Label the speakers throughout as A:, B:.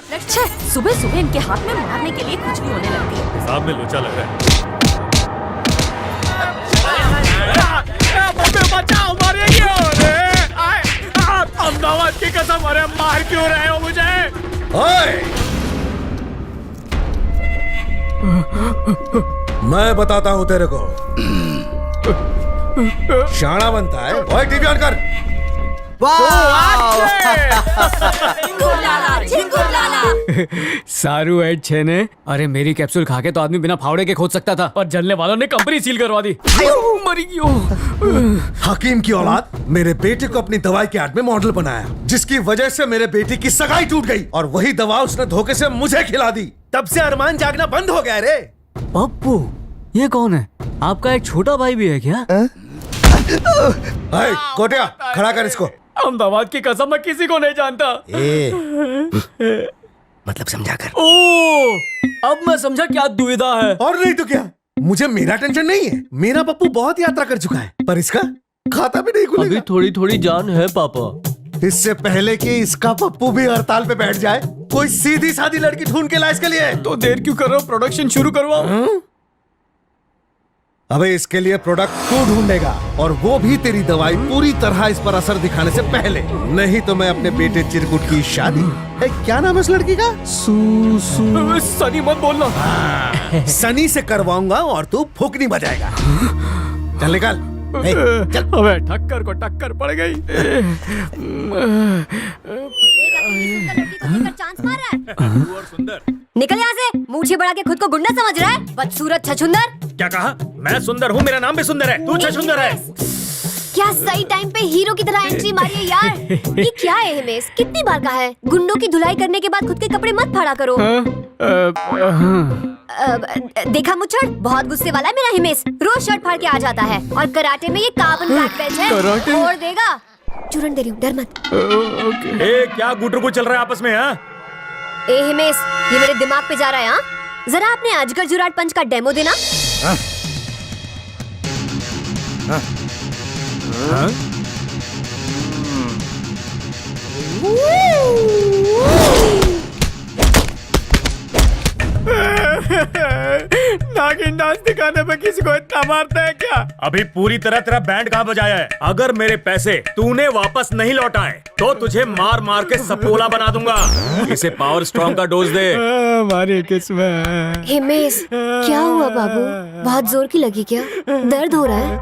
A: छे, सुबह सुबह इनके हाथ में मारने के लिए कुछ भी होने लगती है।
B: साहब में लोचा लग रहा है। बचाओ, मारेंगे। अहमदाबाद की कसम, अरे मार क्यों रहे हो मुझे?
C: ओए! मैं बताता हूँ तेरे को। शाना बनता है। ओए टीवी ऑन कर।
D: सारू एड छे ने। अरे मेरी कैप्सूल खा के तो आदमी बिना फावड़े के खोद सकता था, पर जलने वालों ने कंपनी सील करवा दी। मरी क्यों?
C: हकीम की औलाद मेरे बेटे को अपनी दवाई के आड़ में मॉडल बनाया, जिसकी वजह से मेरे बेटे की सगाई टूट गई और वही दवा उसने धोखे से मुझे खिला दी। तब से अरमान जागना बंद हो गया रे।
D: पप्पू, ये कौन है? आपका एक छोटा भाई भी है क्या?
C: कोटिया, खड़ा कर इसको।
D: अहमदाबाद की कसम, मैं किसी को नहीं जानता।
C: मतलब समझा कर।
D: ओ, अब मैं समझा क्या दुविधा है।
C: और नहीं तो क्या, मुझे मेरा टेंशन नहीं है। मेरा पप्पू बहुत यात्रा कर चुका है, पर इसका खाता भी नहीं खुलेगा।
E: अभी थोड़ी थोड़ी जान है पापा।
C: इससे पहले कि इसका पप्पू भी हड़ताल पे बैठ जाए, कोई सीधी सादी लड़की ढूंढ के ला इसके लिए।
D: तो देर क्यों कर रहे हो? प्रोडक्शन शुरू करवाओ।
C: अबे इसके लिए प्रोडक्ट तू ढूंढेगा, और वो भी तेरी दवाई पूरी तरह इस पर असर दिखाने से पहले। नहीं तो मैं अपने बेटे चिरकुट की शादी, क्या नाम है उस लड़की का?
D: सनी मत बोलना।
C: सनी से करवाऊंगा और तू फूकनी बजाएगा। चल निकल। चल।
D: अबे ठक्कर को टक्कर पड़ गई।
A: चांस मार रहा है। निकल यहाँ से, मूछे बढ़ा के खुद को गुंडा समझ रहा है, बदसूरत छछुंदर।
B: क्या कहा? मैं सुंदर हूँ, मेरा नाम भी सुंदर है। तू छछुंदर है।
A: क्या सही टाइम पे हीरो की तरह एंट्री मारी है यार। ये क्या है हिमेश? कितनी बार कहा है, गुंडों की धुलाई करने के बाद खुद के कपड़े मत फाड़ा करो। देखा मुच्छड़, बहुत गुस्से वाला है मेरा हिमेश। रोज शर्ट फाड़ के आ जाता है, और कराटे में ये कार्बन ब्लैक बेल्ट है। छोड़ देगा। चूरन दे रही हूँ, डर मत।
B: ए, क्या गुटर को चल रहा है आपस में? हाँ,
A: ए हिमेश, ये मेरे दिमाग पे जा रहा है। हाँ, जरा अपने अजगर जुराट पंच का डेमो देना।
B: नागिन डांस दिखाने पे किसी को इतना मारता है क्या? अभी पूरी तरह तेरा बैंड कहाँ बजाया है? अगर मेरे पैसे तूने वापस नहीं लौटाए तो तुझे मार मार के सपोला बना दूंगा। इसे पावर स्ट्रॉन्ग का डोज दे।
D: हमारी किस्मत।
A: हिमेश, क्या हुआ बाबू? बहुत जोर की लगी क्या? दर्द हो रहा है?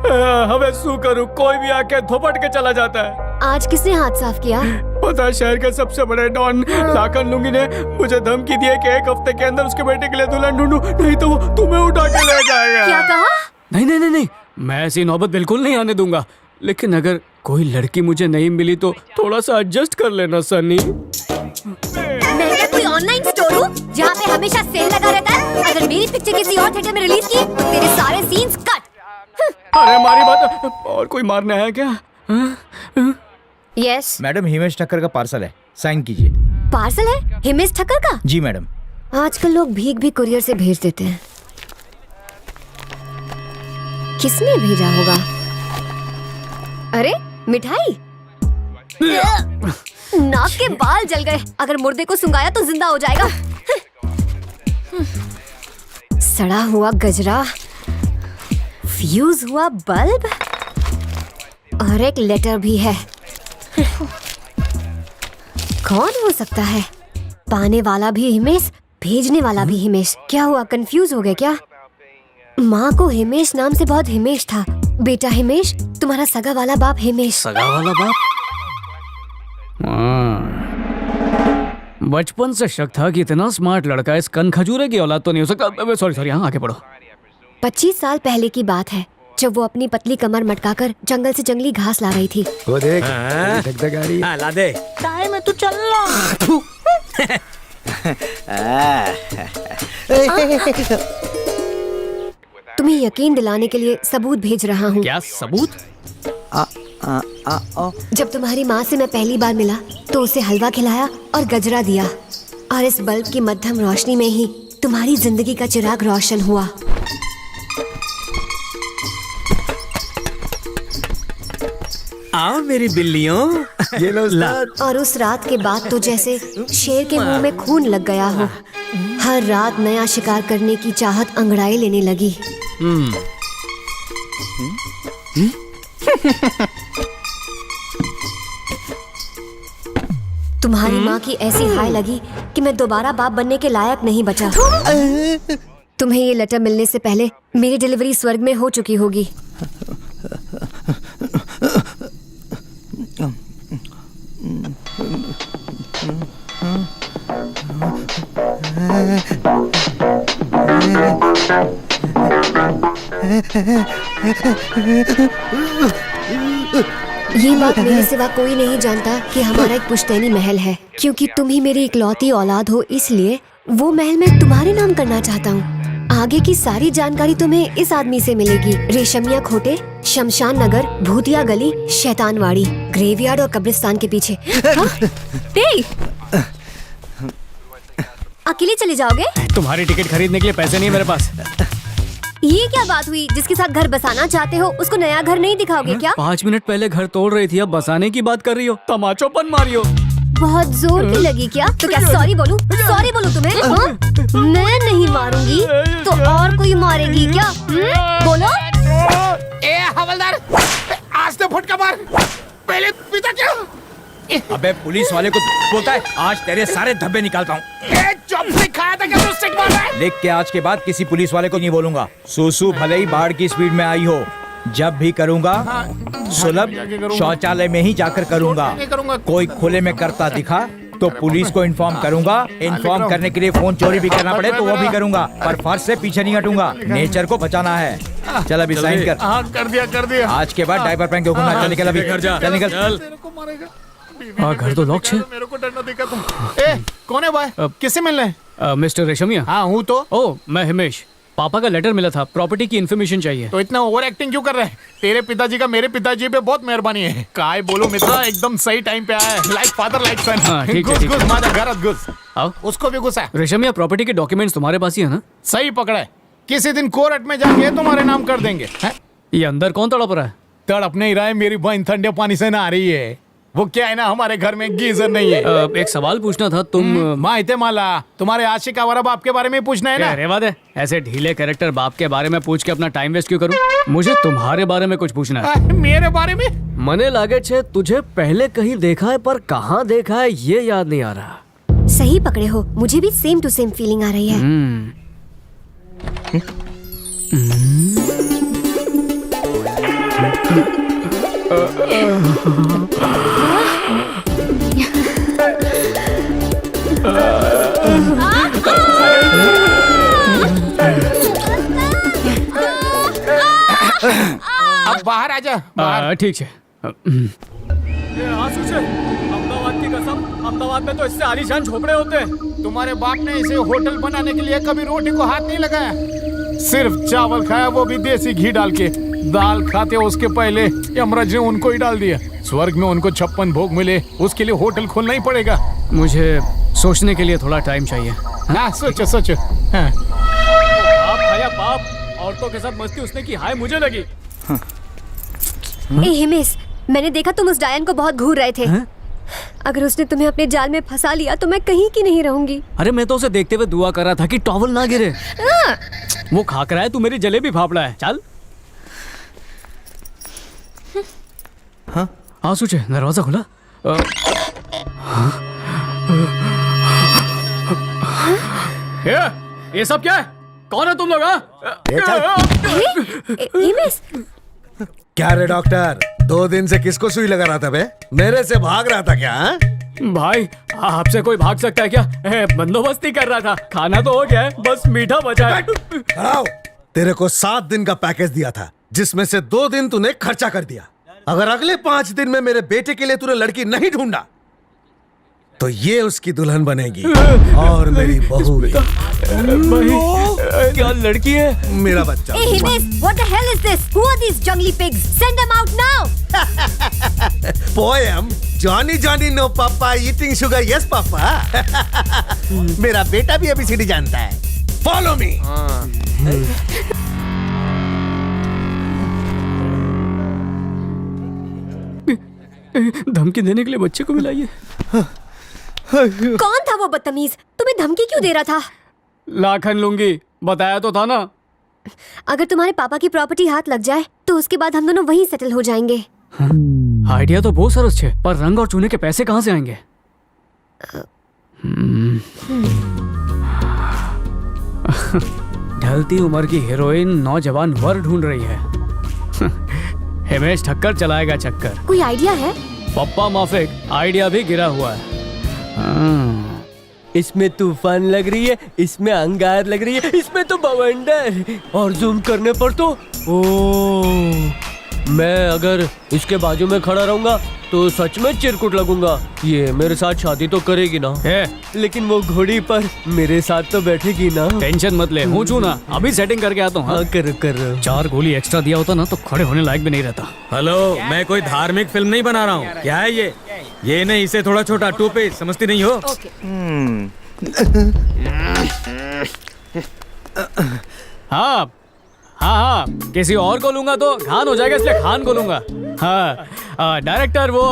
D: हमें शू करूं, कोई भी आके थोपट के चला जाता है।
A: आज किसने हाथ साफ किया?
D: पता, शहर के सबसे बड़े डॉन लाखन लुंगी ने मुझे धमकी दी है कि एक हफ्ते के अंदर उसके बेटे के लिए दुल्हन ढूंढूं, नहीं तो वो तुम्हें उठा के ले जाएगा।
A: क्या कहा?
D: नहीं नहीं नहीं नहीं, मैं ऐसी नौबत बिल्कुल नहीं आने दूंगा। लेकिन अगर कोई लड़की मुझे नहीं मिली तो थोड़ा सा एडजस्ट कर लेना सनी।
A: मैं क्या कोई ऑनलाइन स्टोर हूँ जहाँ पे हमेशा सेल लगा रहता है? अगर मेरी पिक्चर किसी और थिएटर में रिलीज की तो तेरे सारे सीन्स कट।
D: अरे हमारी बात, और कोई मारना है क्या?
A: यस
F: मैडम, हिमेश ठक्कर का पार्सल है, साइन कीजिए।
A: पार्सल है हिमेश ठक्कर का?
F: जी मैडम।
A: आजकल लोग भीख भी कुरियर से भेज देते हैं। किसने भेजा होगा? अरे मिठाई। नाक के बाल जल गए। अगर मुर्दे को सुंगाया तो जिंदा हो जाएगा। सड़ा हुआ गजरा, फ्यूज हुआ बल्ब, और एक लेटर भी है। कौन हो सकता है? पाने वाला भी हिमेश, भेजने वाला भी हिमेश। क्या हुआ, कंफ्यूज हो गए क्या? माँ को हिमेश नाम से बहुत हिमेश था। बेटा हिमेश, तुम्हारा सगा वाला बाप हिमेश।
D: सगा वाला बाप? बचपन से शक था कि इतना स्मार्ट लड़का इस कन खजूरे की औलाद तो नहीं हो सकता। सॉरी, हाँ आगे बढ़ो।
A: 25 साल पहले की बात है, जब वो अपनी पतली कमर मटकाकर जंगल से जंगली घास ला रही थी।
C: वो देख, गाड़ी।
B: हाँ, ला दे।
E: टाइम है, तू चल लो।
A: तुम्हें यकीन दिलाने के लिए सबूत भेज रहा हूँ।
D: क्या सबूत?
A: जब तुम्हारी माँ से मैं पहली बार मिला तो उसे हलवा खिलाया और गजरा दिया, और इस बल्ब की मध्यम रोशनी में ही तुम्हारी जिंदगी का चिराग रोशन हुआ।
E: आओ मेरी बिल्लियों।
C: ये लो उस्ताद।
A: और उस रात के बाद तो जैसे शेर के मुंह में खून लग गया हो। हर रात नया शिकार करने की चाहत अंगड़ाई लेने लगी। तुम्हारी माँ की ऐसी हाय लगी कि मैं दोबारा बाप बनने के लायक नहीं बचा। तुम्हें ये लेटर मिलने से पहले मेरी डिलीवरी स्वर्ग में हो चुकी होगी। ये बात मेरे सिवा कोई नहीं जानता कि हमारा एक पुश्तैनी महल है, क्योंकि तुम ही मेरी इकलौती औलाद हो, इसलिए वो महल मैं तुम्हारे नाम करना चाहता हूँ। आगे की सारी जानकारी तुम्हें इस आदमी से मिलेगी। रेशमिया खोटे, शमशान नगर, भूतिया गली, शैतानवाड़ी, ग्रेवयार्ड और कब्रिस्तान के पीछे। हाँ? अकेले चले जाओगे?
D: तुम्हारी टिकट खरीदने के लिए पैसे नहीं मेरे पास।
A: ये क्या बात हुई? जिसके साथ घर बसाना चाहते हो उसको नया घर नहीं दिखाओगे क्या?
D: 5 मिनट पहले घर तोड़ रही थी, अब बसाने की बात कर रही हो, तमाचोपन मारी हो।
A: बहुत जोर की लगी क्या? तो क्या सॉरी बोलूं? सॉरी बोलूं तुम्हें? हाँ? मैं नहीं मारूंगी तो और कोई मारेगी क्या? बोलो।
F: ए हवलदार, आज तो फटका मार। पहले पिता क्या? अबे पुलिस वाले को बोलता है, आज तेरे सारे धब्बे निकालता हूँ। चॉपस्टिक खाया था क्या? स्टिक मार रहा है। देख के आज के बाद किसी पुलिस वाले को नहीं बोलूंगा। सुसु भले ही बाढ़ की स्पीड में आई हो, जब भी करूंगा सुलभ शौचालय में ही जाकर करूंगा। कोई खुले में करता दिखा तो पुलिस को इन्फॉर्म करूंगा। इन्फॉर्म करने के लिए फोन चोरी भी करना पड़े तो वो भी करूंगा, पर फर्ज से पीछे नहीं हटूंगा। नेचर को बचाना है। चल अभी साइन कर।
D: कर दिया।
F: आज के बाद डायपर पहन के घूमना। चल निकल अभी, चल निकल।
D: घर तो लॉक है।
G: मेरे को डर ना दिखा तुम। ए, कौन है भाई? किससे मिलना है?
D: मिस्टर रेशमिया।
G: हाँ हूँ तो।
D: ओ, मैं हिमेश। पापा का लेटर मिला था, प्रॉपर्टी की इन्फॉर्मेशन चाहिए।
G: तो इतना ओवर एक्टिंग क्यों कर रहे हैं? तेरे पिताजी का मेरे पिताजी पे बहुत मेहरबानी है। काय बोलो मित्रा, एकदम सही टाइम पे आया है। लाइक फादर लाइक सन।
D: हाँ, ठीक है,
G: घुस
D: ठीक है।
G: घुस माझा घरात घुस।
D: आओ।
G: उसको भी घुसा।
D: रेशमिया, प्रॉपर्टी के डॉक्यूमेंट्स तुम्हारे पास ही है ना?
G: सही पकड़ा है। किसी दिन कोर्ट में जाके तुम्हारे नाम कर देंगे।
D: ये अंदर कौन तड़प रहा है?
G: तड़प नहीं रहा है, मेरी बहन ठंडे पानी से नहा रही है। वो क्या है ना, हमारे घर में गीजर नहीं है।
D: एक सवाल पूछना था। तुम
G: माहिते माला, तुम्हारे आशिक आवारा बाप के बारे में पूछना है ना?
D: रेवा दे, ऐसे ढीले कैरेक्टर बाप के बारे में पूछ के अपना टाइम वेस्ट क्यों करूं? मुझे तुम्हारे बारे में कुछ पूछना है।
G: मेरे बारे में?
E: मने लागे छे तुझे पहले कहीं देखा है, पर कहाँ देखा है ये याद नहीं आ रहा।
A: सही पकड़े हो, मुझे भी सेम टू सेम फीलिंग आ रही है।
G: अब बाहर आ जा।
D: ठीक है। अहमदाबाद की कसम, अहमदाबाद में तो इससे आलीशान झोपड़े होते हैं।
G: तुम्हारे बाप ने इसे होटल बनाने के लिए कभी रोटी को हाथ नहीं लगाया, सिर्फ चावल खाया, वो भी देसी घी डाल के। दाल खाते उसके पहले यमराज ने उनको ही डाल दिया। स्वर्ग में उनको 56 भोग मिले, उसके लिए होटल खोलना ही पड़ेगा।
D: मुझे सोचने के लिए थोड़ा टाइम चाहिए।
G: हाँ सोचो सोचो। हाँ।
D: बाप खाया बाप, औरतों के साथ मस्ती उसने की, हाय मुझे लगी।
A: ए हिमेश, मैंने देखा तुम उस डायन को बहुत घूर रहे थे। अगर उसने तुम्हें अपने जाल में फंसा लिया तो मैं कहीं की नहीं रहूंगी।
D: अरे मैं तो उसे देखते हुए दुआ कर रहा था कि टॉवल ना गिरे। वो खाक रहा है, तू मेरी जलेबी फाफड़ा है। चल। हाँ सोचे, दरवाजा खुला। ये सब क्या है? कौन है तुम लोग?
A: हिमेश,
C: क्या रे डॉक्टर, 2 दिन से किसको सुई लगा रहा था बे? मेरे से भाग रहा था क्या? हाँ?
D: भाई आपसे कोई भाग सकता है क्या? बंदोबस्ती कर रहा था। खाना तो हो गया है, बस मीठा बचा है।
C: आओ, तेरे को 7 दिन का पैकेज दिया था, जिसमें से 2 दिन तूने खर्चा कर दिया। अगर अगले 5 दिन में मेरे बेटे के लिए तूने लड़की नहीं ढूंढा तो ये उसकी दुल्हन बनेगी और मेरी बहू भी।
E: क्या लड़की है?
C: मेरा बच्चा।
A: ए Himesh, what the hell is this? Who are these jungly pigs? Send them out now.
C: Poem Johnny Johnny no papa eating sugar yes papa. मेरा बेटा भी ABCD जानता है। Follow me.
D: धमकी देने के लिए बच्चे को मिलाइए।
A: कौन था वो बदतमीज? तुम्हें धमकी क्यों दे रहा था?
D: लाखन लूंगी, बताया तो था ना।
A: अगर तुम्हारे पापा की प्रॉपर्टी हाथ लग जाए तो उसके बाद हम दोनों वहीं सेटल हो जाएंगे।
D: आइडिया तो बहुत सरस है, पर रंग और चूने के पैसे कहाँ से आएंगे? ढलती उम्र की हीरोइन नौजवान वर ढूंढ रही है। हिमेश ठक्कर चलाएगा चक्कर।
A: कोई आइडिया है?
D: पप्पा माफिक, आइडिया भी गिरा हुआ है।
E: इसमें तूफान लग रही है, इसमें अंगार लग रही है, इसमें तो बवंडर। और जूम करने पर तो मैं अगर इसके बाजू में खड़ा रहूंगा तो सच में चिरकुट लगूंगा। ये मेरे साथ शादी तो करेगी ना, लेकिन वो घोड़ी पर मेरे साथ तो बैठेगी ना।
D: टेंशन मत ले, हूँ चू ना, अभी सेटिंग करके आता हूँ।
E: हाँ कर
D: 4 गोली एक्स्ट्रा दिया होता ना तो खड़े होने लायक भी नहीं रहता।
B: हेलो, मैं कोई धार्मिक फिल्म नहीं बना रहा हूँ। क्या है ये नहीं, इसे थोड़ा छोटा 2 पेज समझती नहीं हो?
D: हाँ हाँ हाँ, किसी और को लूंगा तो खान हो जाएगा, इसलिए खान को लूंगा। हाँ, डायरेक्टर वो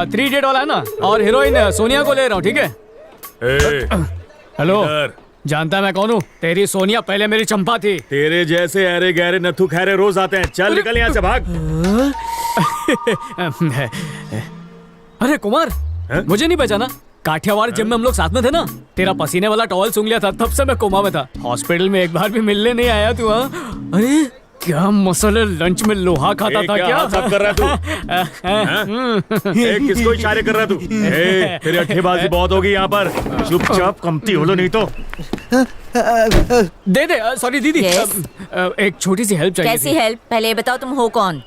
D: 3 डेट वाला है ना, और हीरोइन सोनिया को ले रहा हूँ, ठीक है? हेलो, जानता मैं कौन हूँ? तेरी सोनिया पहले मेरी चंपा थी।
B: तेरे जैसे अरे गहरे नथु खैरे रोज आते हैं। चल निकल यहाँ से, भाग।
D: अरे कुमार, मुझे नहीं पहचाना? काठियावाड़ जिम में हम लोग साथ में थे ना। तेरा पसीने वाला टॉवल सूंघ लिया था, तब से मैं कोमा में था। हॉस्पिटल में एक बार भी मिलने नहीं आया तू। हाँ, अरे क्या मसले, लंच में लोहा खाता था क्या?
B: सब कर रहा तू? किसको इशारे कर रहा तू? तेरी अट्ठेबाजी बहुत होगी यहाँ पर। चुपचाप कमती हो लो, नहीं तो
D: दे दे। सॉरी दीदी, एक छोटी सी हेल्प चाहिए।
H: कैसी हेल्प? पहले बताओ तुम हो कौन?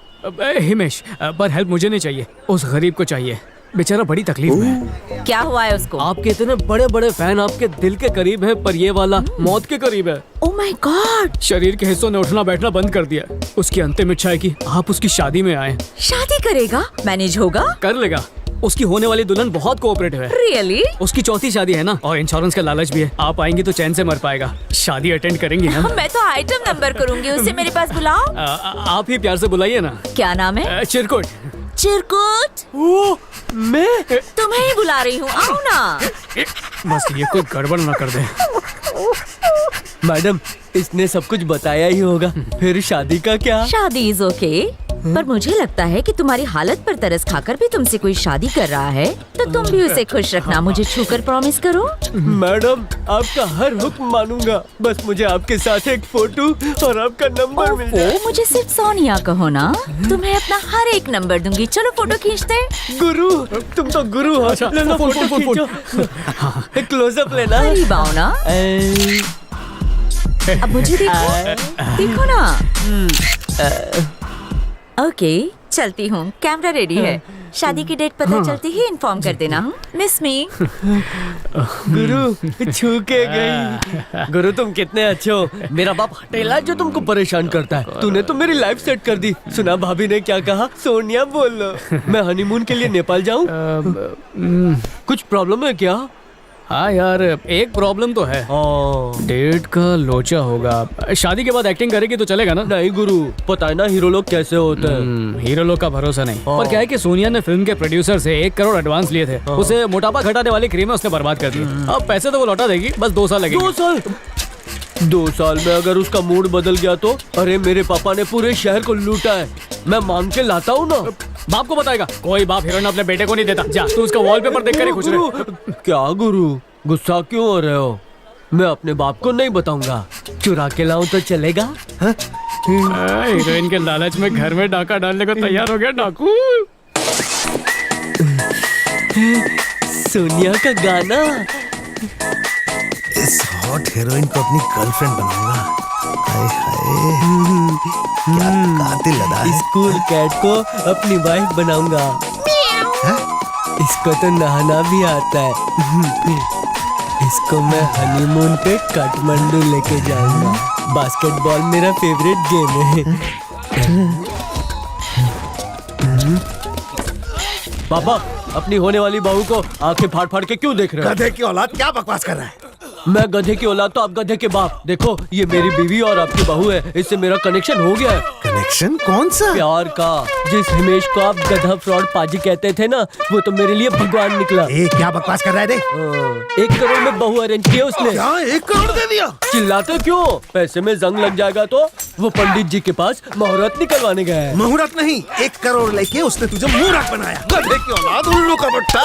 D: हिमेश, पर हेल्प मुझे नहीं चाहिए, उस गरीब को चाहिए। बेचारा बड़ी तकलीफ में है।
H: क्या हुआ है उसको?
E: आपके इतने बड़े बड़े फैन आपके दिल के करीब है, पर ये वाला मौत के करीब है।
H: Oh my God!
D: शरीर के हिस्सों ने उठना बैठना बंद कर दिया। उसकी अंतिम इच्छा है कि आप उसकी शादी में आए।
H: शादी करेगा? मैनेज होगा?
D: कर लेगा। उसकी होने वाली दुल्हन बहुत कोऑपरेटिव है।
H: रियली?
D: उसकी 4थी शादी है ना, और इंश्योरेंस का लालच भी है। आप आएंगी तो चैन से मर पाएगा। शादी अटेंड करेंगी ना?
H: मैं तो आइटम नंबर करूंगी, उसे मेरे पास बुलाओ।
D: आप ही प्यार से बुलाइए ना।
H: क्या नाम है?
D: चिरकुट।
H: चिरकुट?
E: मैं
H: तुम्हें ही बुला रही हूँ, आओ ना।
D: बस ये कोई गड़बड़ ना कर दे।
E: मैडम, इसने सब कुछ बताया ही होगा, फिर शादी का क्या?
H: शादी इज ओके, पर मुझे लगता है कि तुम्हारी हालत पर तरस खाकर भी तुमसे कोई शादी कर रहा है, तो तुम भी उसे खुश रखना। मुझे छूकर प्रॉमिस करो।
E: मैडम, आपका हर हुक्म मानूंगा, बस मुझे आपके साथ एक फोटो और आपका नंबर मिल जाए।
H: मुझे सिर्फ सोनिया कहो ना, तुम्हें अपना हर एक नंबर दूंगी। चलो फोटो खींचते।
E: गुरु, तुम तो गुरु हो। ले लो, फोटो खींचो। क्लोजअप लेना।
H: करीब आओ ना। अब मुझे देखो ना। ओके, चलती हूँ, कैमरा रेडी है। शादी की डेट पता चलती ही इन्फॉर्म कर देना। मिस मी।
E: गुरु, छू के गई। गुरु, तुम कितने अच्छे हो। मेरा बाप हटेला जो तुमको परेशान करता है, तूने तो मेरी लाइफ सेट कर दी। सुना भाभी ने क्या कहा? सोनिया बोल लो। मैं हनीमून के लिए नेपाल जाऊँ? कुछ प्रॉब्लम है क्या?
D: हाँ यार, एक प्रॉब्लम तो है। डेट का लोचा होगा। शादी के बाद एक्टिंग करेगी तो चलेगा ना?
E: नहीं गुरु, पता है ना हीरो लोग कैसे होते हैं।
D: हीरो लोग का भरोसा नहीं। पर क्या है कि सोनिया ने फिल्म के प्रोड्यूसर से 1 करोड़ एडवांस लिए थे। उसे मोटापा घटाने वाली क्रीम उसने बर्बाद कर दी। अब पैसे तो वो लौटा देगी, बस 2 साल लगेंगे।
E: 2 साल? 2 साल में अगर उसका मूड बदल गया तो? अरे मेरे पापा ने पूरे शहर को लूटा है, मैं मांग के लाता हूँ ना।
D: बाप को बताएगा? कोई बाप हीरोइन अपने बेटे को नहीं देता। जा, तू उसका वॉलपेपर देख कर ही खुश रहे।
E: क्या गुरु, गुस्सा क्यों हो रहे हो? मैं अपने बाप को नहीं बताऊंगा। चुरा के लाऊं तो चलेगा?
D: हीरोइन के लालच में घर में डाका डालने को तैयार हो गया डाकू।
E: सोनिया का गाना।
C: इस हॉट हीरोइन को अपनी गर्लफ्रेंड बनाऊंगा। हाय हाय, क्या कातिल अदा है।
E: स्कूल कैट को अपनी वाइफ बनाऊंगा। इसको तो नहाना भी आता है। इसको मैं हनीमून पे काठमांडू लेके जाऊंगा। बास्केटबॉल मेरा फेवरेट गेम है। पापा, अपनी होने वाली बहू को आंखें फाड़ फाड़ के क्यों देख रहे हो?
C: गधे की औलाद, क्या बकवास कर रहा है?
E: मैं गधे की औलाद तो आप गधे के बाप। देखो, ये मेरी बीवी और आपकी बहू है, इससे मेरा कनेक्शन हो गया है।
C: कनेक्शन? कौन सा?
E: प्यार का। जिस हिमेश को आप गधा फ्रॉड पाजी कहते थे ना, वो तो मेरे लिए भगवान निकला।
C: ए, क्या बकवास कर रहा है? दे
E: 1 करोड़ में बहू अरेंज की उसने।
C: क्या 1 करोड़ दे दिया?
E: चिल्लाते क्यों? पैसे में जंग लग जाएगा तो। वो पंडित जी के पास मुहूर्त निकलवाने गया है।
C: मुहूर्त नहीं, 1 करोड़ लेके उसने तुझे मुहूर्त बनाया। गधे की औलाद, उल्लू का बट्टा।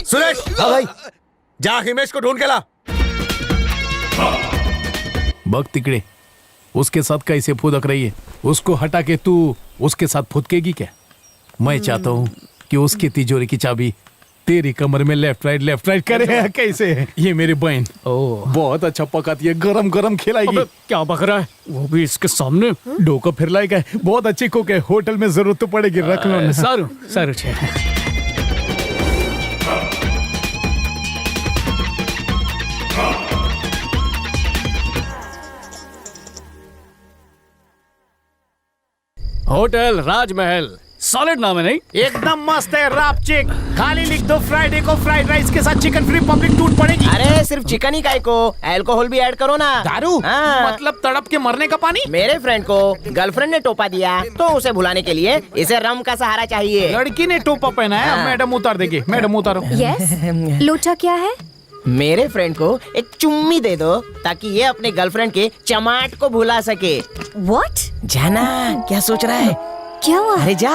C: सुरेश, हाँ भाई, जा हिमेश को ढूंढ के ला।
G: बग तिकड़े, उसके साथ कैसे फुदक रही है? उसको हटा के तू उसके साथ फुदकेगी क्या? मैं चाहता हूँ कि उसकी तिजोरी की चाबी तेरी कमर में लेफ्ट राइट करे। कैसे? ये मेरी बहन बहुत अच्छा पकाती है, गरम गरम खिलाएगी।
D: क्या बक रहा है? वो भी इसके सामने।
G: डोका फिर लाएगा, बहुत अच्छी कुक है, होटल में जरूरत तो पड़ेगी, रख लो ना।
D: सारू छे। होटल राजमहल, सॉलिड नाम है नहीं?
G: एकदम मस्त है। रापचिक खाली लिख दो, फ्राइडे को फ्राइड राइस के साथ चिकन फ्री पब्लिक टूट पड़ेगी।
I: अरे सिर्फ चिकन ही काहे को, अल्कोहल भी ऐड करो ना।
G: दारू?
I: हाँ।
G: मतलब तड़प के मरने का पानी?
I: मेरे फ्रेंड को गर्लफ्रेंड ने टोपा दिया तो उसे भुलाने के लिए इसे रम का सहारा चाहिए।
G: लड़की ने टोपा पहना है।
I: हाँ।
G: मैडम उतार देगी। मैडम उतारो।
A: यस। लोचा क्या है?
I: मेरे फ्रेंड को एक चुम्मी दे दो ताकि ये अपने गर्लफ्रेंड के चमाट को भुला सके।
A: व्हाट?
I: जाना, क्या सोच रहा है?
A: क्या हुआ?
I: अरे जा।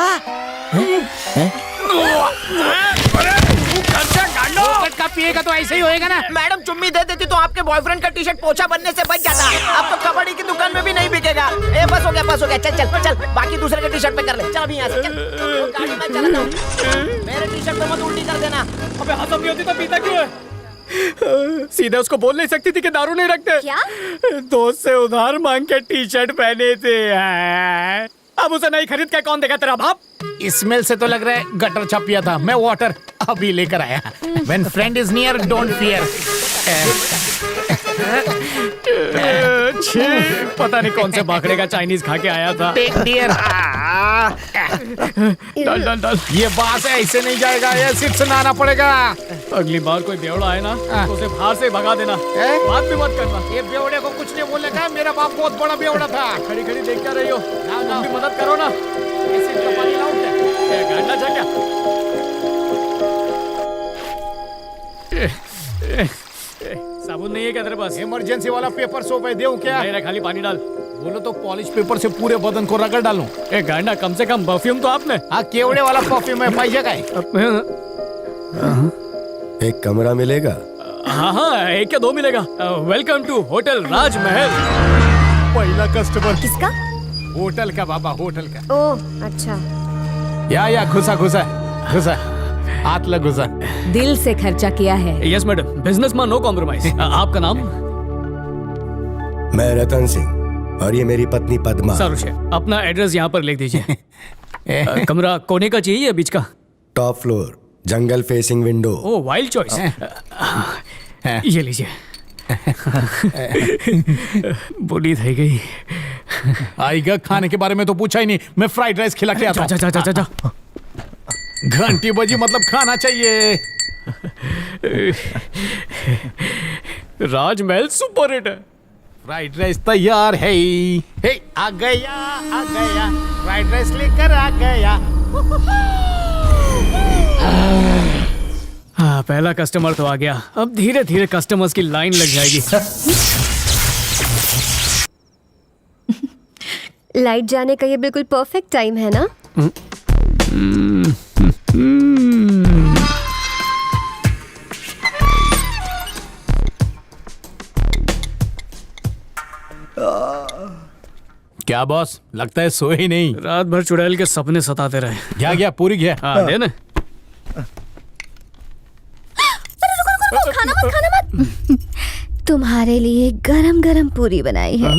G: का पिएगा तो ऐसे ही होएगा ना।
I: मैडम चुम्मी दे देती तो आपके बॉयफ्रेंड का टी शर्ट पोछा बनने से बच जाता। अब तो कबड्डी की दुकान में भी नहीं बिकेगा। ए बस हो गया, चल बाकी दूसरे के टी शर्ट पे कर ले। चल अभी यहाँ से चल। गाड़ी में चला जाओ। मेरे टी शर्ट पे मत उल्टी कर देना।
D: अबे हसम नहीं होती तो पीता क्यों है? सीधे उसको बोल नहीं सकती थी कि दारू नहीं रखते?
A: क्या?
D: दोस्त से उधार मांग के टी शर्ट पहने थे। अब उसे नहीं खरीद के कौन देगा? तेरा बाप?
G: स्मेल से तो लग रहा है गटर छप पिया था। मैं वाटर अभी लेकर आया। When friend is near, don't fear.
D: पता नहीं कौन से बाखड़े का चाइनीज खा के आया था।
G: Take dear.
D: डाल।
G: ये बात है, ऐसे नहीं जाएगा, ये सिर्फ सुनाना पड़ेगा।
D: अगली बार कोई बेवड़ा आए ना तो उसे बाहर से भगा देना। बात भी मत करना।
G: ये बेवड़े को कुछ नहीं बोलने का। मेरा बाप बहुत बड़ा बेवड़ा था।
D: खड़ी देख क्या रही हो? तुम भी मदद करो ना।
G: ऐसे चपाती लाऊं क्या?
D: गाड़ना चाह क्या? साबुन नहीं है क्या तेरे पास?
G: इमरजेंसी वाला पेपर सोप है, देऊं क्या?
D: नहीं, खाली पानी डाल।
G: बोलो तो पॉलिश पेपर से पूरे बदन को रगड़ डालूं।
D: गांडा, कम से कम परफ्यूम तो आपने।
G: हाँ, केवड़े वाला परफ्यूम है, पाइए का है।
J: एक कमरा मिलेगा?
D: हाँ, एक या 2 मिलेगा। वेलकम टू होटल राजमहल।
G: पहला कस्टमर
A: किसका?
G: होटल का बाबा, होटल का।
A: ओह अच्छा।
G: या घुसा हाथ लग घुसा।
H: दिल से खर्चा किया है।
D: यस मैडम, बिजनेस में नो कॉम्प्रोमाइज। आपका नाम?
J: मैं रतन सिंह और ये मेरी पत्नी पद्मा।
D: सारुष है। अपना एड्रेस यहाँ पर लिख दीजिए। कमरा कोने का चाहिए या बीच का?
J: टॉप फ्लोर, जंगल फेसिंग विंडो।
D: ओह, वाइल्ड चॉइस। ये लीजिए। बोली थी गई।
G: आएगा, खाने के बारे में तो पूछा ही नहीं। मैं फ्राइड राइस खिला के आता हूं।
D: जा।
G: घंटी बजी मतलब खाना चाहिए।
D: राजमहल सुपर हिट है।
G: फ्राइड राइस तैयार है। हे, आ गया फ्राइड राइस लेकर आ गया।
D: हाँ, पहला कस्टमर तो आ गया। अब धीरे धीरे कस्टमर्स की लाइन लग जाएगी।
A: लाइट जाने का ये बिल्कुल परफेक्ट टाइम है ना?
G: क्या बॉस, लगता है सोए ही नहीं।
D: रात भर चुड़ैल के सपने सताते रहे।
G: गया पूरी गया।
D: हाँ, दे ना।
A: खाना मत। तुम्हारे लिए गरम गरम पूरी बनाई है।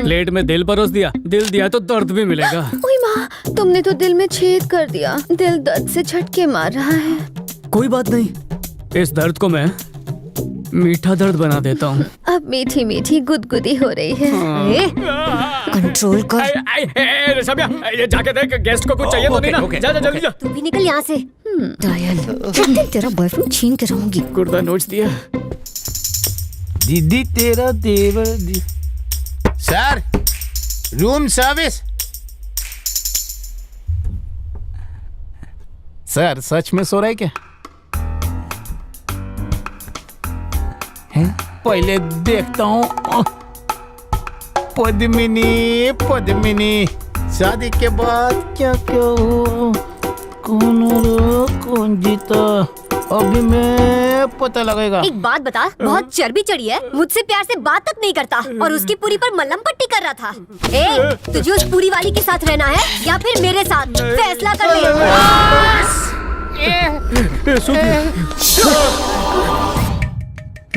D: प्लेट में दिल परोस दिया। दिल दिया तो दर्द भी मिलेगा।
A: ओए माँ, तुमने तो दिल में छेद कर दिया। दिल दर्द से झटके मार रहा है।
D: कोई बात नहीं, इस दर्द को मैं मीठा दर्द बना देता हूँ।
A: अब मीठी मीठी गुदगुदी हो रही है। कंट्रोल कर।
D: रशमिया, ये जाके देख गेस्ट को कुछ चाहिए तो नहीं ना? जा जल्दी जा।
A: तू भी निकल यहाँ से। डायल, एक दिन तेरा बॉयफ्रेंड छीन के रहूंगी।
D: गुर्दा नोच दिया।
F: दीदी तेरा देवर
G: सर, रूम सर्विस। सर सच में सो रहा है क्या? हैं? पहले देखता हूँ। पद्मिनी, पद्मिनी, शादी के बाद क्या क्या हो, कौन रो, कौन जीता, अभी मैं पता लगेगा।
A: एक बात बता, बहुत चर्बी चढ़ी है, मुझसे प्यार से बात तक नहीं करता और उसकी पूरी पर मलहम पट्टी कर रहा था। ए, तुझे उस पूरी वाली के साथ रहना है या फिर मेरे साथ? फैसला कर ले।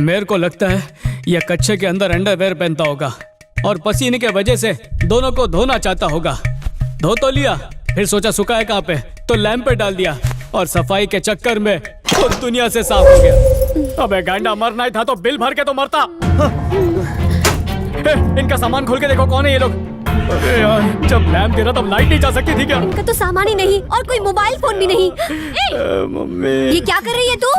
D: मेरे को लगता है यह कच्चे के अंदर अंडरवेयर पहनता होगा और पसीने के वजह से दोनों को धोना चाहता होगा। धो तो लिया, फिर सोचा सुखा है कहाँ पे, तो लैंप पे डाल दिया और सफाई के चक्कर में खुद दुनिया से साफ हो गया। अबे गांडा, मरना ही था तो बिल भर के तो मरता। इनका सामान खोल के देखो, कौन है ये लोग? अरे यार, जब लैंप गिरा तब लाइट नहीं जा सकती थी क्या?
A: इनका तो सामान ही नहीं और कोई मोबाइल फोन भी नहीं।
D: मम्मी,
A: ये क्या कर रही है तू?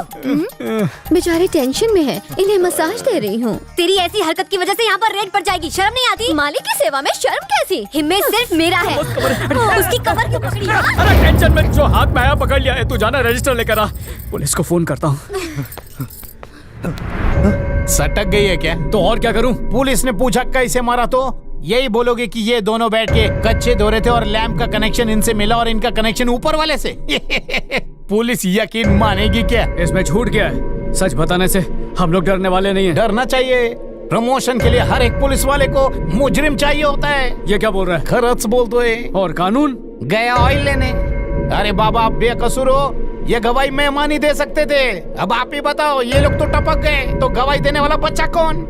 K: बेचारी टेंशन में है, इन्हें मसाज दे रही हूँ।
A: तेरी ऐसी हरकत की वजह से यहाँ पर रेड पड़ जाएगी, शर्म नहीं आती? मालिक की सेवा में शर्म कैसी? हिम्मत सिर्फ मेरा है। उसकी कमर क्यों पकड़ी?
D: अरे टेंशन में जो हाथ में आया पकड़ लिया है। तू जाना रजिस्टर लेकर आ, पुलिस को फोन करता हूँ।
G: सटक गई है क्या?
D: तो और क्या करूँ?
G: पुलिस ने पूछा कैसे मारा तो यही बोलोगे कि ये दोनों बैठ के कच्चे धो रहे थे और लैंप का कनेक्शन इनसे मिला और इनका कनेक्शन ऊपर वाले से। पुलिस यकीन मानेगी क्या?
D: इसमें झूठ क्या है? सच बताने से हम लोग डरने वाले नहीं हैं।
G: डरना चाहिए। प्रमोशन के लिए हर एक पुलिस वाले को मुजरिम चाहिए होता है।
D: ये क्या बोल रहा है?
G: खरच बोल दो है।
D: और कानून?
G: गया ऑयल लेने। अरे बाबा, आप बेकसूर हो, ये गवाही मेहमान ही दे सकते थे। अब आप ही बताओ, ये लोग तो टपक गए, तो गवाही देने वाला बच्चा कौन?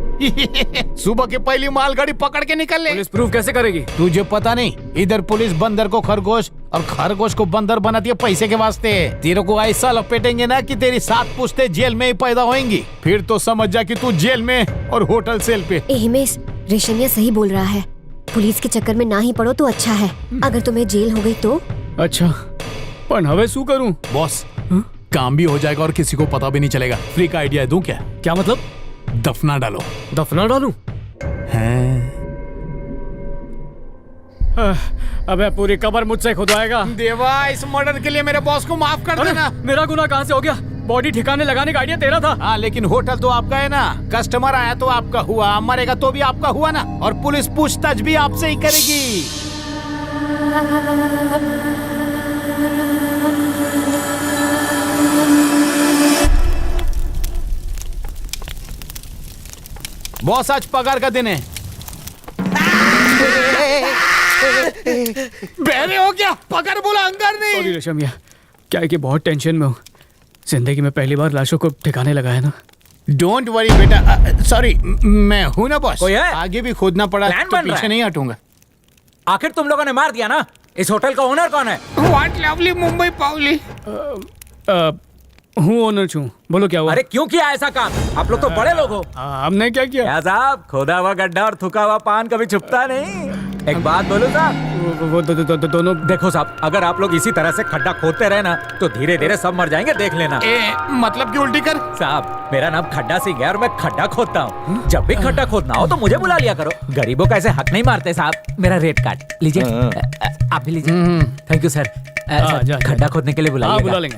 G: सुबह की पहली मालगाड़ी पकड़ के निकल ले।
D: पुलिस प्रूफ कैसे करेगी?
G: तुझे पता नहीं, इधर पुलिस बंदर को खरगोश और खरगोश को बंदर बनाती है पैसे के वास्ते। तेरे को ऐसा लपेटेंगे ना कि तेरी 7 पुश्ते जेल में ही पैदा होंगी। फिर तो समझ जा कि तू जेल में और होटल सेल पे।
A: हिमेश, रेशमिया सही बोल रहा है। पुलिस के चक्कर में ना ही पड़ो तो अच्छा है। अगर तुम्हें जेल हो गई तो?
D: अच्छा, पर हवे शू करूं?
G: बॉस, काम भी हो जाएगा और किसी को पता भी नहीं चलेगा। फ्री का आइडिया दूं क्या?
D: क्या मतलब?
G: दफना डालो।
D: दफना डालूं? अबे पूरी कब्र मुझसे खुदवाएगा।
G: देवा, इस मर्डर के लिए मेरे बॉस को माफ कर देना।
D: मेरा गुनाह कहाँ से हो गया? बॉडी ठिकाने लगाने का आइडिया तेरा था।
G: हाँ, लेकिन होटल तो आपका है ना। कस्टमर आया तो आपका हुआ, मरेगा तो भी आपका हुआ ना। और पुलिस पूछताछ भी आपसे ही करेगी। बॉस, आज पगार का दिन है। बहरे हो क्या? पगार बोला, अंगार नहीं।
D: सॉरी रेशमिया, क्या है कि बहुत टेंशन में हूँ। जिंदगी में पहली बार लाशों को ठिकाने लगाया ना।
G: डोंट वरी बेटा। सॉरी, मैं हूँ ना बॉस।
F: कोई है?
G: आगे भी खोदना पड़ा
F: प्लान
G: तो
F: बन रहा
G: पीछे
F: है।
G: नहीं हटूंगा।
F: आखिर तुम लोगों ने मार दिया ना। इस होटल का ओनर कौन है?
G: व्हाट लवली मुंबई पावली।
D: हूँ ओनर छू। बोलो क्या हुआ?
F: अरे क्यों किया ऐसा काम? आप लोग तो बड़े लोग हो।
D: हमने क्या किया?
F: क्या साहब, खोदा हुआ गड्ढा और थुका हुआ पान कभी छुपता नहीं। एक बात बोलो साहब,
D: वो दोनों।
F: देखो साहब, अगर आप लोग इसी तरह से खड्डा खोदते रहे ना तो धीरे धीरे सब मर जाएंगे, देख लेना।
G: मतलब कि उल्टी कर।
F: साहब, मेरा नाम खड्डा सिंह है और मैं खड्डा खोदता हूँ। जब भी खड्डा खोदना हो तो मुझे बुला लिया करो। गरीबों का ऐसे हक नहीं मारते साहब। मेरा रेट कार्ड लीजिए। आप भी लीजिए। Thank you sir. खड्डा खोदने के लिए
D: बुला
F: बुला
D: लेंगे।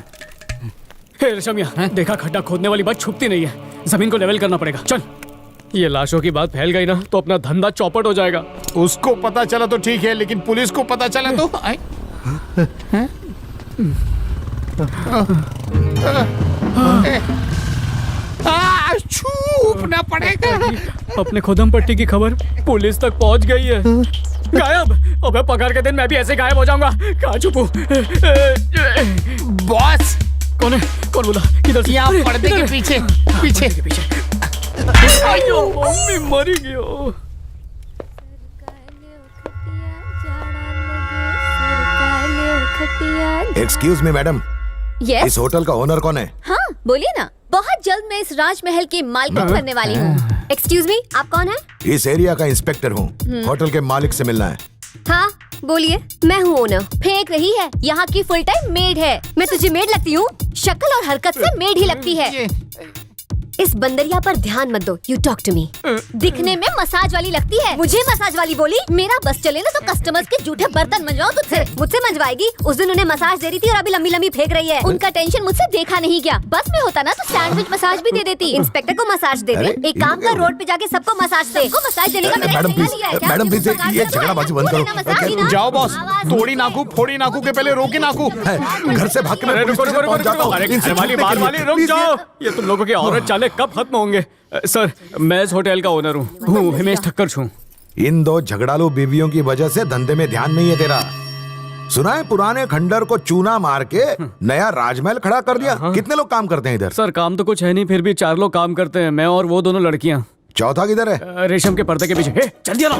D: रेशमिया, देखा, खड्डा खोदने वाली बात छुपती नहीं है। जमीन को लेवल करना पड़ेगा। चल, ये लाशों की बात फैल गई ना तो अपना धंधा चौपट हो जाएगा।
G: उसको पता चला तो ठीक है, लेकिन पुलिस को पता चला तो छूपना पड़ेगा।
D: अपने खुदम पट्टी की खबर पुलिस तक पहुंच गई है। गायब। अबे पगार के दिन मैं भी ऐसे गायब हो जाऊंगा। कहाँ छुपूं?
G: बॉस,
D: कौन है? कौन बोला? किधर से?
G: यहाँ पर्दे के पीछे। पीछे
D: के पीछे। अयो, मम्मी मरी गयो।
J: Excuse me madam,
A: yes.
J: इस होटल का ओनर कौन है?
A: हाँ, बोलिए ना। बहुत जल्द मैं इस राजमहल की मालकिन बनने वाली हूँ। एक्सक्यूज मी, आप कौन है?
J: इस एरिया का इंस्पेक्टर हूँ। होटल के मालिक से मिलना है।
A: हाँ, बोलिए। मैं हूँ ओनर। फेंक रही है, यहाँ की फुल टाइम मेड है। मैं तुझे मेड लगती हूँ? शक्ल और हरकत से मेड ही लगती है। इस बंदरिया पर ध्यान मत दो। You talk to me.
K: दिखने में मसाज वाली लगती है।
A: मुझे मसाज वाली बोली?
K: मेरा बस चले ना तो कस्टमर्स के जूठे बर्तन मंजवाओ तुझसे।
A: मुझसे मंजवाएगी? उस दिन उन्हें मसाज दे रही थी और अभी लंबी लंबी फेंक रही है।
K: उनका टेंशन मुझसे देखा नहीं गया। बस में होता ना तो सैंडविच मसाज भी दे देती।
A: इंस्पेक्टर को मसाज दे दे। एक काम कर, रोड पे जाके सबको मसाज दे।
K: को मसाज देने का
J: मैडम प्लीज, मैडम प्लीज ये झगड़ाबाजी बंद करो।
G: जाओ बॉस, तोड़ी नाकू फोड़ी नाकू के पहले रोके नाकू।
J: घर से भाग के मैं पुलिस स्टेशन पहुंच जाता हूं।
D: रुक जाओ। ये तुम लोगों के औरत चाले कब खत्म होंगे? सर, मैं इस होटल का ओनर हूँ, हिमेश ठक्कर छूं।
J: इन दो झगड़ालू बीवियों की वजह से धंधे में ध्यान नहीं है तेरा। सुना है पुराने खंडर को चूना मार के नया राजमहल खड़ा कर दिया। कितने लोग काम करते हैं इधर?
D: सर, काम तो कुछ है नहीं, फिर भी 4 लोग काम करते हैं, मैं और वो दोनों लड़कियां।
J: चौथा किधर है?
D: रेशम के पर्दे के पीछे। चल दिया ना।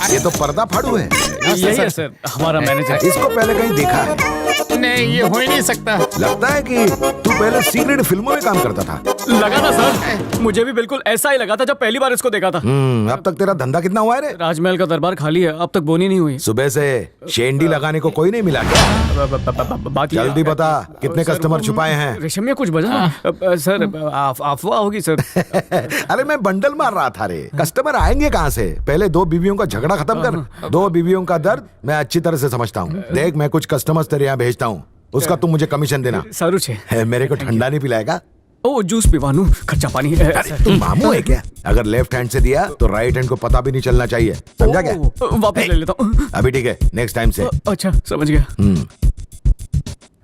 J: ये तो पर्दा फाड़ू है।
D: यही है सर, हमारा मैनेजर।
J: इसको पहले कहीं देखा है?
G: नहीं, ये हो ही नहीं सकता।
J: लगता है कि तू पहले सीक्रेट फिल्मों में काम करता था।
D: लगा ना सर, मुझे भी बिल्कुल ऐसा ही लगा था जब पहली बार इसको देखा था।
J: अब तक तेरा धंधा कितना हुआ है रे?
D: राजमहल का दरबार खाली है, अब तक बोनी नहीं हुई।
J: सुबह से शेंडी लगाने को कोई नहीं मिला क्या?
D: बात ये-
J: जल्दी बता, कितने कस्टमर छुपाए हैं?
D: रेशम में कुछ बजा सर, अफवाह होगी सर।
J: अरे मैं बंडल मार रहा था रे। कस्टमर आएंगे कहाँ से? पहले 2 बीवियों का झगड़ा खत्म कर। 2 बीवियों का दर्द मैं अच्छी तरह से समझता हूँ। देख, मैं कुछ कस्टमर्स तेरे यहाँ भेजता हूँ, उसका तुम मुझे कमीशन देना।
D: सारू छे।
J: मेरे को ठंडा नहीं पिलाएगा?
D: ओ, जूस पिवानू, खर्चा पानी है।
J: अरे तुम मामू है क्या? अगर लेफ्ट हैंड से दिया तो राइट हैंड को पता भी नहीं चलना चाहिए, समझा क्या?
D: वापस ले लेता हूँ।
J: अभी ठीक है, नेक्स्ट टाइम से।
D: अच्छा, समझ गया।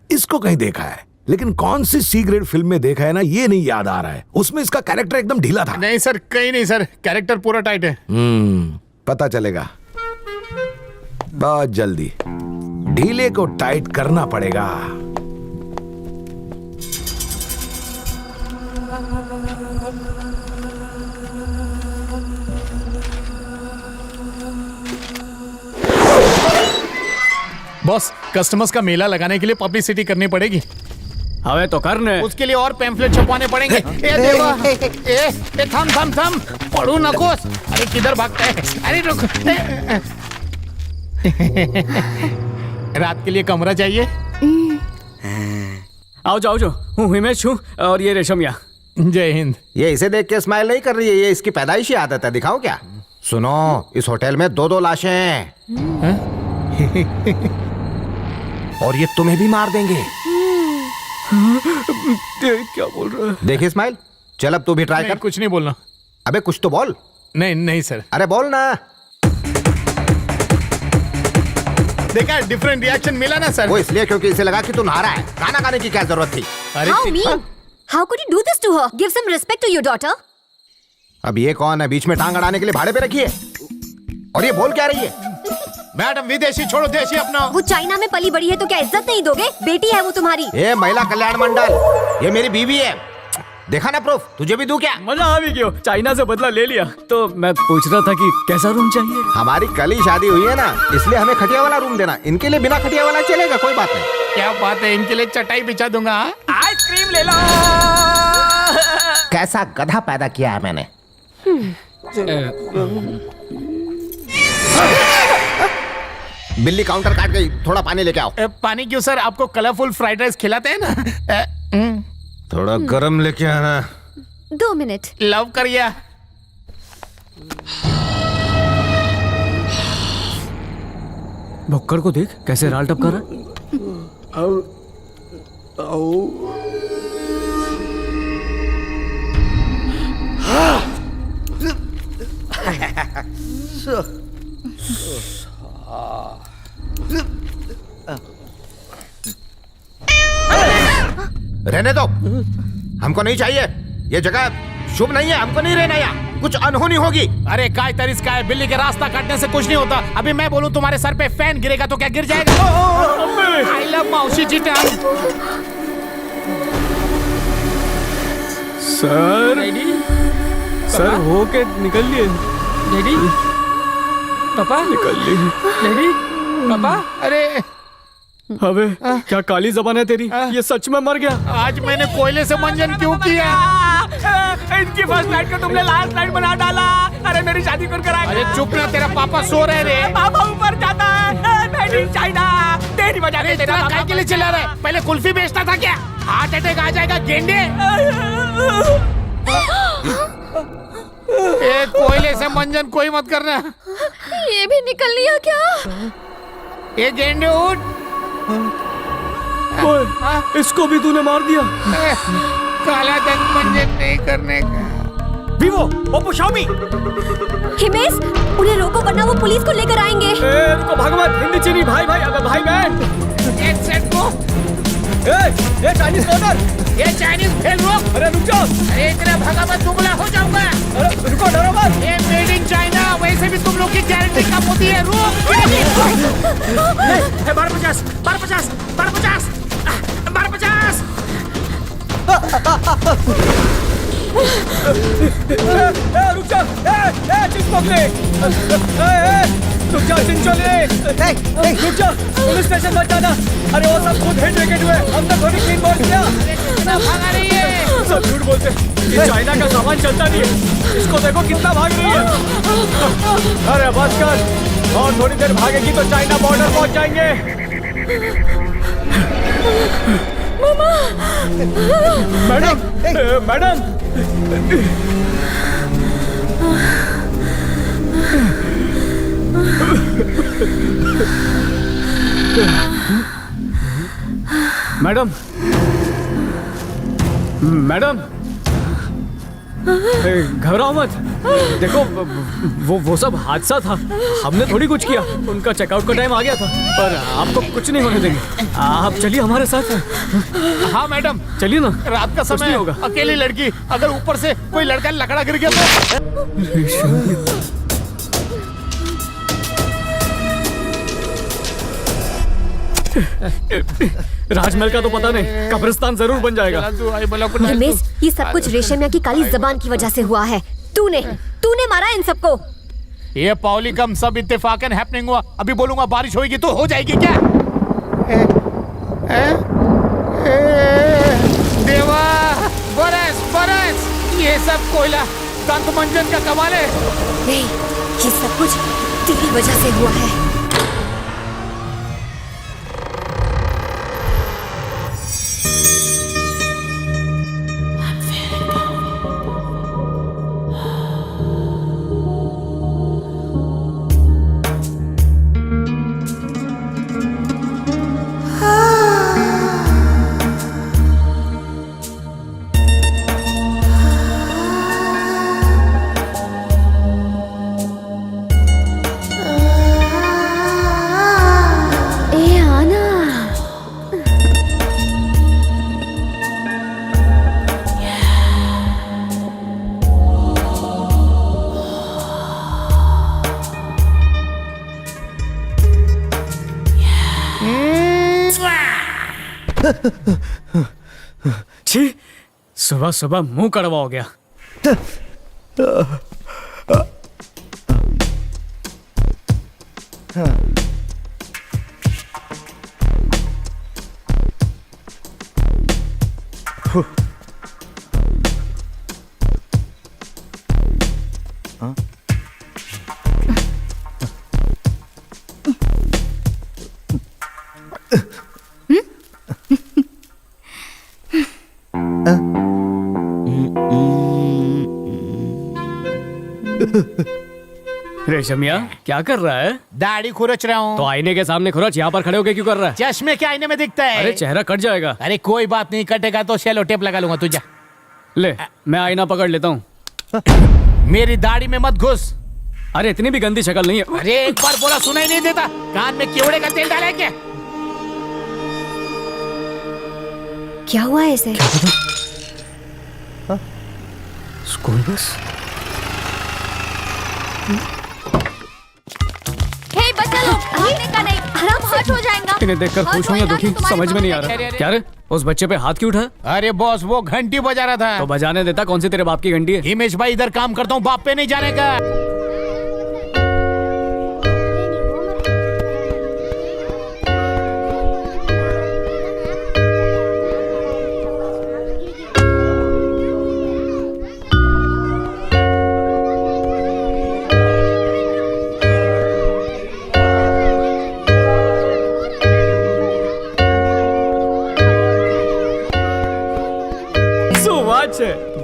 J: इसको कहीं देखा है, लेकिन कौन सी सी ग्रेड फिल्म में देखा है ना, ये नहीं याद आ रहा है। उसमें इसका कैरेक्टर एकदम ढीला था।
G: नहीं सर, कहीं नहीं सर, कैरेक्टर पूरा टाइट है।
J: पता चलेगा बहुत जल्दी। ढीले को टाइट करना पड़ेगा।
G: बॉस, कस्टमर्स का मेला लगाने के लिए पब्लिसिटी करनी पड़ेगी।
D: हवे तो करने।
G: उसके लिए और पैम्फलेट छपवाने पड़ेंगे। ए देवा, ए थम थम थम, पढ़ू नकोस। अरे किधर भागता है? अरे रुक। रात के लिए कमरा चाहिए।
D: आओ जाओ जो, हूँ हिमेश हूँ और ये रेशमिया।
G: जय हिंद।
I: ये इसे देख के स्माइल नहीं कर रही है, ये इसकी पैदाइशी आदत है। दिखाओ क्या? सुनो, इस होटल में 2-2 लाशें हैं और ये तुम्हें भी मार देंगे।
D: क्या बोल रहा है?
I: देखिए स्माइल, चल अब तू भी ट्राई कर।
G: कुछ नहीं बोलना।
I: अबे कुछ तो बोल।
G: नहीं नहीं सर।
I: अरे बोल ना।
G: देखा, डिफरेंट रिएक्शन मिला ना सर।
I: वो इसलिए क्योंकि इसे लगा कि तू नहा रहा है। खाना खाने की क्या जरूरत थी?
A: How mean? How could you do this to her? Give some respect to your daughter.
I: अब ये कौन है बीच में टांग अड़ाने के लिए भाड़े पे रखी है? और ये बोल क्या रही है?
G: मैडम, विदेशी छोड़ो, देशी अपना।
A: वो चाइना में पली बड़ी है तो क्या इज्जत नहीं दोगे? बेटी है वो तुम्हारी।
I: ये महिला कल्याण मंडल, ये मेरी बीवी है। देखा ना प्रूफ? तुझे भी दूं क्या?
D: मजा आ भी क्यों? चाइना से बदला ले लिया। तो मैं पूछ रहा था कि कैसा रूम चाहिए?
I: हमारी कल ही शादी हुई है ना, इसलिए हमें खटिया वाला रूम देना। इनके लिए बिना खटिया वाला चलेगा, कोई बात नहीं।
G: क्या बात है, इनके लिए चटाई बिछा दूंगा।
D: आइसक्रीम ले लो।
I: कैसा गधा पैदा किया है मैंने। बिल्ली काउंटर काट गई, थोड़ा पानी लेके आओ।
G: पानी क्यों सर? आपको कलरफुल फ्राइड राइस खिलाते हैं ना।
J: थोड़ा गरम लेके आना।
K: 2 मिनट।
G: लव करिए।
D: भुक्कड़ को देख कैसे राल टपका रहा है।
I: रहने दो, हमको नहीं चाहिए। ये जगह शुभ नहीं है, हमको नहीं रहना यहाँ। कुछ अनहोनी होगी।
G: अरे काय तरीस का है, बिल्ली के रास्ता काटने से कुछ नहीं होता। अभी मैं बोलूं तुम्हारे सर पे फैन गिरेगा तो क्या गिर जाएगा? आई लव मौसी जी टांग।
D: सर, सर हो के निकल लिए।
G: लेडी पापा,
D: निकल लिए।
G: लेडी पापा। अरे
D: अबे क्या काली जबान है तेरी? ये सच में मर गया।
G: आज मैंने कोयले से मंजन क्यों किया?
D: इनकी फर्स्ट नाइट को तुमने लास्ट नाइट बना डाला। अरे मेरी शादी कर करा।
G: अरे चुप ना, तेरा पापा सो रहे रे।
D: पापा ऊपर जाता है। चाइना तेरी वजह से तेरा
G: काय के लिए चिल्ला रहा है? पहले कुल्फी बेचता था क्या? हार्ट अटैक आ जाएगा गेंडे। ए, कोयले से मंजन कोई मत करना।
K: ये भी निकल लिया क्या?
G: ये गेंडे उठ।
E: ओए, इसको भी तूने मार दिया।
G: काला धन मंजन नहीं करने का।
B: Vivo, Oppo, Xiaomi.
A: हिमेश उन्हें रोको वरना वो पुलिस को लेकर आएंगे।
E: इनको भगवत हिंदी चीनी भाई भाई अबे भाई बहन।
G: एक सेट को।
E: ये चाइनीज कॉर्नर।
G: ये चाइनीज फेल रोक।
E: अरे रुक जाओ।
G: अरे इतना भगा मत, दुबला हो जाऊंगा।
E: अरे रुको, डरो मत।
G: ये मेड इन चाइना, वैसे भी तुम लोग की गारंटी कम होती है। रोक।
B: 1250, 1250, 1250, 1250।
E: रुक जा। चिंचोले। रुक जा चिंचोले। रुक जा, पुलिस स्टेशन मत जाना। अरे वो सब खुद हिट विकेट हुए, हमने थोड़ी क्लीन बॉल किया।
G: कितना भागा रही है।
E: सब झूठ बोलते, ये चाइना का सामान चलता नहीं है। इसको देखो कितना भाग रही है। अरे बस कर, और थोड़ी देर भागेगी तो चाइना बॉर्डर पहुंच जाएंगे। Madam, madam. मैडम, मैडम, घबराओ मत। देखो वो सब हादसा था, हमने थोड़ी कुछ किया। उनका चेकआउट का टाइम आ गया था, पर आपको कुछ नहीं होने देंगे। आप चलिए हमारे साथ।
G: हाँ मैडम,
E: चलिए ना,
G: रात का
E: कुछ
G: समय
E: नहीं होगा।
G: अकेली लड़की, अगर ऊपर से कोई लड़का लकड़ा गिर गया तो।
E: राजमहल का तो पता नहीं, कब्रिस्तान जरूर बन जाएगा।
A: हिमेश ये सब कुछ रेशमिया की काली जबान की वजह से हुआ है। तूने मारा इन सबको।
G: ये पौली कम सब इत्तेफाकन हैपनिंग हुआ। अभी बोलूंगा बारिश होगी तो हो जाएगी क्या? देवा, बरस बरस। ये सब कोयला दंत मंजन का कमाल है।
A: नहीं, ये सब कुछ तेरी वजह से हुआ है।
D: छी, सुबह सुबह मुंह कड़वा हो गया। रेशमिया क्या कर रहा है?
G: दाढ़ी खुरच रहा हूँ।
D: तो आईने के सामने खुरच, यहाँ पर खड़े होके क्यों कर रहा है?
G: चश्मे के आईने में दिखता है।
D: अरे चेहरा कट जाएगा।
G: अरे कोई बात नहीं, कटेगा तो सेलो टेप लगा लूंगा। तुझा
D: ले, मैं आईना पकड़ लेता हूँ।
G: मेरी दाढ़ी में मत घुस।
D: अरे इतनी भी गंदी शक्ल नहीं है।
G: अरे एक बार बोला सुनाई नहीं देता। कान में कीड़े का तेल डाला है क्या?
A: क्या हुआ ऐसे?
D: School bus.
K: हे बच्चा लोग, भागने का नहीं, हम हर्ट हो जाएगा।
D: इन्हें देखकर खुश हूँ या दुखी समझ में नहीं आ रहा। क्या रे, उस बच्चे पे हाथ क्यों उठा?
G: अरे बॉस, वो घंटी बजा रहा था।
D: तो बजाने देता, कौन सी तेरे बाप की घंटी है?
G: हिमेश भाई, इधर काम करता हूँ, बाप पे नहीं जाने का।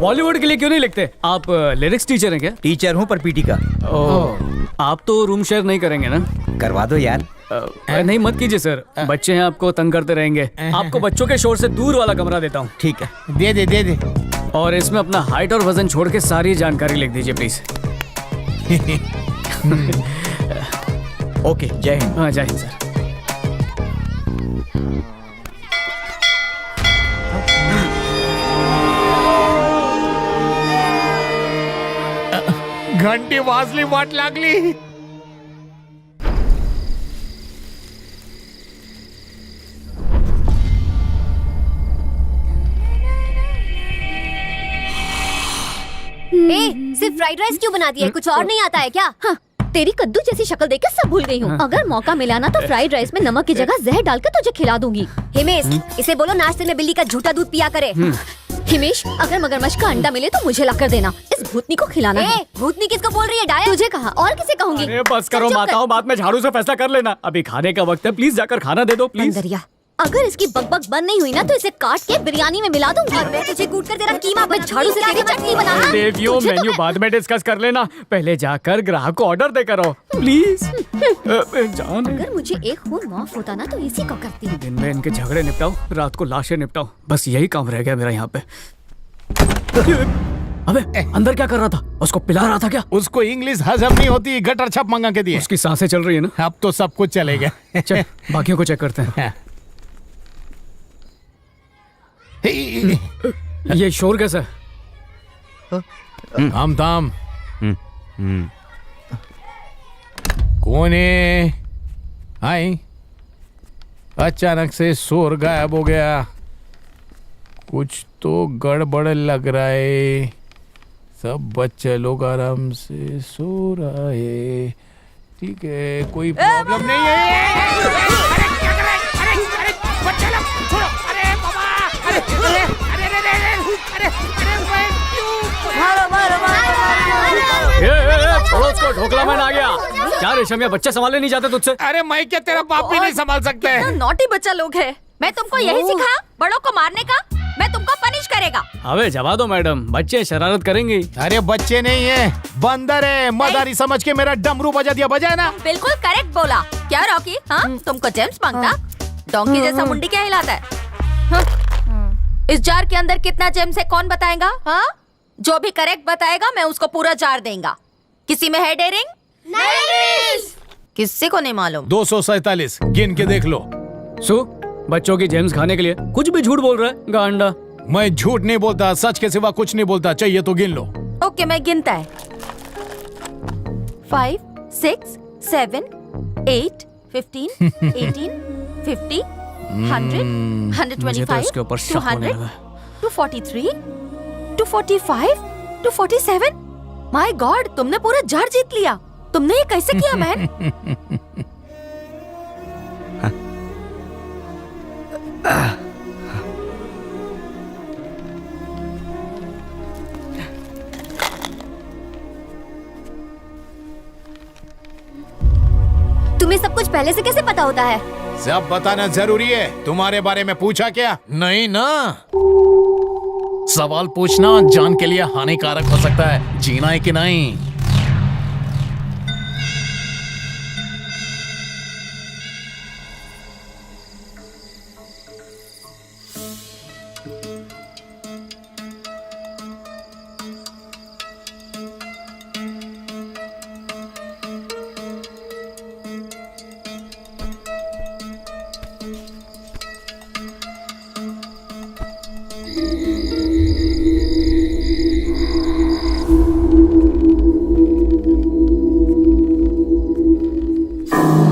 D: बॉलीवुड के लिए क्यों नहीं लिखते? आप लिरिक्स टीचर हैं क्या?
F: टीचर हूँ पर पीटी का।
D: आप तो रूम शेयर नहीं करेंगे ना?
F: करवा दो यार।
D: नहीं मत कीजिए सर, बच्चे हैं आपको तंग करते रहेंगे। आपको बच्चों के शोर से दूर वाला कमरा देता हूँ।
F: ठीक है,
G: दे दे।
D: और इसमें अपना हाइट और वजन छोड़ के सारी जानकारी लिख दीजिए प्लीज।
F: ओके, जय हिंद।
D: हाँ, जय हिंद सर।
G: घंटी वाजली, वाट लागली।
K: सिर्फ फ्राइड राइस क्यों बना दिया है? कुछ और नहीं आता है क्या? हाँ, तेरी कद्दू जैसी शक्ल देखकर सब भूल गई हूँ। अगर मौका मिला ना तो फ्राइड राइस में नमक की जगह जहर डालकर तुझे खिला दूंगी।
A: हिमेश, इसे बोलो नाश्ते में बिल्ली का झूठा दूध पिया करे।
K: हिमेश, अगर मगरमच्छ का अंडा मिले तो मुझे लाकर देना। इस भूतनी को खिलाना है।
A: भूतनी किसको बोल रही है डाया?
K: तुझे कहा और किसे कहूंगी?
D: अरे बस करो माताओं, बाद में झाड़ू से फैसला कर लेना। अभी खाने का वक्त है, प्लीज जाकर खाना दे दो प्लीज।
A: अंदरिया,
K: अगर इसकी बकबक बंद नहीं हुई ना तो इसे काट के बिरयानी में मिला दूंगी।
A: और मैं तुझे कूट कर तेरा कीमा
K: मैं झाड़ू से तेरी चटनी बनाना।
D: देवियों,
K: तुझे तो
D: मेन्यू
K: मैं-
D: बाद में डिस्कस कर लेना, पहले जाकर ग्राहक को ऑर्डर देकर आओ प्लीज। जान,
K: अगर मुझे एक खून माफ होता ना तो इसी को करती।
D: दिन में इनके झगड़े निपटाओ, रात को लाशें निपटाओ, बस यही काम रह गया मेरा यहाँ पे। अबे अंदर क्या कर रहा था? उसको पिला रहा था क्या?
G: उसको इंग्लिश हजम नहीं होती, गटर छप मंगा के दिए।
D: उसकी सांसें चल रही है ना?
G: अब तो सब कुछ चलेगा।
D: चल बाकियों को चेक करते हैं। ये शोर कैसा है?
G: हम थाम। कौन है? आई अचानक से शोर गायब हो गया। कुछ तो गड़बड़ लग रहा है। सब बच्चे लोग आराम से सो रहा है। ठीक है, कोई प्रॉब्लम नहीं है।
D: छोड़ो उसको, ढोकला मैन आ गया। क्या रेशमिया, बच्चे संभाले नहीं जाते तुझसे?
G: अरे मैं क्या तेरा बाप भी नहीं संभाल सकते?
H: नॉटी बच्चा लोग है। मैं तुमको यही सिखाया बड़ों को मारने का? मैं तुमको पनिश करेगा।
D: अबे जवा दो मैडम, बच्चे शरारत करेंगे।
G: अरे बच्चे नहीं है, बंदर है। मदारी समझ के मेरा डमरू बजा दिया। बजाए ना?
H: बिल्कुल करेक्ट बोला। क्या रॉकी? हाँ, तुमको जेम्स मांगता? डोंकी जैसा मुंडी क्या हिलाता है? हाँ? इस जार के अंदर कितना जेम्स है कौन बताएगा? हाँ, जो भी करेक्ट बताएगा मैं उसको पूरा जार देंगा। किसी में है डेयरिंग? नहीं। किसी को नहीं मालूम?
G: 247 गिन के देख लो।
D: सो बच्चों की जेम्स खाने के लिए कुछ भी झूठ बोल रहा है गांडा।
G: मैं झूठ नहीं बोलता, सच के सिवा कुछ नहीं बोलता। चाहिए तो गिन लो।
H: ओके, मैं गिनता है। 5, 6, 7, 8, 15, 18, 50, 100,
D: मुझे तो
H: 125,
D: इसके ऊपर शक होने
H: 200,
D: लगा।
H: 243, 245, 247। माय गॉड, तुमने पूरा जार जीत लिया। तुमने ये कैसे किया मैन?
A: तुम्हें सब कुछ पहले से कैसे पता होता है?
G: सब बताना जरूरी है। तुम्हारे बारे में पूछा क्या? नहीं ना। सवाल पूछना जान के लिए हानिकारक हो सकता है। जीना है कि नहीं?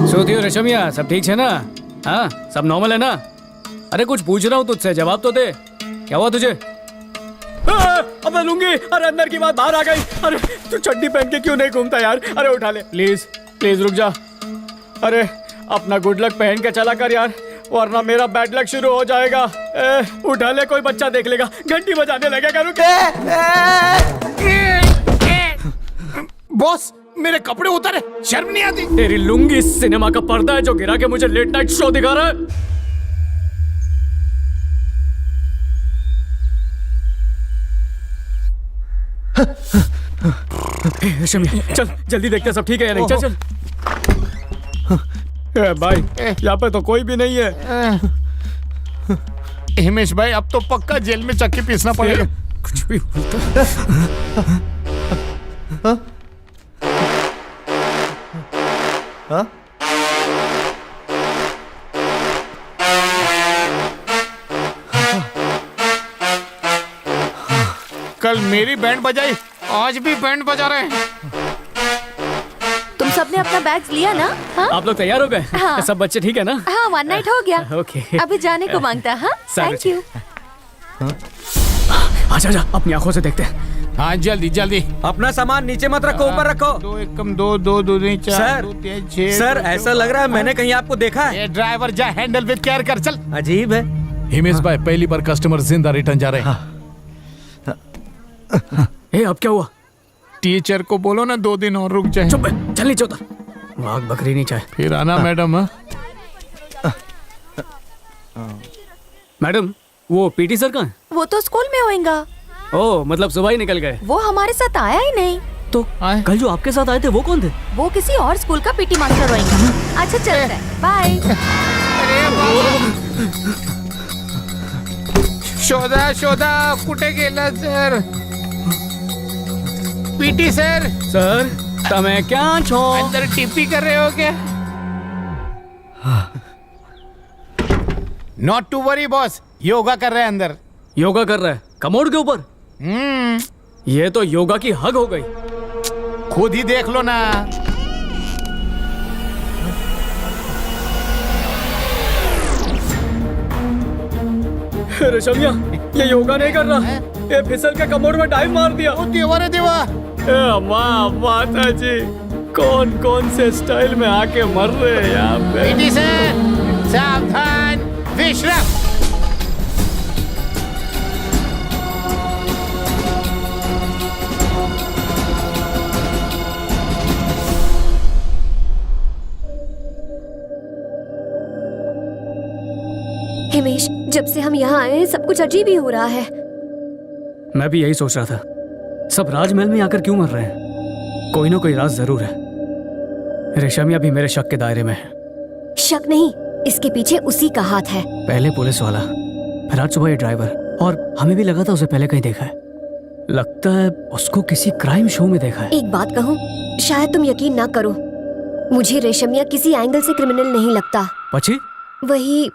D: सोती रेशमिया, सब ठीक है ना? हाँ, सब नॉर्मल है ना? अरे कुछ पूछ रहा हूँ तुझसे, जवाब तो दे। क्या हुआ तुझे? अबे लूंगी। अरे अंदर की बात बाहर आ गई। अरे तू चड्डी पहन के क्यों नहीं घूमता यार? अरे उठा ले प्लीज, प्लीज रुक जा। अरे अपना गुड लक पहन के चला कर यार, वरना मेरा बैड लक शुरू हो जाएगा। उठा ले, कोई बच्चा देख लेगा। घंटी बजाने लगेगा। रुक।
G: बॉस, मेरे कपड़े उतारे, शर्म नहीं आती?
D: तेरी लुंगी सिनेमा का पर्दा है जो गिरा के मुझे लेट नाइट शो दिखा रहा है। शम्या चल जल्दी देखते हैं सब ठीक है या नहीं। चल चल भाई यहाँ पे तो कोई भी नहीं है।
G: हिमेश भाई अब तो पक्का जेल में चक्की पीसना पड़ेगा।
D: कुछ भी बोलता।
G: कल मेरी बैंड बजाई, आज भी बैंड बजा रहे हैं।
H: तुम सबने अपना बैग लिया ना? हाँ
D: आप लोग तैयार हो गए?
H: हाँ।
D: सब बच्चे ठीक है ना?
H: हाँ, 1 नाइट हो गया।
D: ओके
H: अभी जाने को मांगता। हाँ
D: सारे
H: थैंक यू।
D: आजा आजा अपनी आंखों से देखते हैं।
G: हाँ जल्दी जल्दी।
E: अपना सामान नीचे मत रखो, ऊपर रखो।
G: 2 एकम 2 2 2 2 4
E: सर,
G: 2 3 6।
E: सर ऐसा लग रहा है मैंने कहीं आपको देखा है।
G: ये ड्राइवर जा हैंडल विद केयर कर। चल।
E: अजीब है।
G: हिमेश भाई पहली बार कस्टमर जिंदा रिटर्न जा रहे हैं।
D: ए अब क्या हुआ?
G: टीचर को बोलो ना 2 दिन और रुक जाए।
D: चुप चल नीचे उतर। वाघ बकरी नहीं चाहे।
G: फिर आना मैडम।
D: मैडम वो पीटी सर कहाँ है?
H: वो तो स्कूल में होएगा।
D: ओ मतलब सुबह ही निकल गए।
H: वो हमारे साथ आया ही नहीं।
D: तो कल जो आपके साथ आए थे वो कौन थे?
H: वो किसी और स्कूल का पीटी मास्टर होएगा। अच्छा चलते हैं, बाय।
G: शोधा शोधा कुठे गेला सर? PT sir.
D: सर तमें क्या छो?
G: अंदर टिप्पी कर रहे हो क्या? Not to worry boss, yoga कर रहे हैं अंदर।
D: योगा कर रहा है कमोड के ऊपर? ये तो योगा की हग हो गई।
G: खुद ही देख लो ना।
D: रेशमिया ये योगा नहीं कर रहा, ये फिसल के कमोड में डाइव मार दिया।
G: ओ देवा रे देवा।
D: माँ माता जी कौन कौन से स्टाइल में आके मर रहे हैं यहाँ पे।
G: पीटी सर सावधान, विश्राम।
A: हिमेश जब से हम यहाँ आए हैं सब कुछ अजीब ही हो रहा है।
D: मैं भी यही सोच रहा था, सब राजमहल में आकर क्यों मर रहे हैं? कोई ना कोई राज जरूर है। रेशमिया भी मेरे शक के दायरे में है।
A: शक नहीं, इसके पीछे उसी का हाथ है।
D: पहले पुलिस वाला, फिर आज सुबह ये ड्राइवर, और हमें भी लगा था उसे पहले कहीं देखा है। लगता है उसको किसी क्राइम शो में देखा है।
A: एक बात कहूँ, शायद तुम यकीन ना करो, मुझे रेशमिया किसी एंगल से क्रिमिनल नहीं लगता।
D: पची?
A: वही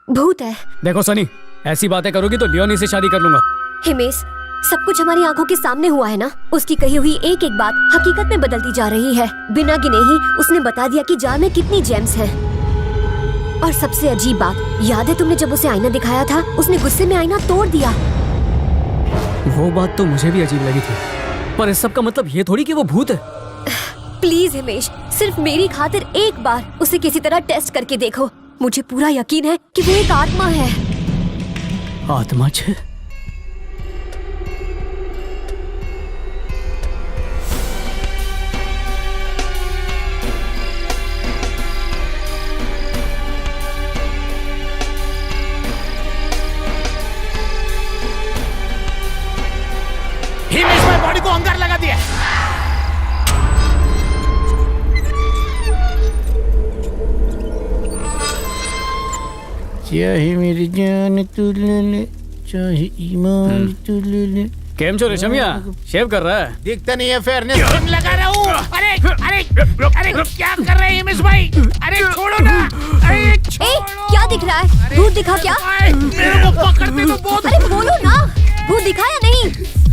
A: भूत है।
D: देखो सनी, ऐसी बातें करोगी तो लियोनी से शादी कर लूंगा।
A: हिमेश सब कुछ हमारी आंखों के सामने हुआ है ना। उसकी कही हुई एक एक बात हकीकत में बदलती जा रही है। बिना गिने ही उसने बता दिया कि जार में कितनी जेम्स हैं। और सबसे अजीब बात, याद है तुमने जब उसे आईना दिखाया था, उसने गुस्से में आईना तोड़ दिया।
D: वो बात तो मुझे भी अजीब लगी थी, पर इस सब का मतलब ये थोड़ी कि वो भूत है।
A: प्लीज हिमेश, सिर्फ मेरी खातिर एक बार उसे किसी तरह टेस्ट करके देखो। मुझे पूरा यकीन है कि वो एक आत्मा है।
D: आत्मा छे?
G: हिमेश भाई बॉडी को अंगार लगा दिया। चाहे मेरी जान तू ले ले, चाहे ईमान तू ले ले।
D: केम छो रेशमिया, शेव कर रहा है?
G: दिखता नहीं है, फेयरनेस क्रीम लगा रहा हूँ। अरे अरे अरे क्या कर रहे हैं हिमेश भाई? अरे छोड़ो ना। अरे छोड़ो।
A: क्या दिख रहा है? भूत दिखा क्या?
G: मेरे को पकड़ते तो बहुत।
A: अरे बोलो ना, भूत दिखा या नहीं?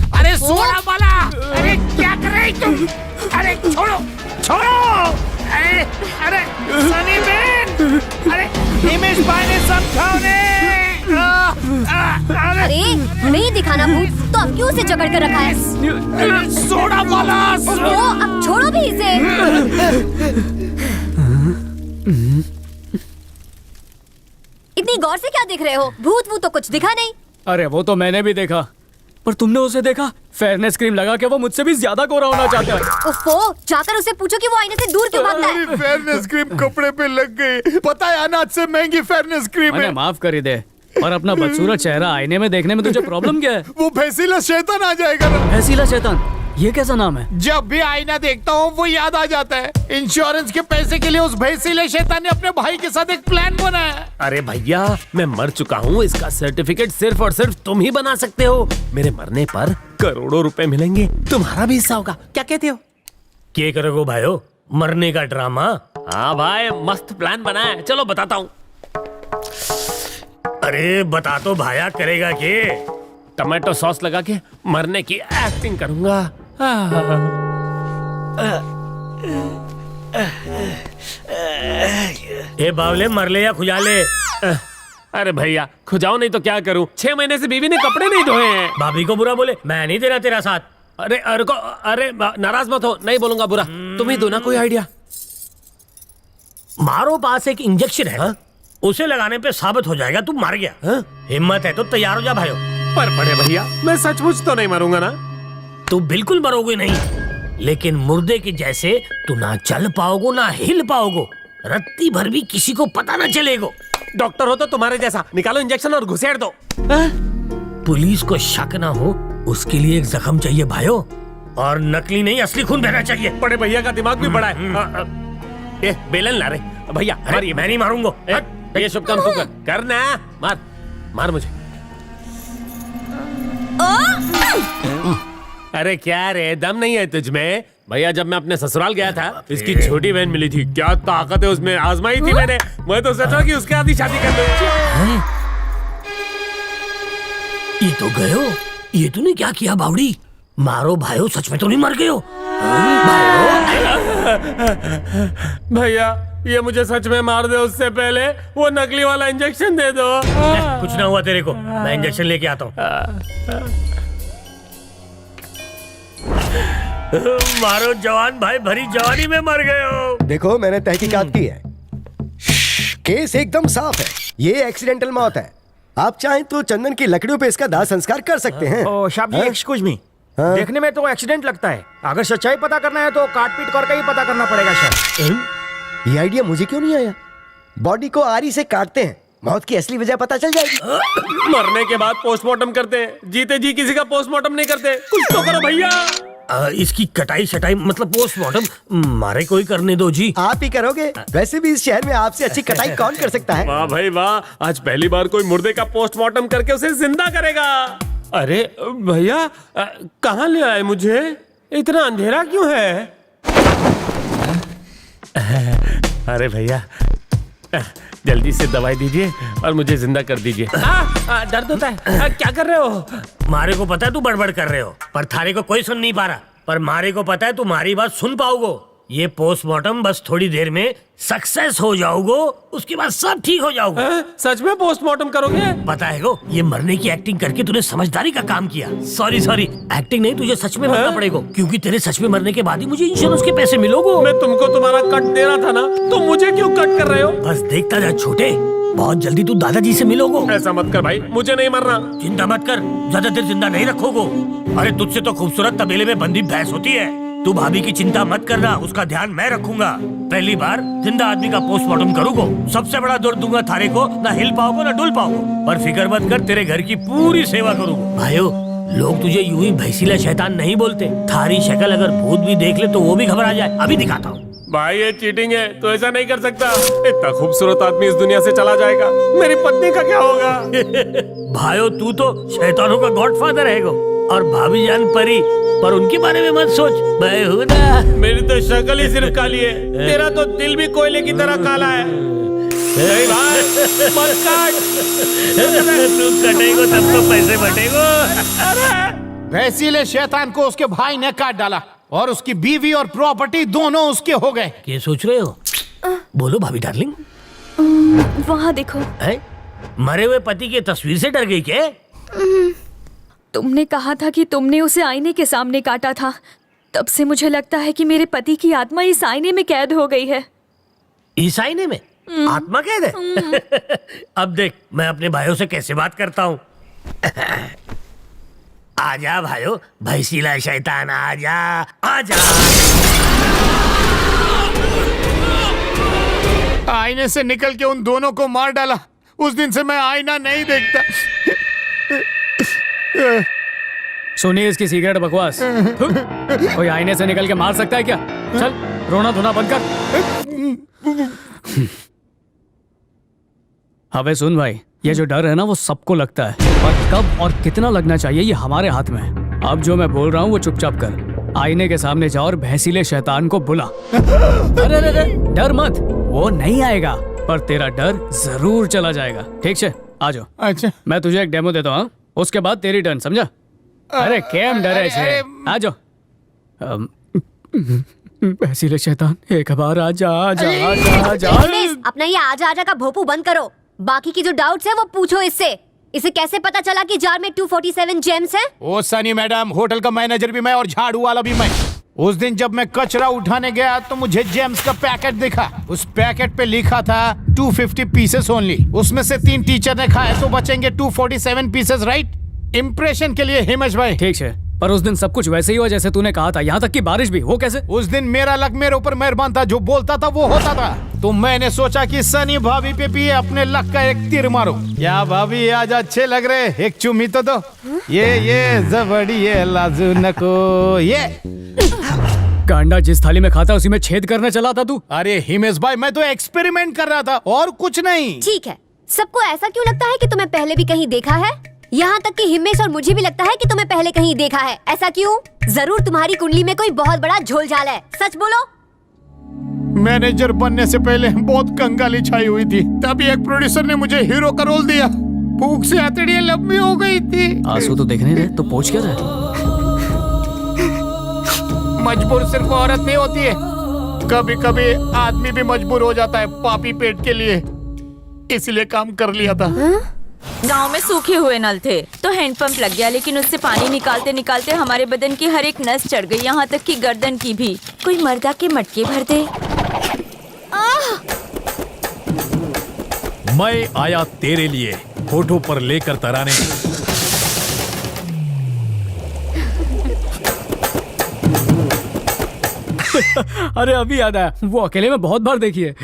G: अरे सोना वाला, अरे क्या कर रहे हैं तुम? अरे छोड़ो छोड़ो। अरे अरे सनी बेन, अरे हिमेश भाई ने समझाओ ने।
A: अरे नहीं दिखाना भूत तो अब क्यों उसे जकड़ कर रखा है?
G: सोना वाला।
A: ओहो, अब छोड़ो भी इसे। इतनी गौर से क्या देख रहे हो? भूत वो तो कुछ दिखा नहीं।
D: अरे वो तो मैंने भी देखा, पर तुमने उसे देखा? फेयरनेस क्रीम लगा के वो मुझसे भी ज्यादा गोरा होना चाहता है।
A: ओफो, जाकर उसे पूछो कि वो आईने से दूर क्यों भागता है।
G: फेयरनेस क्रीम कपड़े पे लग गई। पता है अनाज से महंगी फेयरनेस क्रीम है।
D: माफ कर ही दे, और अपना बदसूरत चेहरा आईने में देखने में तुझे प्रॉब्लम क्या है?
G: वो भैंसीला शैतान आ जाएगा ना।
D: भैंसीला शैतान, ये कैसा नाम है?
G: जब भी आईना देखता हूँ वो याद आ जाता है। इंश्योरेंस के पैसे के लिए उस भैंसीले शैतान ने अपने भाई के साथ एक प्लान बनाया।
E: अरे भैया, मैं मर चुका हूँ, इसका सर्टिफिकेट सिर्फ और सिर्फ तुम ही बना सकते हो। मेरे मरने पर करोड़ों रुपए मिलेंगे, तुम्हारा भी हिस्सा होगा। क्या कहते हो?
B: क्या करोगे भाइयों, मरने का ड्रामा?
E: हाँ भाई, मस्त प्लान बना है, चलो बताता हूँ।
B: अरे बता तो भाया, करेगा के?
E: टमाटो सॉस लगा के मरने की एक्टिंग करूंगा।
B: ए बावले, मर ले या खुजा ले।
E: अरे भैया, खुजाओ नहीं तो क्या करूं? 6 महीने से बीवी ने कपड़े नहीं धोए हैं।
B: भाभी को बुरा बोले, मैं नहीं दे रहा तेरा साथ।
E: अरे नाराज मत हो, नहीं बोलूंगा बुरा। तुम ही दो ना कोई आइडिया।
B: मारो पास एक इंजेक्शन है, उसे लगाने पे साबित हो जाएगा तू मर गया। हिम्मत है तो तैयार हो जा भाइयों।
E: पर बड़े भैया, मैं सचमुच तो नहीं मरूंगा ना?
B: तू बिल्कुल मरोगे नहीं, लेकिन मुर्दे के जैसे तू ना चल पाओगे ना हिल पाओगे, रत्ती भर भी किसी को पता ना चलेगा।
E: डॉक्टर हो तो तुम्हारे जैसा, निकालो इंजेक्शन और घुसेड़ दो।
B: पुलिस को शक ना हो उसके लिए एक जख्म चाहिए भाइयों, और नकली नहीं असली खून बहना चाहिए।
E: बड़े भैया का दिमाग भी बड़ा है। ये बेलन ला रे भैया,
B: अरे मैं नहीं मारूंगा।
E: ये शुभ काम तू कर, करना। मार मार मुझे। अरे क्या रे, दम नहीं है तुझमें? भैया, जब मैं अपने ससुराल गया था, इसकी छोटी बहन मिली थी, क्या ताकत है उसमें, आजमाई थी मैंने। मैं तो सोचा कि उसके आधी शादी कर लूं।
B: ये तो गयो, ये तूने क्या किया बावड़ी? मारो भाइयों, सच में तो नहीं मर गए हो?
E: भैया, ये मुझे सच में मार दे उससे पहले वो नकली वाला इंजेक्शन दे दो।
B: कुछ ना हुआ तेरे को, मैं इंजेक्शन लेके आता हूँ। मारो जवान भाई, भरी जवानी में मर गए हो।
L: देखो, मैंने तहकीकात की है, केस एकदम साफ है, ये एक्सीडेंटल मौत है। आप चाहें तो चंदन की लकड़ियों पे इसका दाह संस्कार कर सकते हैं।
F: ओ शाह जी, एक्सक्यूज मी, देखने में तो एक्सीडेंट लगता है, अगर सच्चाई पता करना है तो काट पीट करके ही पता करना पड़ेगा शायद।
L: ये आइडिया मुझे क्यों नहीं आया? बॉडी को आरी से काटते हैं, मौत की असली वजह पता चल जाएगी।
E: मरने के बाद पोस्टमार्टम करते हैं, जीते जी किसी का पोस्टमार्टम नहीं करते। कुछ तो करो भैया।
B: इसकी कटाई शटाई मतलब पोस्टमार्टम मारे कोई करने दो जी।
L: आप ही करोगे? वैसे भी इस शहर में आपसे अच्छी कटाई कौन कर सकता है?
E: वाह भाई वाह, आज पहली बार कोई मुर्दे का पोस्टमार्टम करके उसे जिंदा करेगा। अरे भैया, कहाँ ले आए मुझे? इतना अंधेरा क्यों है? अरे भैया, जल्दी से दवाई दीजिए और मुझे जिंदा कर दीजिए। दर्द होता है। क्या कर रहे हो?
B: मारे को पता है तू बड़बड़ कर रहे हो, पर थारे को कोई सुन नहीं पा रहा। पर मारे को पता है तू हमारी बात सुन पाओगे। ये पोस्टमार्टम बस थोड़ी देर में सक्सेस हो जाओगे, उसके बाद सब ठीक हो जाओगे।
E: सच में पोस्टमार्टम करोगे?
B: पता है गो, ये मरने की एक्टिंग करके तूने समझदारी का काम किया। सॉरी एक्टिंग नहीं, तुझे सच में मरना पड़ेगा, क्योंकि तेरे सच में मरने के बाद ही मुझे इंश्योरेंस के पैसे मिलोगे।
E: मैं तुमको तुम्हारा कट दे रहा था ना, तो मुझे क्यों कट कर रहे हो?
B: बस देखता जा छोटे, बहुत जल्दी तू दादाजी से मिलोगे।
E: ऐसा मत कर भाई, मुझे नहीं मरना।
B: चिंता मत कर, ज्यादा देर जिंदा नहीं रखोगे। अरे तुझसे तो खूबसूरत तबेले में बंदी भैंस होती है। तू भाभी की चिंता मत करना, उसका ध्यान मैं रखूंगा। पहली बार जिंदा आदमी का पोस्टमार्टम करूंगा, सबसे बड़ा दर्द दूंगा थारे को, ना हिल पाओगे ना डुल पाओगे। पर फिक्र मत कर, तेरे घर की पूरी सेवा करूंगा। भाइयों, लोग तुझे यूं ही भैंसीला शैतान नहीं बोलते। थारी शक्ल अगर भूत भी देख ले तो वो भी घबरा जाए। अभी दिखाता हूँ।
E: भाई, ये चीटिंग है, तो ऐसा नहीं कर सकता। इतना खूबसूरत आदमी इस दुनिया से चला जाएगा, मेरी पत्नी का क्या होगा?
B: भाइयों, तू तो शैतानों का गॉडफादर है गो, और भाभी जान परी, पर उनके बारे में मत सोच। मैं हूं ना।
E: मेरी तो शक्ल ही सिर्फ काली है, तेरा तो दिल भी कोयले की तरह काला है। नहीं भाई, मत काट।
B: तू कटेगो तब तो पैसे बटेगो।
G: भैंसीले शैतान को उसके भाई ने काट डाला, और उसकी बीवी और प्रॉपर्टी दोनों उसके हो गए।
B: क्या सोच रहे हो? बोलो भाभी डार्लिंग।
H: वहाँ देखो।
B: मरे हुए पति की तस्वीर से डर गई क्या?
H: तुमने कहा था कि तुमने उसे आईने के सामने काटा था, तब से मुझे लगता है कि मेरे पति की आत्मा इस आईने में कैद हो गई है।
B: इस आईने में आत्मा कैद है? अब देख मैं अपने भाइयों से कैसे बात करता हूँ। आजा भाइयों, भैंसीला शैतान आजा, आजा।
G: आईने से निकल के उन दोनों को मार डाला, उस दिन से मैं आईना नहीं देखता।
D: सुनिए इसकी सिगरेट बकवास। कोई आईने से निकल के मार सकता है क्या? चल रोना धोना बंद कर। अबे सुन भाई, ये जो डर है ना वो सबको लगता है, और कब और कितना लगना चाहिए ये हमारे हाथ में है। अब जो मैं बोल रहा हूँ वो चुपचाप कर। आईने के सामने जा और भैंसीले शैतान को बुला। अरे अरे डर मत, वो नहीं आएगा, पर तेरा डर जरूर चला जाएगा। ठीक है, आ जाओ।
G: अच्छा,
D: मैं तुझे एक डेमो देता हूँ, उसके बाद तेरी टर्न, समझा? अरे केम डरे छे, आ जाओ। भैंसीले शैतान, एक बार आजा आजा आजा आजा।
A: अपना ये आजा आजा का भोपू बंद करो। बाकी की जो डाउट्स है वो पूछो इससे। इसे कैसे पता चला कि जार में 247 जेम्स हैं?
G: ओ सनी मैडम, होटल का मैनेजर भी मैं और झाड़ू वाला भी मैं। उस दिन जब मैं कचरा उठाने गया तो मुझे जेम्स का पैकेट दिखा। उस पैकेट पे लिखा था 250 पीसेस ओनली। उसमें से 3 टीचर ने खाए तो बचेंगे 247 पीसेस, राइट? इंप्रेशन के लिए हिमेश भाई।
D: ठीक है, पर उस दिन सब कुछ वैसे ही हुआ जैसे तूने कहा था, यहाँ तक कि बारिश भी। वो कैसे?
G: उस दिन मेरा लक मेरे ऊपर मेहरबान था, जो बोलता था वो होता था। तो मैंने सोचा कि सनी भाभी पे भी अपने लक का एक तीर मारो। क्या भाभी आज अच्छे लग रहे, एक चुम्मी तो दो। ये जबड़ी ये लाजू नको ये।
D: गांडा जिस थाली में खाता उसी में छेद करने चला था तू।
G: अरे हिमेश भाई, मैं तो एक्सपेरिमेंट कर रहा था और कुछ नहीं।
A: ठीक है, सबको ऐसा क्यों लगता है कि तुम्हें पहले भी कहीं देखा है? यहाँ तक कि हिमेश और मुझे भी लगता है कि तुम्हें पहले कहीं देखा है। ऐसा क्यों? जरूर तुम्हारी कुंडली में कोई बहुत बड़ा झोलझाल है। सच बोलो।
G: मैनेजर बनने से पहले बहुत कंगाली छाई हुई थी, तभी एक प्रोड्यूसर ने मुझे हीरो का रोल दिया। भूख से हथेलियां लंबी हो गई थी।
D: आंसू तो देखने दे, तो पूछ क्या रहा?
G: मजबूर सिर्फ औरत नहीं होती है, कभी कभी आदमी भी मजबूर हो जाता है पापी पेट के लिए। इसलिए काम कर लिया था।
H: गांव में सूखे हुए नल थे तो हैंडपंप लग गया, लेकिन उससे पानी निकालते निकालते हमारे बदन की हर एक नस चढ़ गई, यहाँ तक कि गर्दन की भी। कोई मर्दा के मटके भर दे।
B: मैं आया तेरे लिए होठों पर लेकर तराने।
D: अरे अभी याद आया, वो अकेले में बहुत बार देखी है।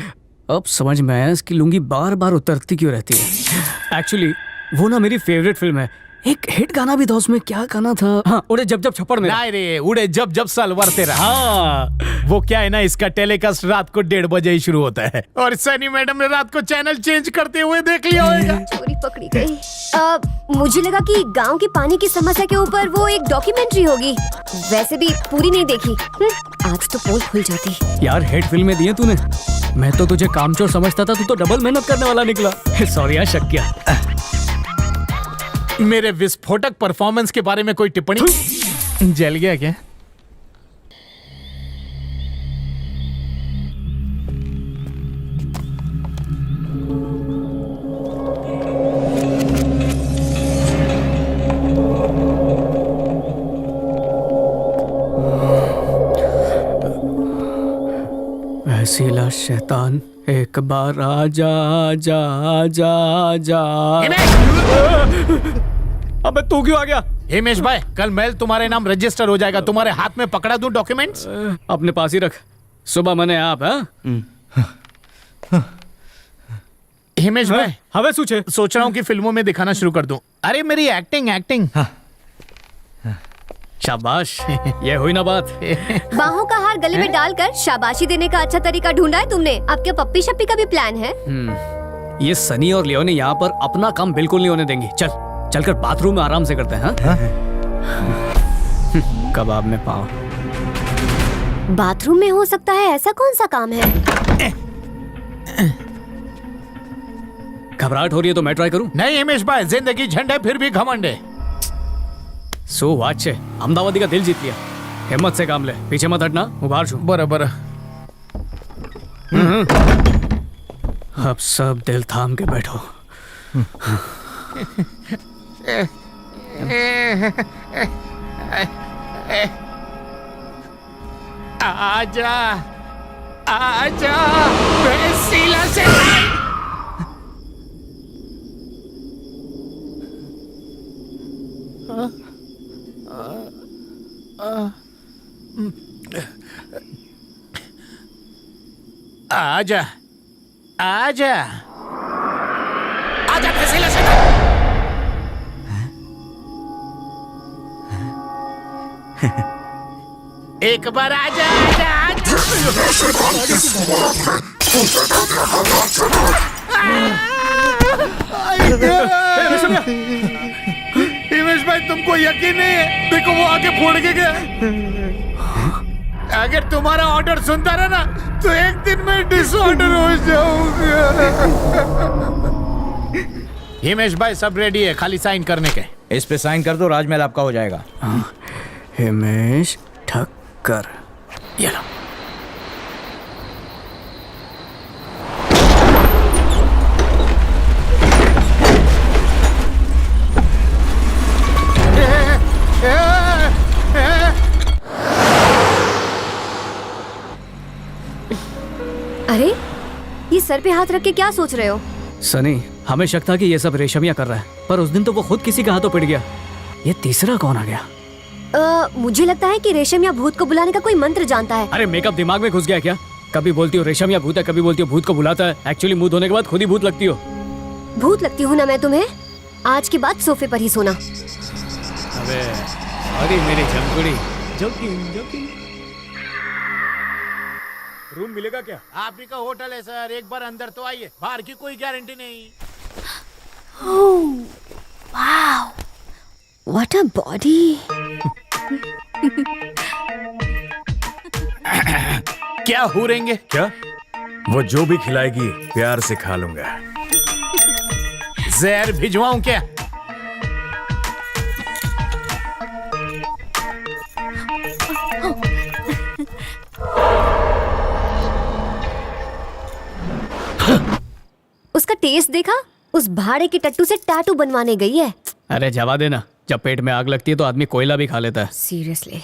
D: अब समझ में आया इसकी लुंगी बार बार उतरती क्यों रहती है। एक्चुअली वो ना मेरी फेवरेट फिल्म है। एक हिट गाना भी था उसमें, क्या गाना था? हाँ, उड़े जब जब छप्पड़ में।
G: नहीं रे, उड़े जब जब सलवार तेरा।
B: हाँ,
G: वो क्या है ना, इसका टेलीकास्ट रात को 1:30 बजे ही शुरू होता है, और सनी मैडम ने रात को चैनल चेंज करते हुए देख लिया होगा।
A: चोरी पकड़ी गई। मुझे लगा कि गांव की पानी की समस्या के ऊपर वो एक डॉक्यूमेंट्री होगी। वैसे भी पूरी नहीं देखी। आज तो पोल खुल जाती।
D: यार हिट फिल्में दी हैं तूने, मैं तो तुझे कामचोर समझता था, तू तो डबल मेहनत करने वाला निकला। सॉरी यार, शक किया।
G: मेरे विस्फोटक परफॉर्मेंस के बारे में कोई टिप्पणी? जल गया क्या?
D: भैंसीला शैतान, एक बार आजा आजा आजा आजा। अबे तू क्यों आ गया?
G: हिमेश भाई, कल मेल तुम्हारे नाम रजिस्टर हो जाएगा। तुम्हारे हाथ में पकड़ा दूं डॉक्यूमेंट्स?
D: अपने पास ही रख, सुबह मैंने आप।
G: हिमेश भाई,
D: हवे सूचे
G: सोच रहा हूँ कि फिल्मों में दिखाना शुरू कर दूं। अरे मेरी एक्टिंग।
D: शाबाश, ये हुई ना बात।
A: बाहों का हार गले में डालकर शाबाशी देने का अच्छा तरीका ढूंढा है तुमने। अब क्या पप्पी शप्पी का भी प्लान है?
D: ये सनी और लियो ने यहाँ पर अपना काम बिल्कुल नहीं होने देंगे। चलकर बाथरूम में आराम से करते हैं। कबाब में पाँव।
A: बाथरूम में हो सकता है, ऐसा कौन सा काम है?
D: घबराहट हो रही है तो मैं ट्राई करूं?
G: नहीं हिमेश भाई, जिंदगी झंड है फिर भी घमंड है।
D: सो वाच है, अहमदाबादी का दिल जीत लिया। हिम्मत से काम ले, पीछे मत हटना, उभार छू।
G: बराबर।
D: अब सब दिल थाम के बैठो।
G: आजा आजा भैंसीला से। आजा आजा एक बार आजा आजा हिमेश भाई तुमको यकीन नहीं है? देखो वो आके फोड़ के गया। अगर तुम्हारा ऑर्डर सुनता रहा ना तो एक दिन में डिसऑर्डर हो जाऊंगा। हिमेश भाई सब रेडी है, खाली साइन करने के।
F: इस पे साइन कर दो, राजमहल आपका हो जाएगा।
D: हिमेश ठक्कर, ये लो।
A: अरे ये सर पे हाथ रख के क्या सोच रहे हो?
D: सनी, हमें शक था कि ये सब रेशमिया कर रहा है, पर उस दिन तो वो खुद किसी के हाथों पिट गया। ये तीसरा कौन आ गया?
A: मुझे लगता है कि रेशम या भूत को बुलाने का कोई मंत्र जानता है।
D: अरे मेकअप दिमाग में घुस गया क्या? कभी बोलती हो रेशम या भूत है, कभी बोलती हो भूत को बुलाता है। एक्चुअली मुंह धोने के बाद खुद ही भूत लगती हो।
A: भूत लगती हूँ ना मैं तुम्हें? आज के बाद सोफे पर ही सोना।
D: अबे अरे मेरी झमकुड़ी, जोकिंग।
B: रूम मिलेगा क्या?
G: आप ही का होटल है सर, एक बार अंदर तो आइए, बाहर की कोई गारंटी नहीं।
A: Wow, what a body.
G: क्या हुरेंगे?
B: क्या? वो जो भी खिलाएगी प्यार से खा लूंगा।
G: जहर भिजवाऊं क्या?
A: उसका टेस्ट देखा? उस भाड़े की टट्टू से टैटू बनवाने गई है।
D: अरे जवा देना, जब पेट में आग लगती है तो आदमी कोयला भी खा लेता है।
A: सीरियसली।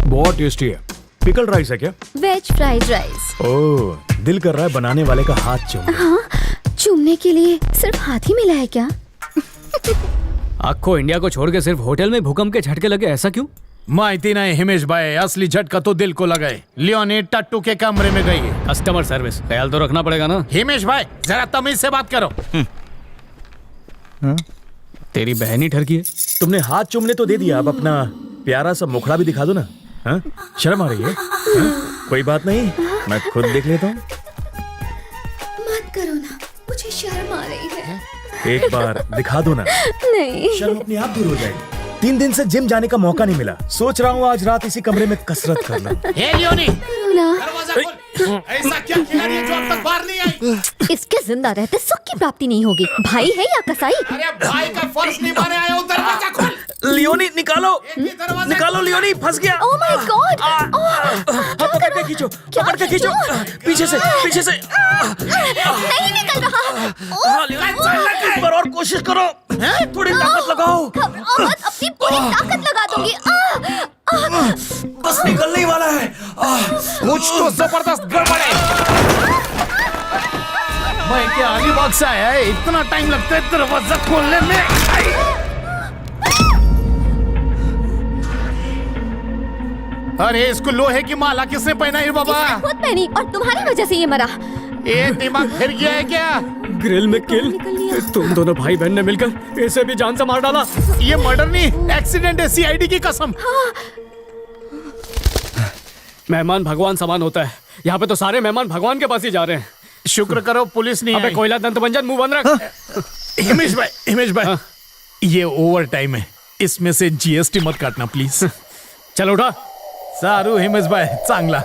B: बहुत टेस्टी है। पिकल राइस है क्या?
K: Veg fried rice.
B: ओह, दिल कर रहा है बनाने वाले का हाथ चूम।
K: हाँ, चूमने के लिए सिर्फ हाथ ही मिला है क्या?
D: आखो इंडिया को छोड़ के सिर्फ होटल में भूकंप के झटके लगे, ऐसा क्यों?
G: माहिती नहीं हिमेश भाई, असली झटका तो दिल को लगा है। लियोनी टट्टू के कमरे में गई है।
D: कस्टमर सर्विस ख्याल तो रखना पड़ेगा ना।
G: हिमेश भाई जरा तमीज से बात करो।
D: तेरी बहन ही ठरकी है।
B: तुमने हाथ चूमने तो दे दिया, अब अपना प्यारा सा मुखड़ा भी दिखा दो ना। हाँ? शर्म आ रही है? हाँ? कोई बात नहीं, मैं खुद देख लेता हूँ।
K: मत करो ना, मुझे शर्म आ रही है।
B: एक बार दिखा दो ना।
K: नहीं।
B: शर्म अपने आप दूर हो जाएगी। 3 दिन से जिम जाने का मौका नहीं मिला, सोच रहा हूँ आज रात इसी कमरे में कसरत कर लूं।
G: हे लियोनी,
K: करो ना।
G: दरवाजा खोल। ऐसा क्या खिलाड़ी है जो अब तक बाहर नहीं आई?
K: इसके जिंदा रहते सुख की प्राप्ति नहीं होगी। भाई है या कसाई?
G: अरे भाई का फर्ज निभाने आया हूँ, दरवाजा खोल।
B: लियोनी निकालो, निकालो लियोनी, फंस गया।
K: Oh my God!
B: पकड़ के खींचो, पकड़ के खींचो, पीछे से, पीछे से।
K: नहीं निकल रहा।
B: एक बार और कोशिश करो, थोड़ी ताकत लगाओ।
K: मत, अपनी पूरी ताकत लगा दूंगी।
B: बस निकलने ही वाला है।
G: कुछ तो जबरदस्त गड़बड़ है। मैं क्या अलीबाग से आया है, इतना टाइम लगता है दरवाजा खोलने में। अरे इसको लोहे की माला किसने पहनाई है बाबा?
K: इसने खुद पहनी और तुम्हारी वजह से ये मरा।
G: ये दिमाग फिर गया है क्या?
D: ग्रिल में किल। तुम दोनों भाई बहन ने मिलकर इसे भी जान से मार डाला।
G: ये मर्डर नहीं, एक्सीडेंट है, सीआईडी की कसम।
D: मेहमान भगवान समान होता है, यहाँ पे तो सारे मेहमान भगवान के पास ही जा रहे हैं।
G: शुक्र करो पुलिस नहीं
D: अबे
G: आई।
D: कोयला दंत मंजन, मुंह बंद रख।
G: हिमेश भाई, ये ओवर टाइम है, इसमें से जीएसटी मत काटना प्लीज।
D: चल उठा।
G: सारू हिमेश भाई, चांगला।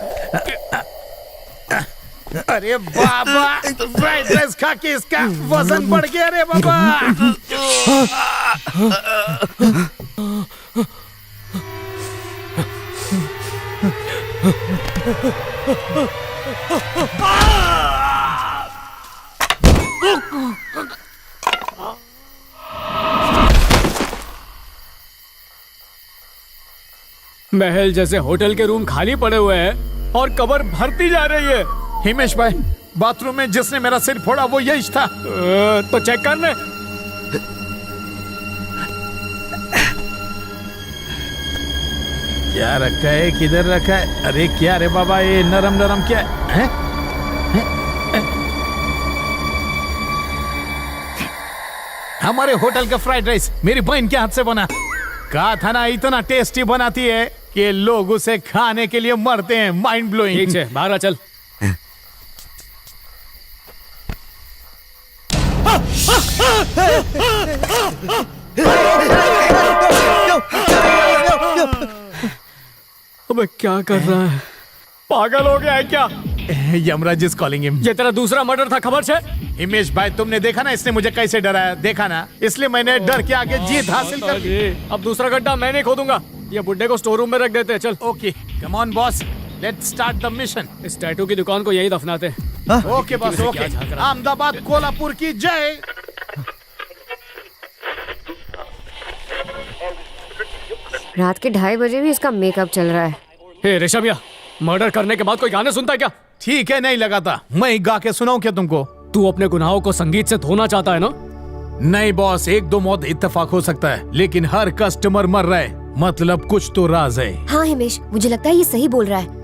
G: अरे बाबा, फ्राइड राइस खा के इसका वजन बढ़ गया रे बाबा।
D: महल जैसे होटल के रूम खाली पड़े हुए हैं और कब्र भरती जा रही है।
G: हिमेश भाई, बाथरूम में जिसने मेरा सिर फोड़ा वो यही था।
D: तो चेक करने।
G: क्या रखा है, किधर रखा है? अरे क्या रे बाबा, ये नरम नरम क्या है? हमारे होटल का फ्राइड राइस मेरी बहन के हाथ से बना। कहा था ना, इतना टेस्टी बनाती है कि लोग उसे खाने के लिए मरते हैं। Mind blowing.
D: ठीक है, बाहर आ चल। अबे क्या कर रहा है?
G: पागल हो गया है क्या? Yamraj is calling him.
D: ये तेरा दूसरा मर्डर था, खबर है?
G: हिमेश भाई, तुमने देखा ना इसने मुझे कैसे डराया, देखा ना, इसलिए मैंने डर के आगे जीत हासिल कर ली।
D: अब दूसरा गड्ढा मैं नहीं खोदूंगा, ये बुड्ढे को स्टोर रूम में रख देते हैं। चल
G: okay, come on boss, let's start the mission.
D: इस टैटू की दुकान को यही दफनाते हैं।
G: Okay boss, okay. Ahmedabad Kolhapur की जय।
A: रात के 2:30 बजे भी इसका मेकअप चल रहा है।
D: हे रेशमिया, मर्डर करने के बाद कोई गाने सुनता है क्या?
G: ठीक है, नहीं लगाता। मैं ही गा के सुनाऊं क्या तुमको?
D: तू अपने गुनाहों को संगीत से धोना चाहता है ना?
G: नहीं बॉस, 1-2 मौत इत्तेफाक हो सकता है, लेकिन हर कस्टमर मर रहा है, मतलब कुछ तो राज है।
A: हाँ हिमेश, मुझे लगता है ये सही बोल रहा है।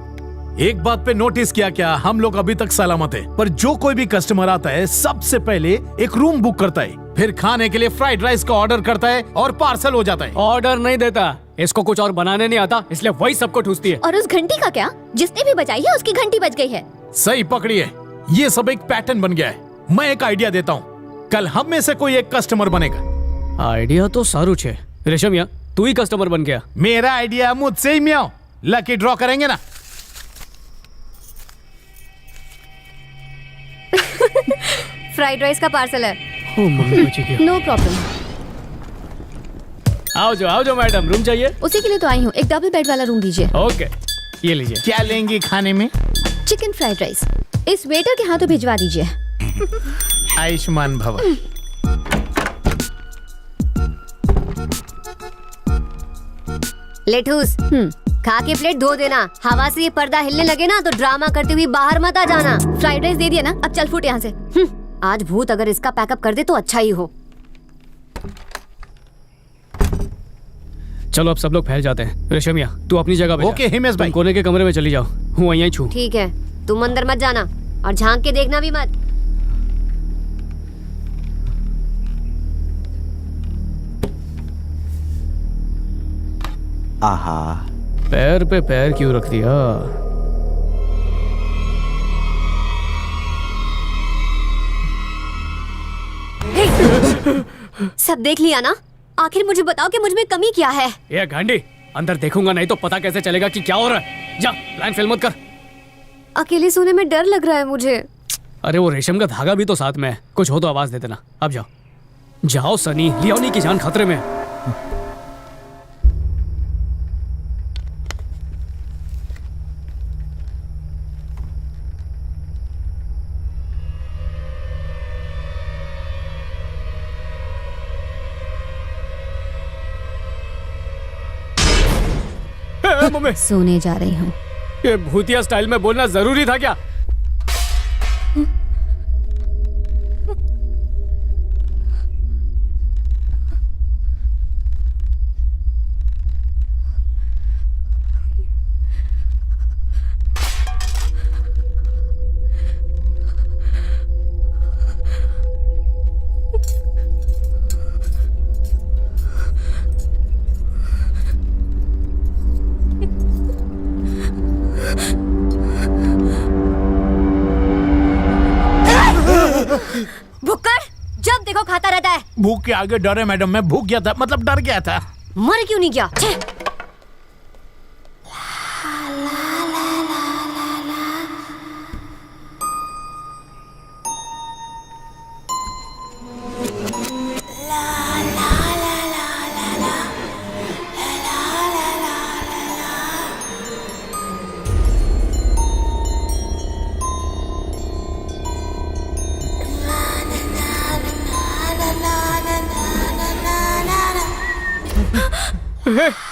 G: एक बात पे नोटिस किया क्या? हम लोग अभी तक सलामत है, पर जो कोई भी कस्टमर आता है सबसे पहले एक रूम बुक करता है, फिर खाने के लिए फ्राइड राइस का ऑर्डर करता है और पार्सल हो जाता है।
D: ऑर्डर नहीं देता, इसको कुछ और बनाने नहीं आता, इसलिए वही सबको ठूसती है।
K: और उस घंटी का क्या? जिसने भी बजाई है उसकी घंटी बज गई है।
G: सही पकड़ी है, ये सब एक पैटर्न बन गया है। मैं एक आइडिया देता हूँ, कल हम में से कोई एक कस्टमर बनेगा।
D: आइडिया तो सारू छे रेशमिया, तू ही कस्टमर बन गया।
G: मेरा आइडिया मुझसे ही मियाओ। लकी ड्रॉ करेंगे ना?
A: फ्राइड राइस का पार्सल है।
D: ओ मम्मी बची क्या?
K: No problem.
D: आओ जो मैडम, रूम चाहिए?
K: उसी के लिए तो आई हूँ, एक डबल बेड वाला रूम दीजिए।
D: ओके, ये लीजिए।
G: क्या लेंगी खाने में?
K: Chicken fried rice. इस वेटर के हाथों भिजवा दीजिए।
G: आयुष्मान भव।
A: लेठूस, खा के प्लेट धो देना। हवा से ये पर्दा हिलने लगे ना तो ड्रामा करते हुए बाहर मत आ जाना।
K: फ्राइड राइस दे दिया ना, अब चल फुट यहाँ से।
A: आज भूत अगर इसका पैकअप कर दे तो अच्छा ही हो।
D: चलो अब सब लोग फैल जाते हैं। रेशमिया, तू अपनी जगह पे जा।
G: ओके हिमेश भाई।
D: तुम कोने के कमरे में चली जाओ, हूँ यहीं छू।
A: ठीक है, तुम अंदर मत जाना और झांक के देखना भी मत।
F: आहा,
D: पैर पे पैर क्यों रख दिया?
A: सब देख लिया ना? आखिर मुझे बताओ कि मुझ में कमी क्या है?
D: ये गांडी, अंदर देखूंगा नहीं तो पता कैसे चलेगा कि क्या हो रहा है? जा, लाइन फेल मत कर।
A: अकेले सोने में डर लग रहा है मुझे।
D: अरे वो रेशम का धागा भी तो साथ में है, कुछ हो तो आवाज दे देना। अब जाओ जाओ सनी, लियोनी की जान खतरे में है। मम्मी,
K: सोने जा रही हूँ।
D: ये भूतिया स्टाइल में बोलना जरूरी था क्या?
A: भुक्कड़ जब देखो खाता रहता है।
G: भूख के आगे डर है मैडम, मैं भूख गया था, मतलब डर गया था।
A: मर क्यों नहीं गया?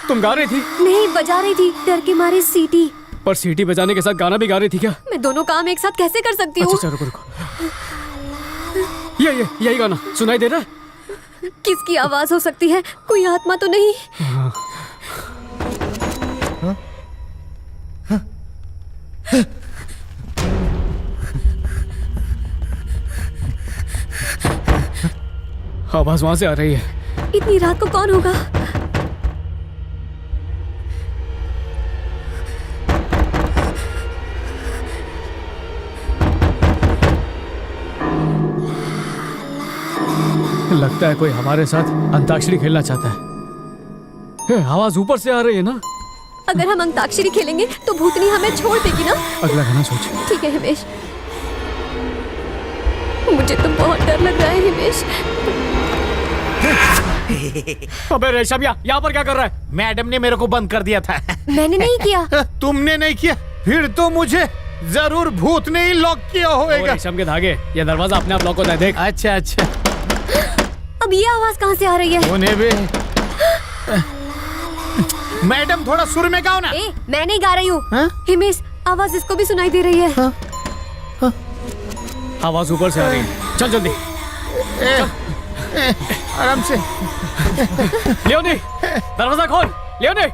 D: तुम गा रही थी?
A: नहीं, बजा रही थी, डर के मारे सीटी।
D: और सीटी बजाने के साथ गाना भी गा रही थी क्या?
A: मैं दोनों काम एक साथ कैसे कर सकती हूँ?
D: अच्छा रुको। यही गाना सुनाई दे रहा है?
A: किसकी आवाज हो सकती है? कोई आत्मा तो नहीं?
D: आवाज वहां से आ रही है।
A: इतनी रात को कौन होगा?
D: लगता है कोई हमारे साथ अंताक्षरी खेलना चाहता है। आवाज ऊपर से आ रही है ना।
A: अगर हम अंताक्षरी खेलेंगे तो भूतनी हमें छोड़ देगी ना।
D: अगला गाना सोच।
A: ठीक है हिमेश, मुझे तो बहुत डर लग रहा है हिमेश।
D: अबे रेशम यहाँ पर क्या कर रहा है?
G: मैडम ने मेरे को बंद कर दिया था।
A: मैंने नहीं किया।
G: तुमने नहीं किया? फिर तो मुझे जरूर भूत ने ही लॉक किया होगा।
D: रेशम के धागे, ये दरवाजा अपने आप लॉक होता है, देख।
G: अच्छा अच्छा।
A: अब ये आवाज कहाँ से आ रही है?
G: उन्हें भी। मैडम थोड़ा सुर में गाओ ना।
A: मैं नहीं गा रही हूँ हिमेश, आवाज इसको भी सुनाई दे रही है।
D: आवाज ऊपर से आ रही है, चल जल्दी।
G: आराम से।
D: लियोनी, दरवाजा खोल। लियोनी,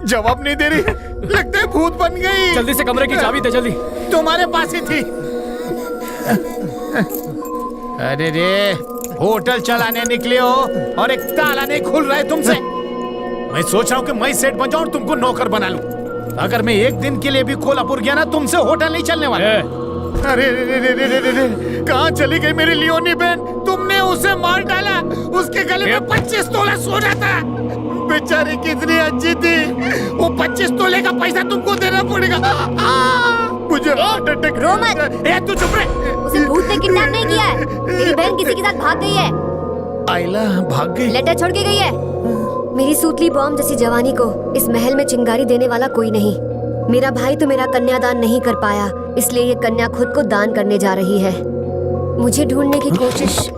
G: जवाब नहीं दे रही, लगता है भूत बन गई।
D: जल्दी से कमरे की चाबी दे, जल्दी।
G: तुम्हारे पास ही थी। अरे रे, होटल चलाने निकले हो और एक ताला नहीं खुल रहा है तुमसे। मैं सोच रहा हूँ कि मैं सेठ बन जाऊँ और तुमको नौकर बना लूं। अगर मैं एक दिन के लिए भी कोल्हापुर गया ना, तुमसे होटल नहीं चलने वाला। अरे रे रे रे रे रे रे, कहाँ चली गई मेरी लियोनी बहन? तुमने उसे मार डाला। उसके गले में 25 तोला सोना था। बेचारी कितनी अच्छी थी। वो 25 तोले का पैसा तुमको देना पड़ेगा। मुझे हार्ट अटैक।
A: रो मत।
G: तू चुप रहे।
A: उसे भूत ने किडनैप नहीं किया है। मेरी बहन किसी के साथ भाग गई है।
G: आइला भाग गई।
A: लेटर छोड़ के गई है। मेरी सूतली बॉम्ब जैसी जवानी को इस महल में चिंगारी देने वाला कोई नहीं। मेरा भाई तो मेरा कन्यादान नहीं कर पाया, इसलिए ये कन्या खुद को दान करने जा रही है। मुझे ढूंढने की कोशिश।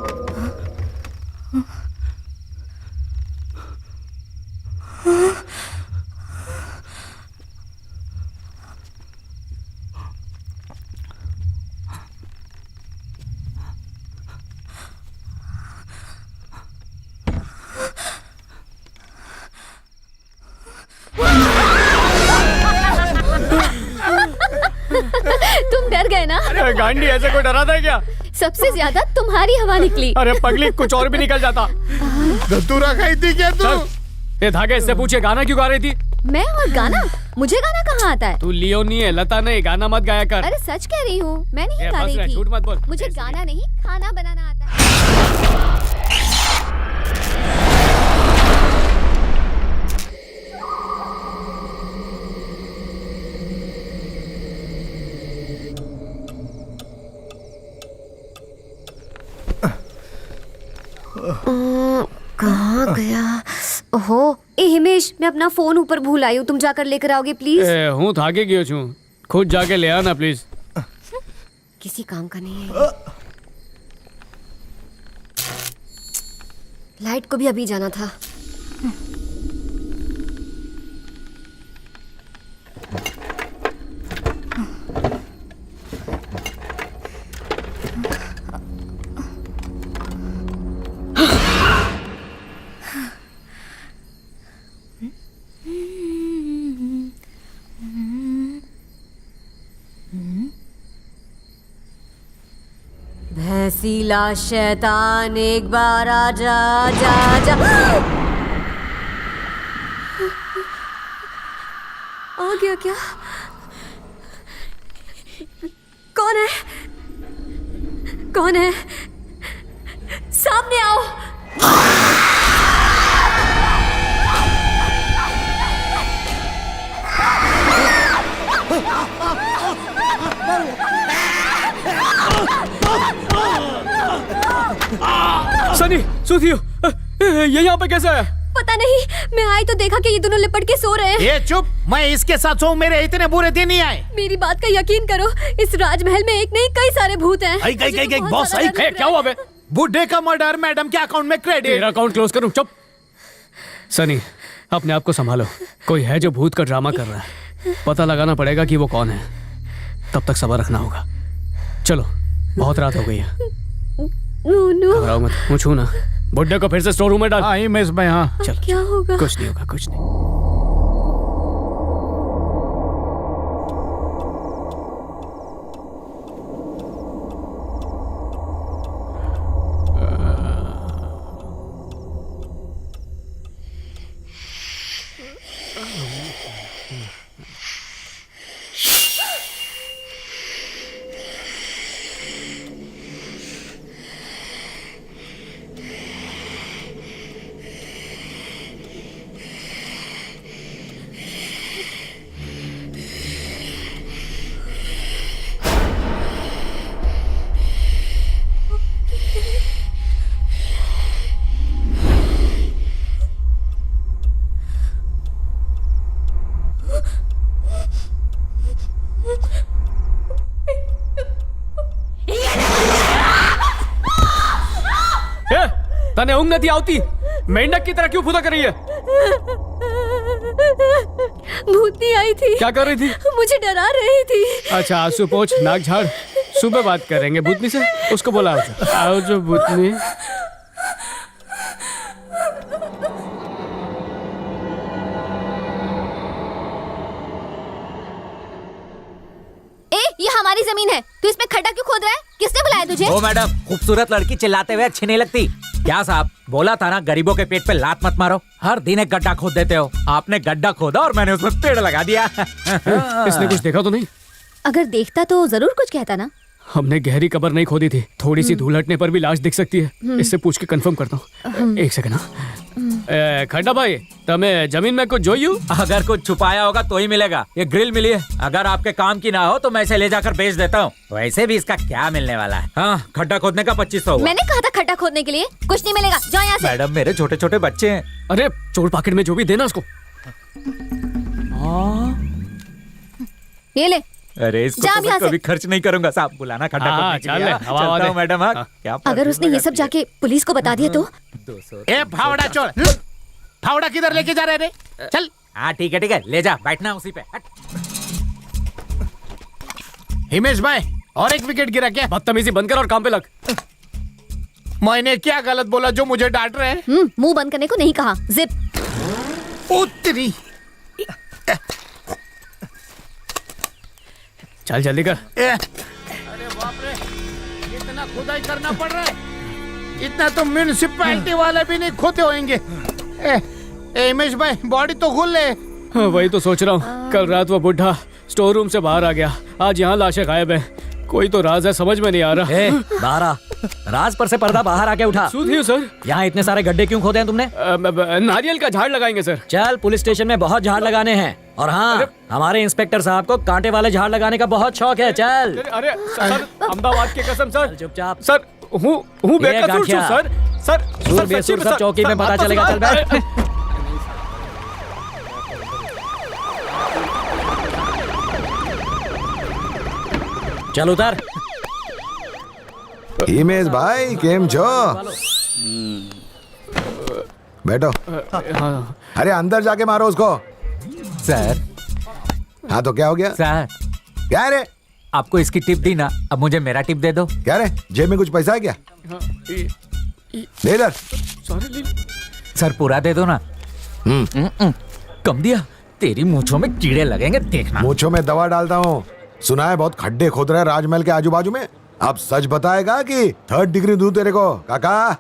K: तुम डर गए ना?
D: अरे गांडी, ऐसे कोई डराता है क्या?
K: सबसे ज्यादा तुम्हारी हवा निकली।
D: अरे पगली, कुछ और भी निकल जाता।
G: धतूरा खाई थी क्या तू?
D: ये धागे, इससे पूछे गाना क्यों गा रही थी?
K: मैं और गाना? मुझे गाना कहाँ आता है?
D: तू लियोनी है, लता नहीं, गाना मत गाया कर।
K: अरे सच कह रही हूँ, मैं नहीं
D: ये
K: गा
D: बस
K: रही
D: रहे,
K: थी।
D: झूठ मत बोल।
K: मुझे गाना नहीं, खाना बनाना आता है।
A: कहाँ गया? ओहो, ए हिमेश, मैं अपना फोन ऊपर भूल आई हूँ। तुम जाकर लेकर आओगे प्लीज?
D: हूँ थाके गयो छू, खुद जाके ले आना प्लीज।
A: किसी काम का नहीं है। लाइट को भी अभी जाना था। भैंसीला शैतान एक बार आजा आजा आजा। आ गया क्या? कौन है? कौन है? सामने आओ।
D: सनी, सूथियो, ये यहाँ पे कैसे आया?
A: पता नहीं, मैं आई तो देखा कि ये दोनों लिपट के सो रहे हैं।
G: ये चुप, मैं इसके साथ सोऊं, मेरे इतने बुरे दिन नहीं आए।
A: मेरी बात का यकीन करो, इस राजमहल में एक नहीं कई सारे भूत हैं।
G: बॉस,
D: क्या हुआ बे?
G: बुड्ढे का मर्डर, मैडम के अकाउंट में क्रेडिट।
D: तेरा अकाउंट क्लोज करूं? चुप। सनी, अपने आप को संभालो, कोई है जो भूत का ड्रामा कर रहा है। पता लगाना पड़ेगा कि वो कौन है, तब तक सब्र रखना होगा। चलो, बहुत रात हो गई है। घबराओ मत, मुँह छू ना। बुड्ढे को फिर से स्टोर रूम में डाल।
G: हाँ, मिस में। हाँ,
D: चलो,
A: क्या होगा?
D: कुछ नहीं होगा, कुछ नहीं। तने ऊँग नहीं आती, मेंढक की तरह क्यों फुदा कर रही है?
A: भूतनी आई थी।
D: क्या कर रही थी?
A: मुझे डरा रही थी।
D: अच्छा आंसू पोंछ, नाक झाड़, सुबह बात करेंगे भूतनी से। उसको बोला आओ जो भूतनी।
K: ये हमारी जमीन है, तू इसमें खड्डा क्यों खोद रहा है? किसने बुलाया तुझे?
I: ओ मैडम, खूबसूरत लड़की चिल्लाते हुए अच्छी नहीं लगती क्या? साहब बोला था ना, गरीबों के पेट पे लात मत मारो। हर दिन एक गड्ढा खोद देते हो। आपने गड्ढा खोदा और मैंने उसमें पेड़ लगा दिया।
D: इसने कुछ देखा तो नहीं?
K: अगर देखता तो जरूर कुछ कहता ना।
D: हमने गहरी कब्र नहीं खोदी थी, थोड़ी सी धूल हटने पर भी लाश दिख सकती है। इससे पूछ के कंफर्म करता हूँ। एक सेकंड। खड्डा भाई, तमें जमीन में कुछ जोयू?
I: अगर कुछ छुपाया होगा तो ही मिलेगा। ये ग्रिल मिली है, अगर आपके काम की ना हो तो मैं इसे ले जाकर बेच देता हूँ। वैसे भी इसका क्या मिलने वाला है? हाँ, खड्डा खोदने का 2500 हुआ।
K: मैंने कहा था खड्डा खोदने के लिए, कुछ नहीं मिलेगा, जाओ यहाँ से।
I: मैडम मेरे छोटे छोटे बच्चे हैं।
D: अरे चोर पाकेट में जो भी देना उसको।
K: ये ले।
I: अरे इसको तो मैं कभी खर्च नहीं करूंगा। साहब बुलाना खड्डा खोदने के लिए। चलता हूँ मैडम। हाँ, क्या
K: अगर उसने ये सब जाके पुलिस को बता दिया तो?
F: ए फावड़ा चोर, फावड़ा किधर लेके जा रहे रे? चल।
I: हाँ ठीक है, ले जा, बैठना उसी पे।
F: हिमेश भाई, और एक विकेट गिरा क्या?
D: बदतमीजी बंद कर और काम पे लग।
F: मैंने क्या गलत बोला जो मुझे डांट रहे हैं?
K: मुंह बंद करने को नहीं कहा। जिप।
F: उतरी।
D: चल जल्दी कर।
F: अरे बाप रे, इतना खुदाई करना पड़ रहा है। इतना तो म्यूनिसिपैलिटी वाले भी नहीं खोते होंगे। हिमेश भाई, बॉडी तो खुल ले।
D: हाँ, वही तो सोच रहा हूँ। कल रात वो बुढ़ा स्टोर रूम से बाहर आ गया, आज यहाँ लाशें गायब है। कोई तो राज है, समझ में नहीं आ रहा।
I: बाहर आ, राज पर से पर्दा बाहर आके उठा।
D: सर,
I: यहाँ इतने सारे गड्ढे क्यों खोदे हैं तुमने?
D: नारियल का झाड़ लगाएंगे सर।
I: चल, पुलिस स्टेशन में बहुत झाड़ लगाने हैं। और हाँ, हमारे इंस्पेक्टर साहब को कांटे वाले झाड़ लगाने का बहुत शौक है। चल।
D: अरे सर, अहमदाबाद की कसम सर।
I: चुपचाप।
D: सर, हूँ बेकसूर छू सर। सर
I: बेसुर सब चौकी में पता चलेगा। चल बैठ। चल उतर।
J: हिमेश भाई केम छो? बैठो। अरे अंदर जाके मारो उसको।
I: सर।
J: हाँ तो क्या हो गया?
I: सर
J: क्या रे?
I: आपको इसकी टिप दी ना, अब मुझे मेरा टिप दे दो।
J: क्या रे, जेब में कुछ पैसा है क्या? दे इधर।
I: सर पूरा दे दो ना। कम दिया, तेरी मूंछों में कीड़े लगेंगे, देखना।
J: मूंछों में दवा डालता हूँ। सुना है बहुत खड्डे खोद रहे राजमहल के आजू बाजू में। अब सच बताएगा कि 3rd डिग्री दूं तेरे को? काका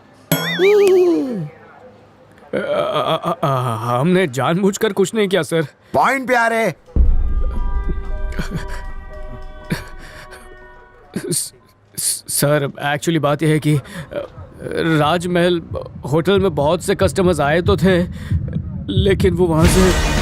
D: हमने जानबूझकर कुछ नहीं किया सर।
J: पॉइंट पे आ रहे।
D: सर एक्चुअली बात यह है कि राजमहल होटल में बहुत से कस्टमर्स आए तो थे, लेकिन वो वहां से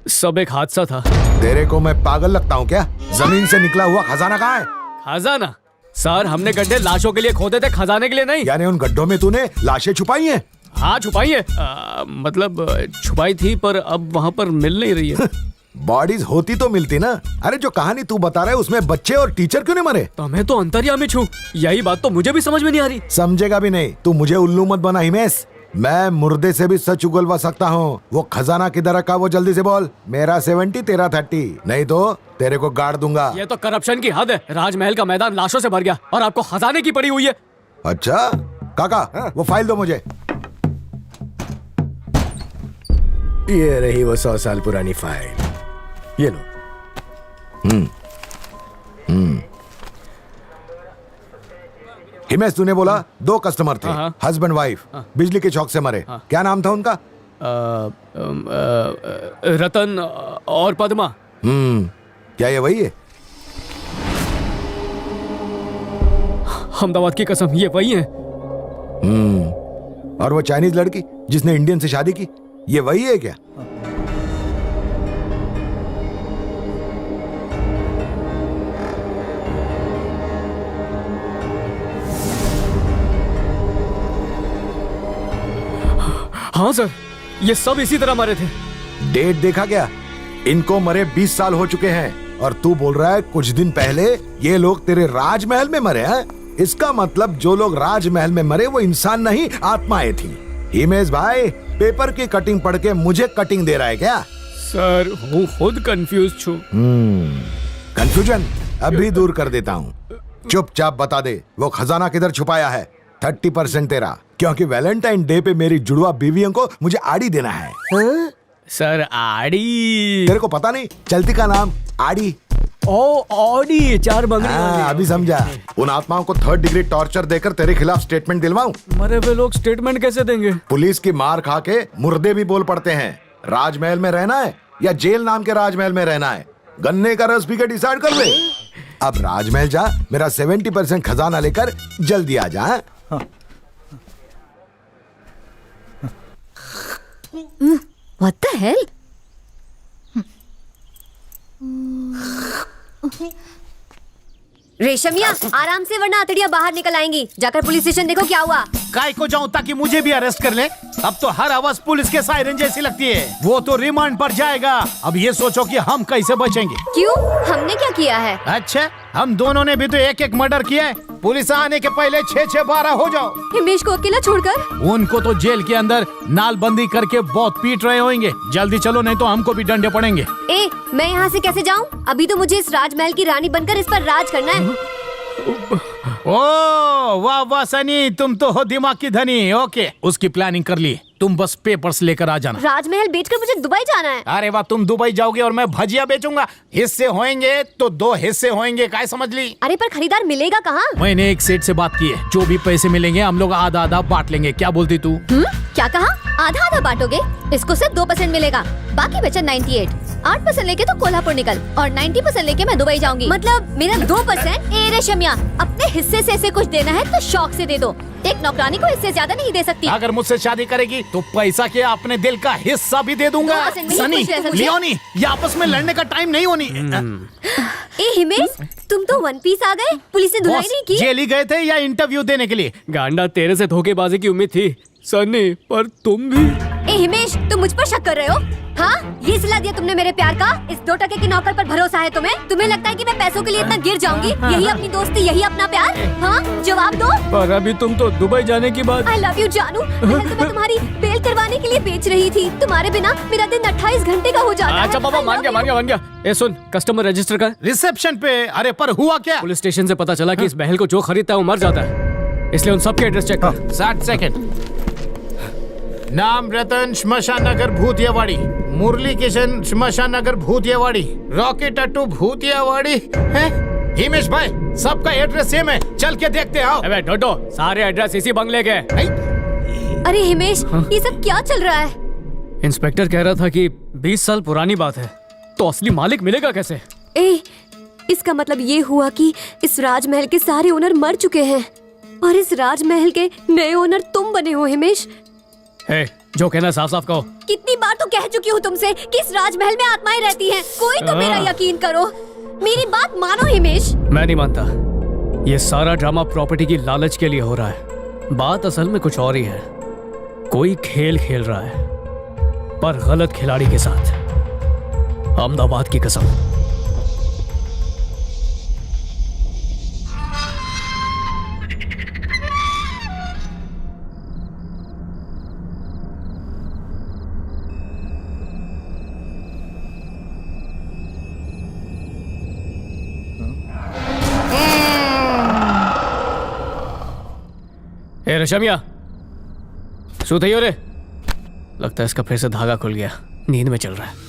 D: सब एक हादसा था।
J: तेरे को मैं पागल लगता हूँ क्या? जमीन से निकला हुआ खजाना कहाँ है?
D: खजाना? सर हमने गड्ढे लाशों के लिए खोदे थे, खजाने के लिए नहीं।
J: यानी उन गड्ढों में तूने लाशें छुपाई हैं?
D: हाँ छुपाई है, मतलब छुपाई थी पर अब वहाँ पर मिल नहीं रही है।
J: बॉडीज होती तो मिलती ना। अरे जो कहानी तू बता रहा है उसमें बच्चे और टीचर क्यों नहीं मरे?
D: तो मैं तो अंतर्यामी छू, यही बात तो मुझे भी समझ में नहीं आ रही।
J: समझेगा भी नहीं। तू मुझे उल्लू मत बना हिमेश। मैं मुर्दे से भी सच उगलवा सकता हूँ। वो खजाना किधर रखा वो जल्दी से बोल। मेरा 70 तेरा 30, नहीं तो तेरे को गाड़ दूंगा।
D: ये तो करप्शन की हद है। राजमहल का मैदान लाशों से भर गया और आपको खजाने की पड़ी हुई है।
J: अच्छा काका, वो फाइल दो मुझे।
L: ये रही वो 100 साल पुरानी फाइल, ये लो।
J: हिमेश तूने बोला 2 कस्टमर थे, हस्बैंड वाइफ, बिजली के शॉक से मरे। क्या नाम था उनका?
D: रतन और पद्मा।
J: क्या ये वही है?
D: अहमदाबाद की कसम, ये वही है।
J: और वो चाइनीज लड़की जिसने इंडियन से शादी की, ये वही है क्या?
D: हाँ सर, ये सब इसी तरह मरे थे।
J: डेट देखा क्या? इनको मरे 20 साल हो चुके हैं और तू बोल रहा है कुछ दिन पहले ये लोग तेरे राजमहल में मरे हैं? इसका मतलब जो लोग राजमहल में मरे वो इंसान नहीं, आत्माएं थी। हिमेश भाई, पेपर की कटिंग पढ़ के मुझे कटिंग दे रहा है क्या?
D: सर, હું खुद कंफ्यूज છું।
J: कंफ्यूजन अभी दूर कर देता हूँ। चुपचाप बता दे वो खजाना किधर छुपाया है। 30% तेरा, क्योंकि वैलेंटाइन डे पे मेरी जुड़वा बीवियों को मुझे आड़ी देना है।
D: सर, आड़ी।
J: तेरे को पता नहीं चलती का नाम आड़ी?
E: ओ ऑडी, 4 बंगले वाली।
J: अभी समझा। उन आत्माओं को 3rd डिग्री टॉर्चर देकर तेरे खिलाफ स्टेटमेंट दिलवाऊं?
D: मरे हुए लोग स्टेटमेंट कैसे देंगे?
J: पुलिस की मार खा के मुर्दे भी बोल पड़ते हैं। राजमहल में रहना है या जेल नाम के राजमहल में रहना है, गन्ने का रस पी के डिसाइड कर ले। अब राजमहल जा, मेरा 70% खजाना लेकर जल्दी आ जा।
A: What the hell? रेशमिया, आराम से वरना अतड़ियां बाहर निकल आएंगी। जाकर पुलिस स्टेशन देखो क्या हुआ।
G: काय को जाऊं ताकि मुझे भी अरेस्ट कर ले? अब तो हर आवाज पुलिस के सायरन जैसी लगती है। वो तो रिमांड पर जाएगा। अब ये सोचो कि हम कैसे बचेंगे।
A: क्यों? हमने क्या किया है?
G: अच्छा, हम दोनों ने भी तो एक मर्डर किया है। पुलिस आने के पहले 6-6-12 हो जाओ।
A: हिमेश को अकेला छोड़कर?
G: उनको तो जेल के अंदर नालबंदी करके बहुत पीट रहे होंगे। जल्दी चलो, नहीं तो हमको भी डंडे पड़ेंगे।
A: ए, मैं यहाँ से कैसे जाऊँ? अभी तो मुझे इस राजमहल की रानी बनकर इस पर राज करना है।
G: ओ वाह वाह सनी, तुम तो हो दिमाग की धनी। ओके, उसकी प्लानिंग कर ली। तुम बस पेपर्स लेकर आ जाना।
A: राजमहल बेचकर मुझे दुबई जाना है।
G: अरे वाह, तुम दुबई जाओगे और मैं भजिया बेचूंगा। हिस्से होंगे तो 2 हिस्से होंगे, काय समझ ली?
A: अरे पर खरीदार मिलेगा कहाँ?
G: मैंने एक सेठ से बात की है, जो भी पैसे मिलेंगे हम लोग आधा आधा बांट लेंगे। क्या बोलती तू?
K: क्या कहा? आधा आधा बांटोगे? इसको सिर्फ 2% मिलेगा, बाकी बचा 98। 8% लेके तो कोल्हापुर निकल और 90% लेके मैं दुबई जाऊंगी।
A: मतलब मेरा 2%?
K: ए रेशमिया, अपने हिस्से से ऐसे कुछ देना है तो शौक से दे दो। एक नौकरानी को इससे ज्यादा नहीं दे सकती।
G: अगर मुझसे शादी करेगी तो पैसा के अपने दिल का हिस्सा भी दे दूंगा।
K: 2% नहीं,
G: सनी,
K: कुछ ऐसा कुछ।
G: लियोनी, ये आपस में लड़ने का टाइम नहीं होनी।
A: ए हिमेश, तुम तो वन पीस आ गए। पुलिस ने धुलाई
G: बॉस,
A: नहीं की?
G: जेल ही गए थे या इंटरव्यू देने के लिए?
D: गांडा, तेरे से धोखेबाजी की उम्मीद थी सनी, पर तुम भी।
A: ए हिमेश, तुम मुझ पर शक कर रहे हो? हाँ, ये सिला दिया तुमने मेरे प्यार का? इस 2 टके के नौकर पर भरोसा है तुम्हें? तुम्हें लगता है कि मैं पैसों के लिए इतना गिर जाऊंगी? यही अपनी दोस्ती, यही अपना प्यार? हाँ, जवाब दो।
D: पर अभी तुम तो दुबई जाने की बात।
A: आई लव यू जानू। पहले तो मैं तुम्हारी बेल करवाने के लिए बेच रही थी। तुम्हारे बिना मेरा दिन 28 घंटे का हो जाता है।
D: अच्छा पापा, मान गया। ए सुन, कस्टमर रजिस्टर कर।
G: रिसेप्शन पे। अरे पर हुआ क्या?
D: पुलिस स्टेशन से पता चला कि इस महल को जो खरीदता है वो मर जाता है, इसलिए उन सबके एड्रेस चेक कर।
G: 60 सेकंड। नाम रतन, श्मशान नगर भूतियावाड़ी। मुरली किशन, श्मशान नगर भूतियावाड़ी। रॉकी टट्टू भूतियावाड़ी है। हिमेश भाई, सबका एड्रेस सेम है, चल के देखते आओ।
D: अबे डोडो, सारे एड्रेस इसी बंगले के।
A: अरे हिमेश, ये सब क्या चल रहा है?
D: इंस्पेक्टर कह रहा था कि 20 साल पुरानी बात है, तो असली मालिक मिलेगा कैसे?
A: ए, इसका मतलब ये हुआ कि इस राजमहल के सारे ओनर मर चुके हैं और इस राजमहल के नए ओनर तुम बने हो हिमेश।
D: हे, जो कहना साफ साफ कहो।
A: कितनी बार तो कह चुकी हूँ तुमसे कि इस राजमहल में आत्माएं रहती हैं। कोई तो मेरा यकीन करो, मेरी बात मानो हिमेश।
D: मैं नहीं मानता। ये सारा ड्रामा प्रॉपर्टी की लालच के लिए हो रहा है। बात असल में कुछ और ही है। कोई खेल खेल रहा है, पर गलत खिलाड़ी के साथ। अहमदाबाद की कसम। ए रशमिया, सो थई हो रे? लगता है इसका फिर से धागा खुल गया, नींद में चल रहा है।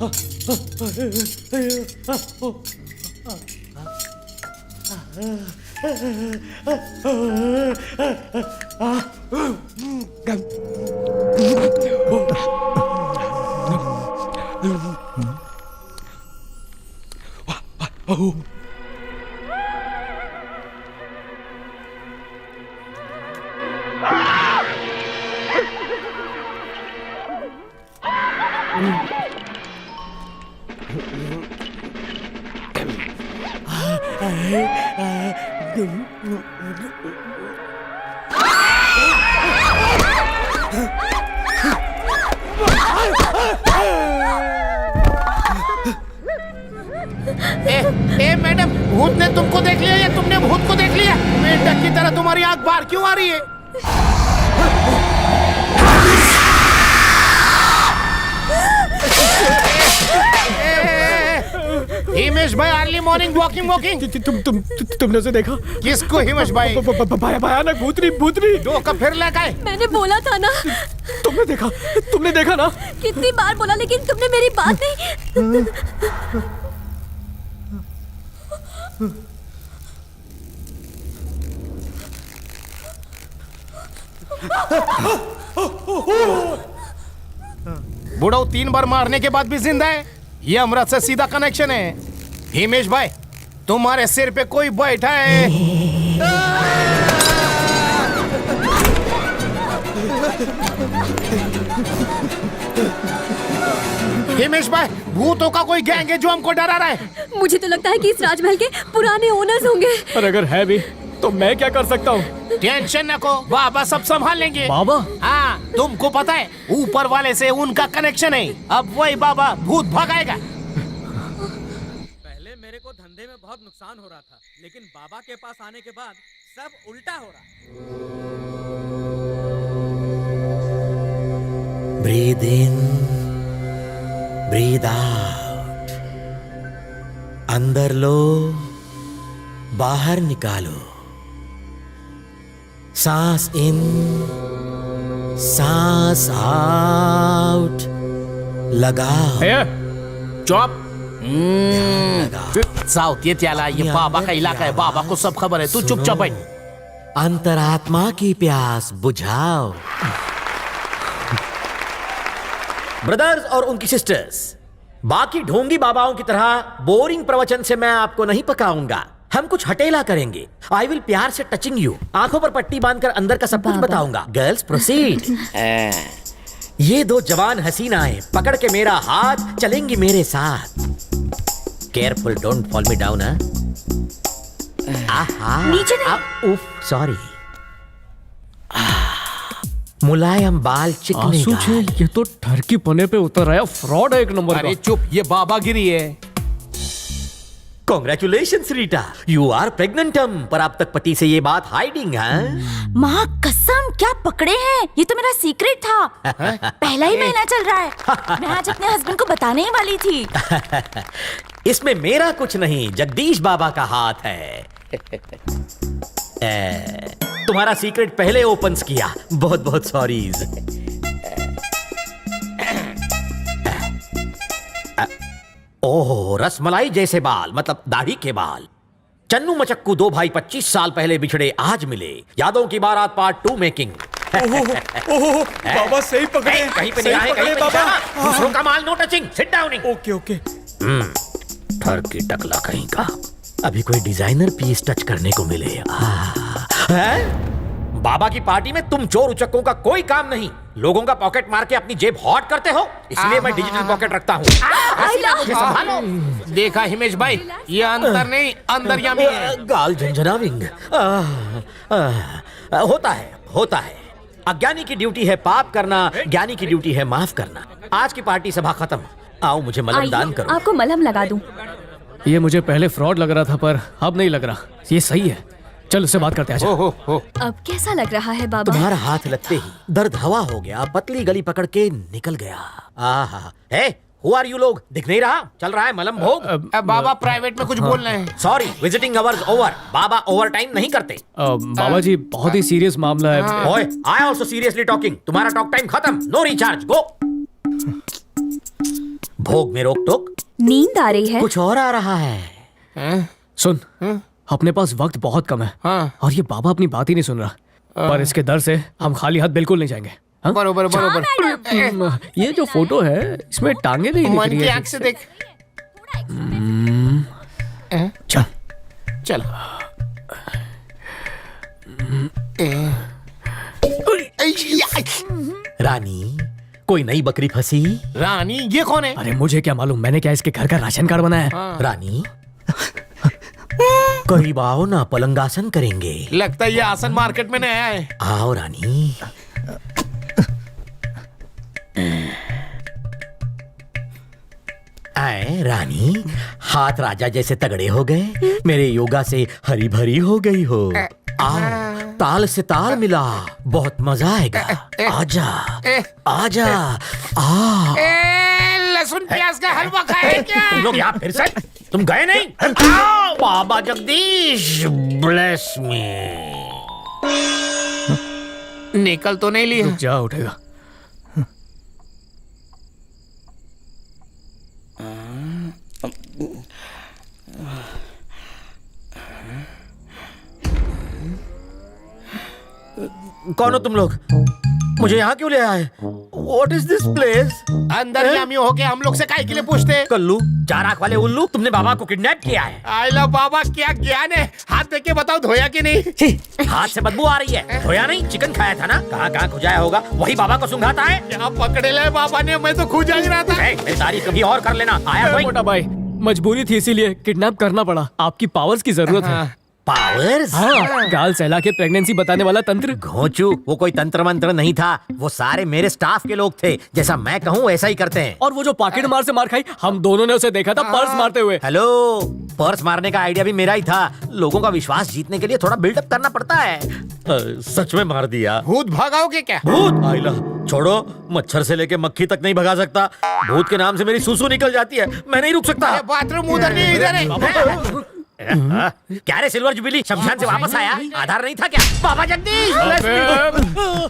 F: ए मैडम, भूत ने तुमको देख लिया या तुमने भूत को देख लिया? मेंढक की तरह तुम्हारी आंख बाहर क्यों आ रही है? हिमेश भाई, अर्ली मॉर्निंग वॉकिंग।
E: तुमने उसे देखा?
F: किसको हिमेश भाई?
E: भयानक भूतनी।
F: दो कब फिर लगाए?
K: मैंने बोला था ना।
E: तुमने देखा ना?
K: कितनी बार बोला, लेकिन तुमने मेरी बात नहीं।
F: बुढ़ाऊ 3 बार मारने के बाद भी जिंदा है। ये अमृत से सीधा कनेक्शन है। हिमेश भाई, तुम्हारे सिर पे कोई बैठा है। हिमेश भाई, भूतों का कोई गैंग है जो हमको डरा रहा है।
K: मुझे तो लगता है कि इस राजमहल के पुराने ओनर्स होंगे।
E: और अगर है भी तो मैं क्या कर सकता हूँ?
F: टेंशन न को, बाबा सब संभाल लेंगे।
E: बाबा?
F: हाँ, तुमको पता है ऊपर वाले से उनका कनेक्शन है। अब वही बाबा भूत भगाएगा।
B: पहले मेरे को धंधे में बहुत नुकसान हो रहा था, लेकिन बाबा के पास आने के बाद सब उल्टा हो रहा।
I: Breathe in, breathe out. अंदर लो, बाहर निकालो। सांस इन, सांस आउट। लगाओ।
F: चुप। साउथ ये त्याला, ये बाबा का इलाका है। बाबा को सब खबर है। तू चुपचाप बैठ।
I: अंतरात्मा की प्यास बुझाओ। ब्रदर्स और उनकी सिस्टर्स, बाकी ढोंगी बाबाओं की तरह बोरिंग प्रवचन से मैं आपको नहीं पकाऊंगा। हम कुछ हटेला करेंगे। आई विल प्यार से टचिंग यू। आंखों पर पट्टी बांधकर अंदर का सब कुछ बताऊंगा। Girls proceed. ये 2 जवान हसीनाएं पकड़ के मेरा हाथ चलेंगी मेरे साथ। Careful, don't fall me down.
K: नीचे नहीं।
I: उफ, सॉरी। मुलायम बाल, चिकने गाल।
E: ये तो ठरकी पने पे उतर आया। फ्रॉड है एक नंबर का।
F: अरे चुप, ये बाबागिरी है।
I: Congratulations, रीटा, यू आर प्रेग्नेंटम। पर अब तक पति से ये बात हाइडिंग है।
H: माँ कसम, क्या पकड़े हैं? ये तो मेरा सीक्रेट था। पहला ही महीना चल रहा है। मैं आज अपने हस्बैंड को बताने ही वाली थी।
I: इसमें मेरा कुछ नहीं, जगदीश बाबा का हाथ है। तुम्हारा सीक्रेट पहले ओपन किया। बहुत बहुत सॉरीज। ओह, रसमलाई जैसे बाल, मतलब दाढ़ी के बाल। चन्नू मचक्कू 2 भाई 25 साल पहले बिछड़े, आज मिले। यादों की बारात पार्ट 2 मेकिंग।
E: बाबा सही पकड़े।
I: कहीं पे निगाहें, कहीं पे निशाना। दूसरों का माल no touching. Sit down.
E: Okay.
I: ठर की टकला कहीं का। अभी कोई डिजाइनर पीस टच करने को मिले। है? बाबा की पार्टी में तुम चोर उचक्कों का कोई काम नहीं। लोगों का पॉकेट मार के अपनी जेब हॉट करते हो, इसलिए मैं डिजिटल पॉकेट रखता हूँ। संभालो।
F: देखा हिमेश भाई, ये अंतर नहीं, अंतर्यामी है।
I: गाल झंझनाविंग। होता है। अज्ञानी की ड्यूटी है पाप करना, ज्ञानी की ड्यूटी है माफ करना। आज की पार्टी सभा खत्म। आओ मुझे मलम दान करो।
K: आपको मलहम लगा दूं।
D: ये मुझे पहले फ्रॉड लग रहा था, पर अब नहीं लग रहा। ये सही है। चल उससे बात करते हैं।
K: अब कैसा लग रहा है बाबा?
I: तुम्हारा हाथ लगते ही दर्द हवा हो गया, पतली गली पकड़ के निकल गया। आहा, हे, हु आर यू लोग? दिख नहीं रहा? चल रहा है मलम भोग।
F: बाबा प्राइवेट में कुछ बोल रहे हैं।
I: Sorry, visiting hours over. बाबा ओवर टाइम नहीं करते।
D: बाबा जी, बहुत ही सीरियस मामला है।
I: ओए, आई आल्सो सीरियसली टॉकिंग। तुम्हारा टॉक टाइम खत्म। नो रिचार्ज, गो। भोग में रोक टोक?
H: नींद आ रही है।
I: कुछ और आ रहा है।
D: सुन, अपने पास वक्त बहुत कम है और ये बाबा अपनी बात ही नहीं सुन रहा, पर इसके डर से हम खाली हाथ बिल्कुल नहीं जाएंगे। हाँ?
G: बरोबर बरोबर।
D: ये जो फोटो है इसमें टांगे नहीं दिख
G: मन
D: रही
G: की
D: है।
G: आंख से देख।
D: चल
G: चल।
I: रानी, कोई नई बकरी फंसी?
G: रानी, ये कौन है?
D: अरे मुझे क्या मालूम, मैंने क्या इसके घर का राशन कार्ड बनाया है?
I: रानी, करीब आओ ना, पलंगासन करेंगे।
G: लगता है ये आसन मार्केट में नया है।
I: आओ रानी। आए रानी, हाथ राजा जैसे तगड़े हो गए, मेरे योगा से हरी भरी हो गई हो। आओ, ताल से ताल मिला, बहुत मजा आएगा। आजा आजा। आ
G: लहसुन प्याज का हलवा खाए क्या?
I: तुम लोग यहाँ फिर से? तुम गए नहीं? बाबा जगदीश ब्लेस मी।
G: निकल तो नहीं ली?
D: रुक जा, उठेगा।
I: कौन हो तुम लोग? मुझे यहाँ क्यों ले आए? What is this place?
G: अंदर यामी होके हम लोग से काहे के लिए पूछते?
I: कल्लू, चार आंख वाले उल्लू, तुमने बाबा को किडनैप किया है।
G: आइला बाबा, क्या ज्ञान है? हाथ देख के बताओ, धोया कि नहीं?
I: हाथ से बदबू आ रही है। धोया नहीं, चिकन खाया था ना? कहाँ कहाँ खुजाया होगा, वही बाबा को सुंघाता है।
G: क्या पकड़े ले बाबा ने, मैं तो खुजा ही रहा था।
I: मेरी तारीफ कभी और कर लेना। आया कोई?
D: मोटा भाई, मजबूरी थी इसीलिए किडनैप करना पड़ा। आपकी पावर्स की जरूरत है।
I: पावर्स?
D: हाँ, गाल सहला के प्रेगनेंसी बताने वाला तंत्र।
I: घोंचू, वो कोई तंत्र मंत्र नहीं था, वो सारे मेरे स्टाफ के लोग थे। जैसा मैं कहूँ वैसा ही करते हैं।
D: और वो जो पॉकेट मार से मार खाई, हम दोनों ने उसे देखा था पर्स मारते हुए।
I: हेलो, पर्स मारने का आइडिया भी मेरा ही था। लोगों का विश्वास जीतने के लिए थोड़ा बिल्डअप करना पड़ता है। सच में मार दिया।
G: भूत भगाओगे क्या?
I: भूत? आइला, छोड़ो, मच्छर से लेके मक्खी तक नहीं भगा सकता। भूत के नाम से मेरी सूसू निकल जाती है, मैं नहीं रुक सकता।
G: बाथरूम उधर नहीं, इधर है।
I: क्या रे सिल्वर जुबिली, शमशान से वापस आया? आधार नहीं था क्या? बाबा जगदीश!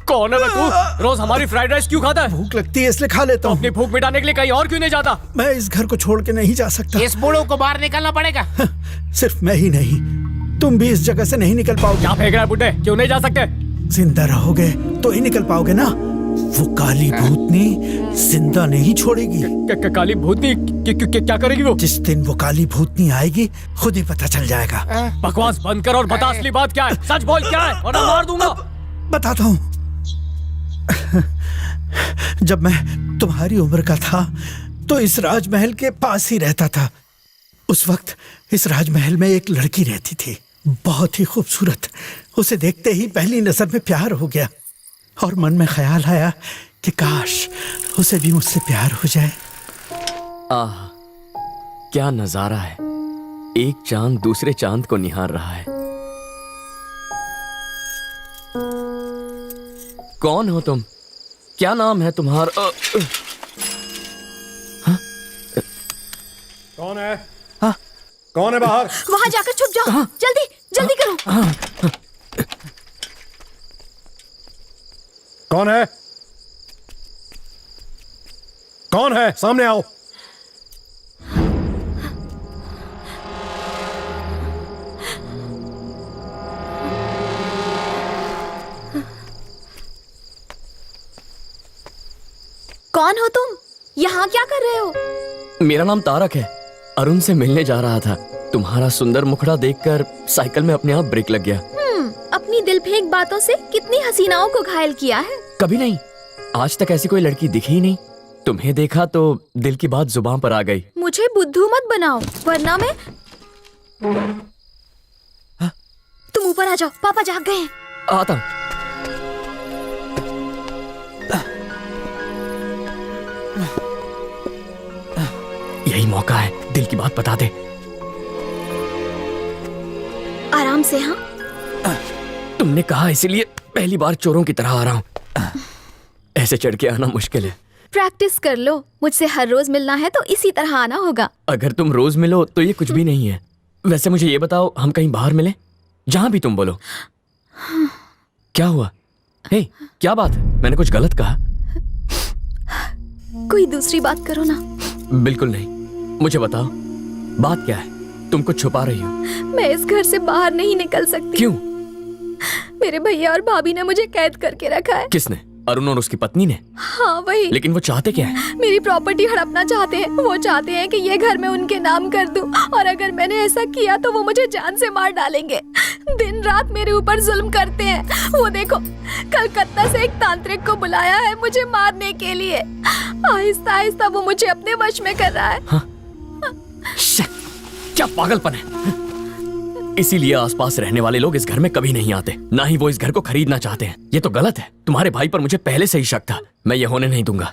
D: कौन है तू? रोज हमारी फ्राइड राइस क्यों खाता है?
L: भूख लगती है इसलिए खा लेता हूँ।
D: अपनी भूख मिटाने के लिए कहीं और क्यों नहीं जाता?
L: मैं इस घर को छोड़ के नहीं जा सकता।
G: इस बूढ़ों को बाहर निकलना पड़ेगा।
L: सिर्फ मैं ही नहीं, तुम भी इस जगह से नहीं निकल पाओगे।
D: क्या फेंक रहा है बुड्ढे? क्यों नहीं जा सकते?
L: जिंदा रहोगे तो ही निकल पाओगे ना। वो काली भूतनी जिंदा नहीं छोड़ेगी।
D: काली भूतनी क्या करेगी वो?
L: जिस दिन वो काली भूतनी आएगी खुद ही पता चल जाएगा।
D: बकवास बंद कर और बता असली बात क्या है। सच बोल, क्या है वरना मार दूंगा।
L: बताता हूँ। जब मैं तुम्हारी उम्र का था तो इस राजमहल के पास ही रहता था। उस वक्त इस राजमहल में एक लड़की रहती थी, बहुत ही खूबसूरत। उसे देखते ही पहली नजर में प्यार हो गया और मन में ख्याल आया कि काश उसे भी मुझसे प्यार हो जाए।
E: आह, क्या नजारा है। एक चांद दूसरे चांद को निहार रहा है। कौन हो तुम? क्या नाम है तुम्हारा?
C: कौन है? हाँ? कौन है बाहर?
K: वहाँ जाकर छुप जाओ। जल्दी जल्दी करो।
C: कौन है? कौन है? सामने आओ।
K: कौन हो तुम? यहाँ क्या कर रहे हो?
E: मेरा नाम तारक है। अरुण से मिलने जा रहा था। तुम्हारा सुंदर मुखड़ा देखकर साइकिल में अपने आप ब्रेक लग गया।
K: अपनी दिल फेंक बातों से कितनी हसीनाओं को घायल किया है।
E: कभी नहीं, आज तक ऐसी कोई लड़की दिखी ही नहीं। तुम्हें देखा तो दिल की बात जुबान पर आ गई।
K: मुझे बुद्धू मत बनाओ वरना मैं। तुम ऊपर आ जाओ, पापा जाग गए हैं।
E: आता हूँ। यही मौका है, दिल की बात बता दे।
K: आराम से। हाँ,
E: तुमने कहा इसीलिए पहली बार चोरों की तरह आ रहा हूँ। ऐसे चढ़ के आना मुश्किल है।
K: प्रैक्टिस कर लो। मुझसे हर रोज मिलना है तो इसी तरह आना होगा।
E: अगर तुम रोज मिलो तो ये कुछ भी नहीं है। वैसे मुझे ये बताओ, हम कहीं बाहर मिले? जहां भी तुम बोलो। क्या हुआ? हे, क्या बात है? मैंने कुछ गलत कहा?
K: कोई दूसरी बात करो ना।
E: बिल्कुल नहीं। मुझे बताओ बात क्या है? तुम कुछ छुपा रही हो।
H: मैं इस घर से बाहर नहीं निकल सकती।
E: क्यों?
H: मेरे भैया और भाभी ने मुझे कैद करके रखा है।
E: किसने? अरुण और उसकी पत्नी ने?
H: हाँ वही।
E: लेकिन वो चाहते क्या है?
H: मेरी प्रॉपर्टी हड़पना चाहते हैं। वो चाहते हैं कि ये घर मैं उनके नाम कर दूं, और अगर मैंने ऐसा किया तो वो मुझे जान से मार डालेंगे। दिन रात मेरे ऊपर जुल्म करते हैं। वो देखो, कलकत्ता से एक तांत्रिक को बुलाया है मुझे मारने के लिए। आहिस्ता आहिस्ता वो मुझे अपने वश में कर रहा है।
E: हाँ? क्या पागलपन है। इसीलिए आसपास रहने वाले लोग इस घर में कभी नहीं आते, ना ही वो इस घर को खरीदना चाहते हैं। ये तो गलत है। तुम्हारे भाई पर मुझे पहले से ही शक था। मैं ये होने नहीं दूंगा।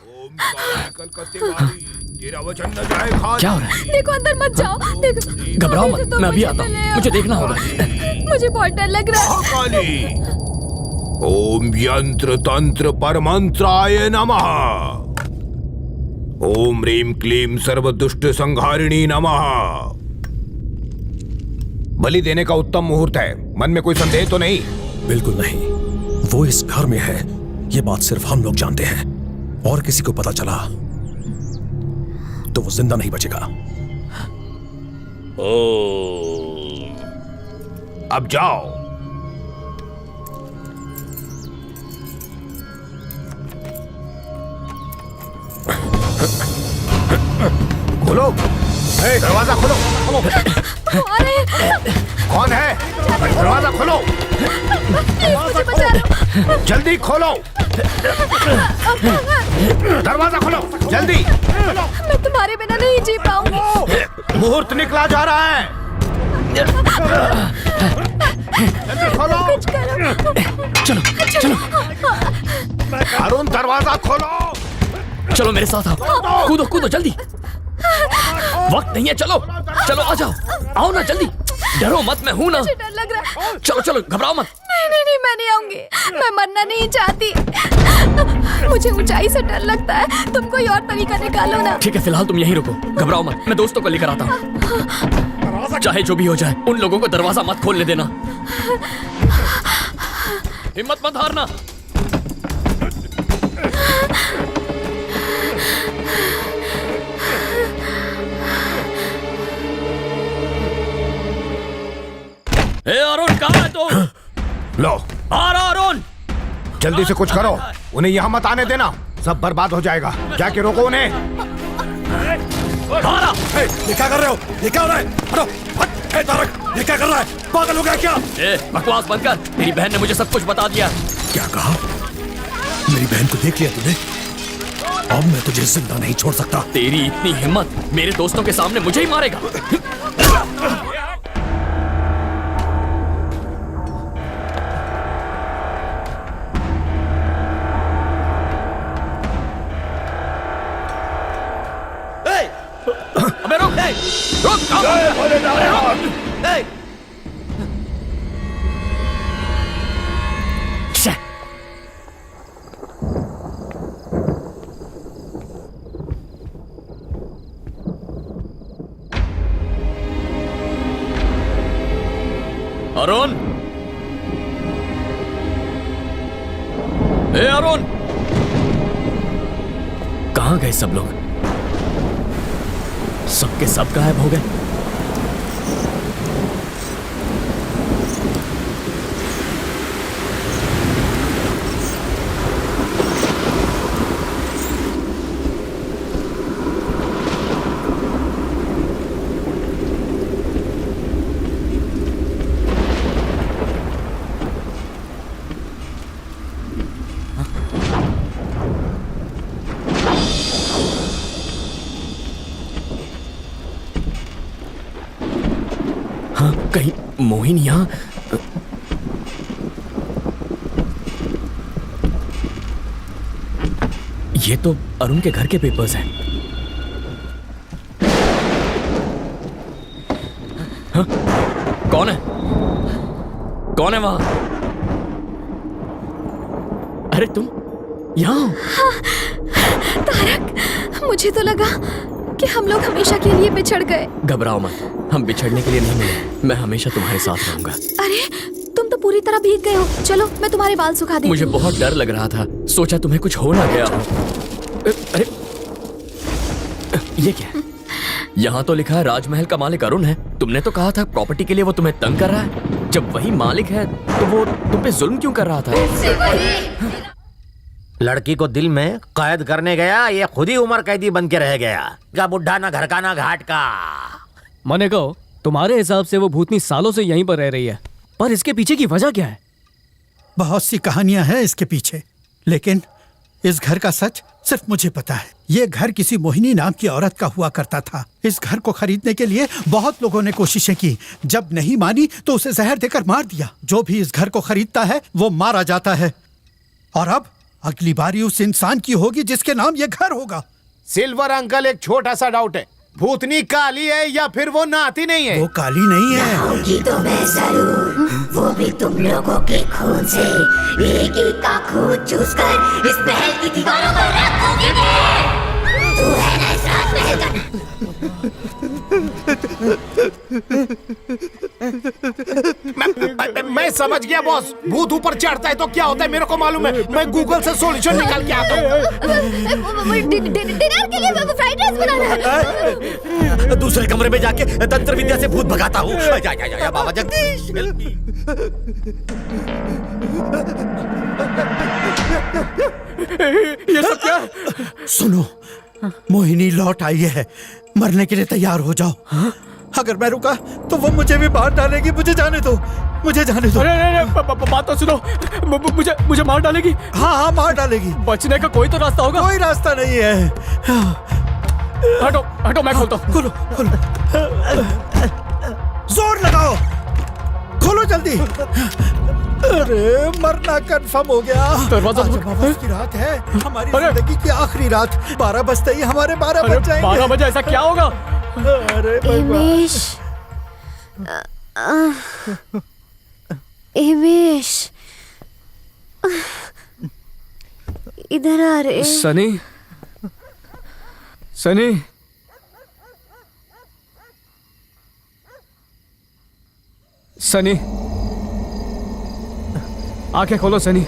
E: क्या हो रहा है?
H: देखो अंदर मत जाओ। देखो,
E: घबराओ मत,
H: तो
E: मैं अभी
H: मुझे
E: आता
H: ले
E: हूँ।
H: आओ।
E: मुझे देखना होगा।
H: मुझे बहुत डर लग रहा है।
F: ओम यंत्र तंत्र परमंत्राय नमः। ओम ह्रीं क्लीं सर्व दुष्ट संहारिणी नमः। बलि देने का उत्तम मुहूर्त है। मन में कोई संदेह तो नहीं?
M: बिल्कुल नहीं। वो इस घर में है, ये बात सिर्फ हम लोग जानते हैं, और किसी को पता चला तो वो जिंदा नहीं बचेगा।
F: अब जाओ। खोलो, दरवाजा खोलो। कौन है? दरवाजा खोलो, जल्दी खोलो। दरवाजा खोलो, जल्दी।
H: मैं तुम्हारे बिना नहीं जी पाऊंगी।
F: मुहूर्त निकला जा रहा है। जल्दी खोलो।
H: कुछ करो।
E: चलो चलो
F: अरुण, दरवाजा खोलो।
E: चलो मेरे साथ आओ। कूदो कूदो जल्दी। वक्त नहीं है। चलो चलो, आ जाओ। आओ ना जल्दी। डरो मत, मैं हूं ना।
H: मुझे डर लग रहा है।
E: चलो चलो, घबराओ मत।
H: नहीं नहीं नहीं, मैं नहीं आऊंगी। मैं मरना नहीं चाहती। मुझे ऊंचाई से डर लगता है। तुम कोई और तरीका निकालो ना।
E: ठीक है, फिलहाल तुम यहीं रुको। घबराओ मत, मैं दोस्तों को लेकर आता हूँ। चाहे जो भी हो जाए, उन लोगों को दरवाजा मत खोलने देना। हिम्मत मत हारना। ए अरुण, कहाँ है तू?
F: लो,
E: आ रहा अरुण।
F: जल्दी से कुछ करो। उन्हें यहाँ मत आने देना, सब बर्बाद हो जाएगा। जाके रोको उन्हें।
M: ये क्या कर रहे हो? ये क्या हो रहा है? हटो, हट। ए तारक, ये क्या कर रहा है? पागल हो गया क्या?
E: ए, बकवास बंद कर। तेरी बहन ने मुझे सब कुछ बता दिया।
M: क्या कहा? मेरी बहन को देख लिया तूने? अब मैं तुझे जिंदा नहीं छोड़ सकता।
E: तेरी इतनी हिम्मत, मेरे दोस्तों के सामने मुझे ही मारेगा? अबे रुक, रुक, अरुण, ए अरुण, कहाँ गए सब लोग? सबके सब गायब हो गए। कहीं मोहिनी यहाँ? ये तो अरुण के घर के पेपर्स हैं। हाँ? कौन है? कौन है वहां? अरे तुम यहाँ?
H: तारक, मुझे तो लगा कि हम लोग हमेशा के लिए बिछड़ गए।
E: घबराओ मत, हम बिछड़ने के लिए नहीं मिले। मैं हमेशा तुम्हारे साथ रहूंगा।
H: अरे तुम तो पूरी तरह भीग गए हो। चलो मैं तुम्हारे बाल सुखा देती हूँ।
E: मुझे बहुत डर लग रहा था, सोचा तुम्हें कुछ हो ना गया हो। अरे ये क्या है? यहाँ तो लिखा है राजमहल का मालिक अरुण है। तुमने तो कहा था प्रॉपर्टी के लिए वो तुम्हें तंग कर रहा है। जब वही मालिक है तो वो तुम पे जुल्म क्यों कर रहा था?
I: लड़की को दिल में कैद करने गया, ये खुद ही उम्र कैदी बन के रह गया। क्या बुढ़ा ना घर का ना घाट का।
D: मैंने कहो तुम्हारे हिसाब से वो भूतनी सालों से यहीं पर रह रही है, पर इसके पीछे की वजह क्या है?
L: बहुत सी कहानियां हैं इसके पीछे, लेकिन इस घर का सच सिर्फ मुझे पता है। ये घर किसी मोहिनी नाम की औरत का हुआ करता था। इस घर को खरीदने के लिए बहुत लोगों ने कोशिशें की। जब नहीं मानी तो उसे जहर देकर मार दिया। जो भी इस घर को खरीदता है वो मारा जाता है। और अब अगली बारी उस इंसान की होगी जिसके नाम ये घर होगा।
G: सिल्वर अंकल, एक छोटा सा डाउट है, भूतनी काली है या फिर वो नाती नहीं है?
L: वो काली नहीं है।
A: होगी तो मैं जरूर, वो भी तुम लोगों के खून से। एक एक का खून चूसकर इस महल की दीवारों पर रखोगे मैं। तू है ना इस राजमहल का।
G: मैं समझ गया बॉस, भूत ऊपर चढ़ता है तो क्या होता है मेरे को मालूम है। मैं गूगल से सॉल्यूशन निकाल के आता हूँ।
K: डिनर के लिए फ्राइड राइस बनाना है।
I: दूसरे कमरे में जाके तंत्र विद्या से भूत भगाता हूँ। जा बाबा जगदीश।
D: ये सब क्या?
L: सुनो, मोहिनी लौट आई है। मरने के लिए तैयार हो जाओ। अगर मैं रुका तो वो मुझे भी मार डालेगी। मुझे जाने दो, मुझे जाने दो।
D: अरे बात तो सुनो, मुझे मार डालेगी।
L: हाँ मार डालेगी।
D: बचने का कोई तो रास्ता होगा।
L: कोई रास्ता नहीं है।
D: हटो मैं खोलता हूँ।
L: खोलो। जोर लगाओ, खोलो जल्दी। अरे मरना कंफर्म हो गया।
D: दरवाजा
L: आज की रात है, हमारी जिंदगी की आखिरी रात। 12 बजते ही हमारे 12 बज जाएंगे।
D: 12 बजे ऐसा क्या होगा?
L: अरे
A: हिमेश, हिमेश, इधर आ रे।
D: सनी, सनी, सनी, आंखें खोलो सनी।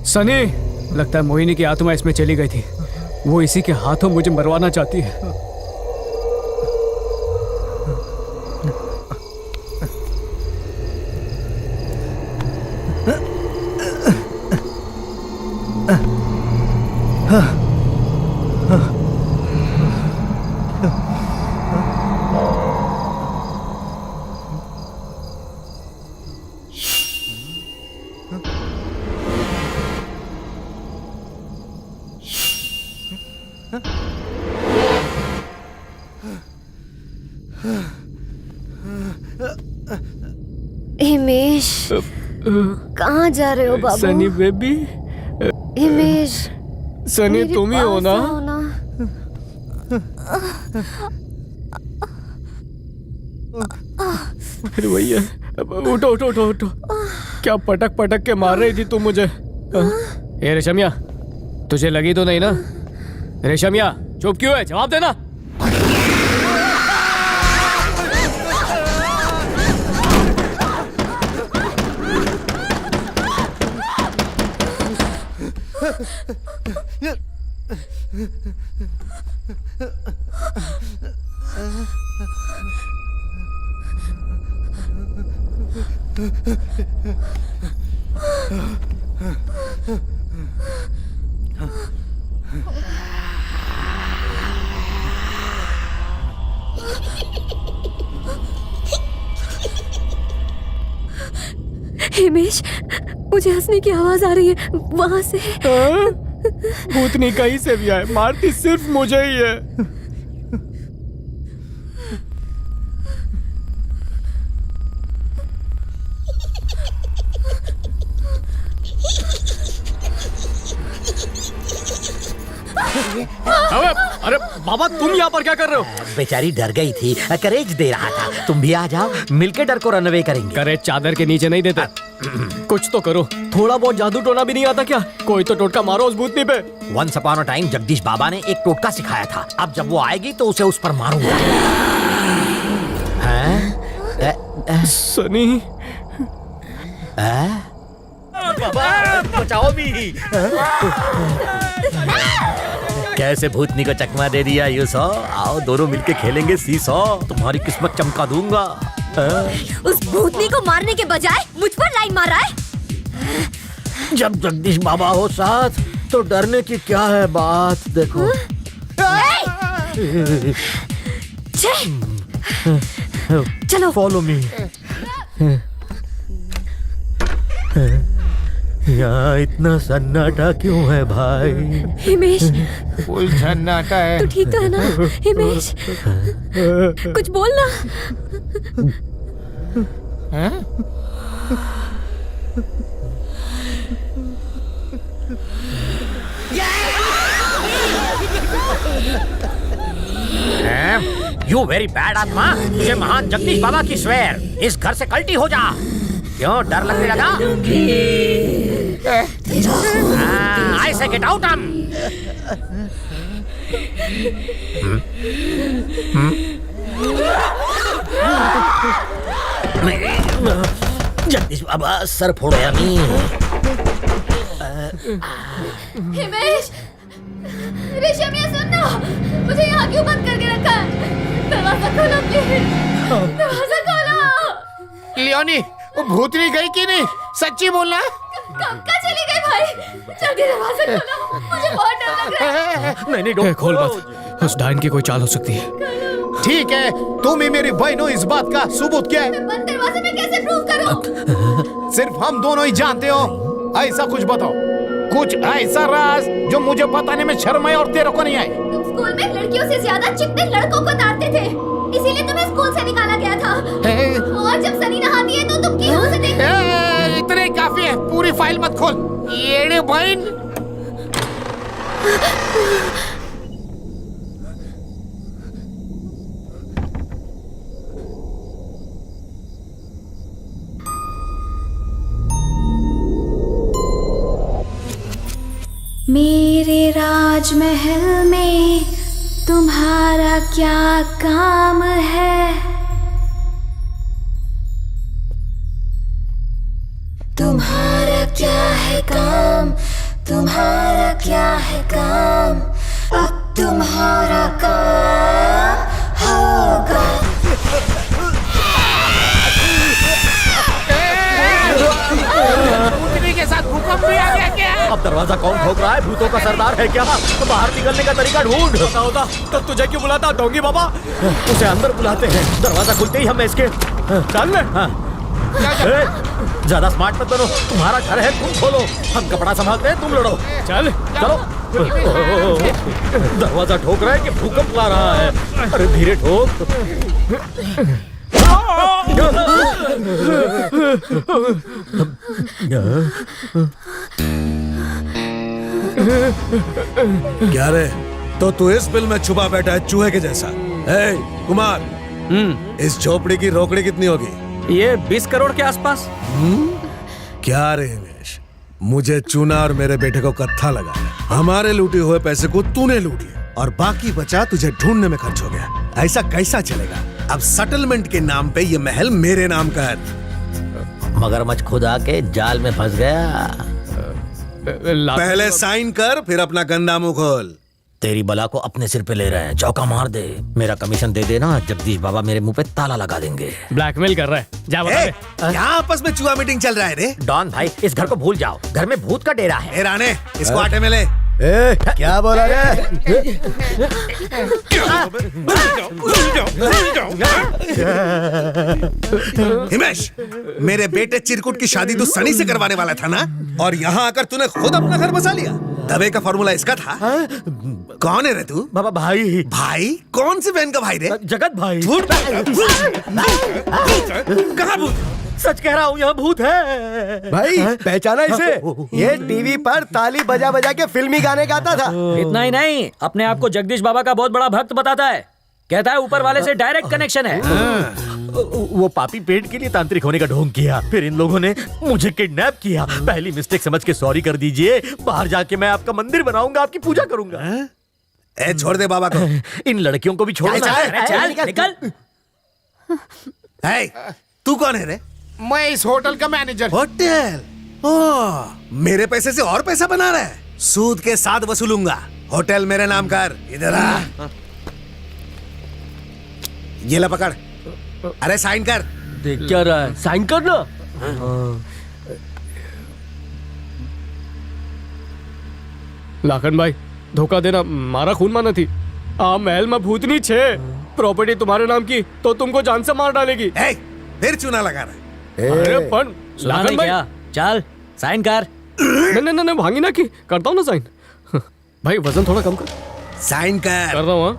D: सनी, लगता है मोहिनी की आत्मा इसमें चली गई थी। वो इसी के हाथों मुझे मरवाना चाहती है।
A: हिमेश, कहाँ जा रहे हो बाबू?
D: सनी बेबी,
A: हिमेश,
D: सनी
A: मेरे
D: तुम ही हो
A: पास
D: ना?
A: आओ ना।
D: फिर वही है। उठो उठो उठो उठो। क्या पटक पटक के मार रही थी तुम मुझे? ए रेशमिया, तुझे लगी तो नहीं ना? रेशमिया, चुप क्यों है? जवाब देना।
A: हिमेश, मुझे हंसने की आवाज आ रही है वहां से।
D: भूतनी कहीं से भी आए, मारती सिर्फ मुझे ही है। अरे बाबा, तुम यहाँ पर क्या कर रहे हो?
I: बेचारी डर गई थी, करेज दे रहा था। तुम भी आ जाओ, मिलके डर को रनवे करेंगे।
D: करेज चादर के नीचे नहीं देते। कुछ तो करो। थोड़ा बहुत जादू टोना भी नहीं आता क्या? कोई तो टोटका मारो उस भूतनी पे।
I: Once upon a time Jagdish Baba ने एक टोटका सिखाया था। अब जब वो आएगी तो उसे उस पर मारूंगा।
D: सनी,
I: बाबा बचाओ भी।
F: कैसे भूतनी को चकमा दे दिया यू सौ। आओ दोनों मिलके खेलेंगे सी सौ, तुम्हारी किस्मत चमका दूंगा।
A: उस भूतनी को मारने के बजाय मुझ पर लाइन मार रहा है।
F: जब जगदीश बाबा हो साथ तो डरने की क्या है बात। देखो
A: चलो
F: फॉलो मी। यहाँ इतना सन्नाटा क्यों है भाई?
A: हिमेश,
G: फुल सन्नाटा है।
A: तू ठीक तो है ना हिमेश? कुछ बोलना।
I: यू वेरी बैड आत्मा, तुझे महान जगदीश बाबा की स्वेर, इस घर से कल्टी हो जा। क्यों डर लगने लगा? आई से गेट आउट। जगदीश बाबा सर फोड़ो यामी।
K: हिमेश, ऋषभ ये सुनना, मुझे यहाँ क्यों बंद करके रखा है? दरवाजा खोलो प्लीज, दरवाजा खोलो।
G: लियोनी, वो भूतनी गई कि नहीं? सच्ची बोलना।
K: कब का चली गई भाई? जल्दी दरवाजा खोलो, मुझे बहुत डर लग रहा है।
D: नहीं खोल मत, उस डाइन की कोई चाल हो सकती है।
G: ठीक है, तुम ही मेरी बहन हो, इस बात का सबूत क्या है?
K: मैं बंद दरवाजे में कैसे प्रूव करूं?
G: सिर्फ हम दोनों ही जानते हो। ऐसा कुछ बताओ, कुछ ऐसा राज जो मुझे बताने में शर्म है और तेरे को नहीं आई।
K: तुम स्कूल में लड़कियों से ज्यादा चिकने लड़कों को डांटते थे, इसीलिए तुम्हें स्कूल से निकाला गया था। और जब सनी नहाती है तो तुम की से देखते।
G: इतने काफी है, पूरी फाइल मत खोल। ये बहन
K: मेरे राजमहल में तुम्हारा क्या काम है? तुम्हारा क्या है काम? तुम्हारा क्या है काम? अब तुम्हारा काम होगा।
G: भूतनी के साथ भूकंप भी आ गया क्या?
F: अब दरवाजा कौन ठोक रहा है? भूतों का सरदार है क्या? तो बाहर निकलने का तरीका ढूंढ।
B: पता होता तो तुझे क्यों बुलाता डोंगी बाबा?
F: उसे अंदर बुलाते हैं, दरवाजा खुलते ही हम इसके
B: चल ले।
F: ज्यादा स्मार्ट मत बनो, तुम्हारा घर है, तुम खोलो। हम कपड़ा संभालते हैं, तुम लड़ो।
B: चल
F: चलो। दरवाजा ठोक रहा है कि भूकंप ला रहा है? अरे धीरे ठोक।
C: क्या रे? तो तू इस बिल में छुपा बैठा है चूहे के जैसा। ए, कुमार, इस झोपड़ी की रोकड़ी कितनी होगी?
D: ये 20 करोड़ के आसपास।
C: क्या रे हिमेश, मुझे चूना और मेरे बेटे को कत्था लगा है। हमारे लूटे हुए पैसे को तूने लूट लिया और बाकी बचा तुझे ढूंढने में खर्च हो गया। ऐसा कैसा चलेगा? अब सेटलमेंट के नाम पे ये महल मेरे नाम का है।
I: मगरमच्छ खुद आके जाल में फंस गया।
C: पहले साइन कर, फिर अपना गंदा मुंह खोल।
I: तेरी बला को अपने सिर पे ले रहे हैं, चौका मार दे। मेरा कमीशन दे देना, जगदीश बाबा मेरे मुंह पे ताला लगा देंगे।
D: ब्लैकमेल कर रहा है, जा बता दे।
C: क्या आपस में चुहा मीटिंग चल रहा है रे?
I: डॉन भाई, इस घर को भूल जाओ, घर में भूत का डेरा है।
C: राणे, इसको आटे में ले।
J: क्या बोला रे?
C: हिमेश, मेरे बेटे चिरकुट की शादी तो सनी से करवाने वाला था ना, और यहाँ आकर तूने खुद अपना घर बसा लिया। दबे का फॉर्मूला इसका था। कौन है रे तू?
F: बाबा भाई।
C: भाई? कौन सी बहन का भाई रे?
F: जगत भाई।
C: कहाँ भूत?
F: सच कह रहा हूँ, यहाँ भूत है।
E: भाई पहचाना इसे? ये टीवी पर ताली बजा बजा के फिल्मी गाने गाता था।
D: इतना ही नहीं, अपने आप को जगदीश बाबा का बहुत बड़ा भक्त बताता है। कहता है ऊपर वाले से डायरेक्ट कनेक्शन है।
F: वो पापी पेट के लिए तांत्रिक होने का ढोंग किया, फिर इन लोगों ने मुझे किडनैप किया। पहली मिस्टेक समझ के सॉरी कर दीजिए। बाहर जाके मैं आपका मंदिर बनाऊंगा, आपकी पूजा करूंगा।
C: ए, छोड़ दे बाबा को।
F: इन लड़कियों को भी छोड़ो ना।
D: चल निकल।
C: तू कौन है रे?
G: मैं इस होटल का मैनेजर।
C: होटल? ओह, मेरे पैसे से और पैसा बना रहा है। सूद के साथ वसूलूंगा। होटल मेरे नाम कर। इधर आ। ये ला पकड़। अरे साइन कर।
E: देख क्या रहा है, साइन करना।
D: લાખન ભાઈ ધોખા દેना मारा खून माना थी। आ महल में भूतनी छे, प्रॉपर्टी तुम्हारे नाम की तो तुमको जान से मार डालेगी।
C: फिर चूना लगा रहा है।
D: अरे पण लाखन भाई
E: चल साइन कर।
D: नहीं भांगी ना की करता हूँ ना साइन। भाई वजन थोड़ा कम कर।
C: साइन कर
D: रहा हूँ। हाँ?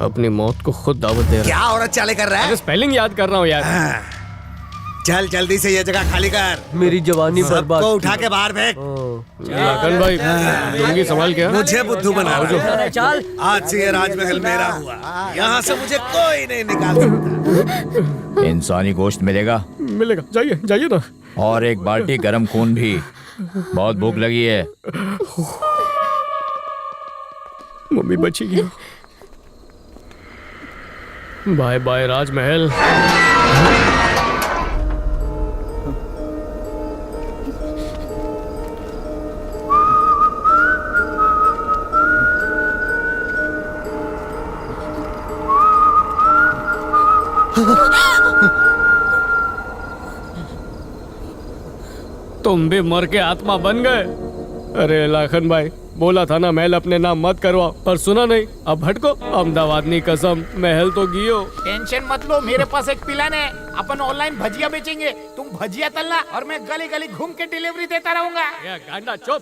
D: अपनी मौत को खुद दावत दे रहा।
C: क्या औरत चाले कर रहा है?
D: स्पेलिंग याद कर रहा हूँ यार।
C: चल जल्दी से ये जगह खाली कर।
E: मेरी जवानी बर्बाद।
C: सबको उठा के बाहर फेंक।
D: लाखन भाई जिंदगी संभाल के।
C: मुझे बुद्धू बना रहा है।
E: चल
C: आज से ये राजमहल मेरा हुआ। यहाँ से मुझे कोई नहीं निकाल सकता।
F: इंसानी गोश्त मिलेगा?
D: मिलेगा, जाइए जाइए ना।
F: और एक बाल्टी गरम खून भी। बहुत भूख लगी है।
D: मम्मी बचेगी। बाय बाय राजमहल। तुम भी मर के आत्मा बन गए। अरे लाखन भाई बोला था ना महल अपने नाम मत करवाओ, पर सुना नहीं। अब भटको। अहमदाबादनी कसम महल तो गियो।
G: टेंशन मत लो, मेरे पास एक प्लान है। अपन ऑनलाइन भजिया बेचेंगे, तुम भजिया तलना और मैं गली गली घूम के डिलीवरी देता रहूंगा।
D: गांडा चुप।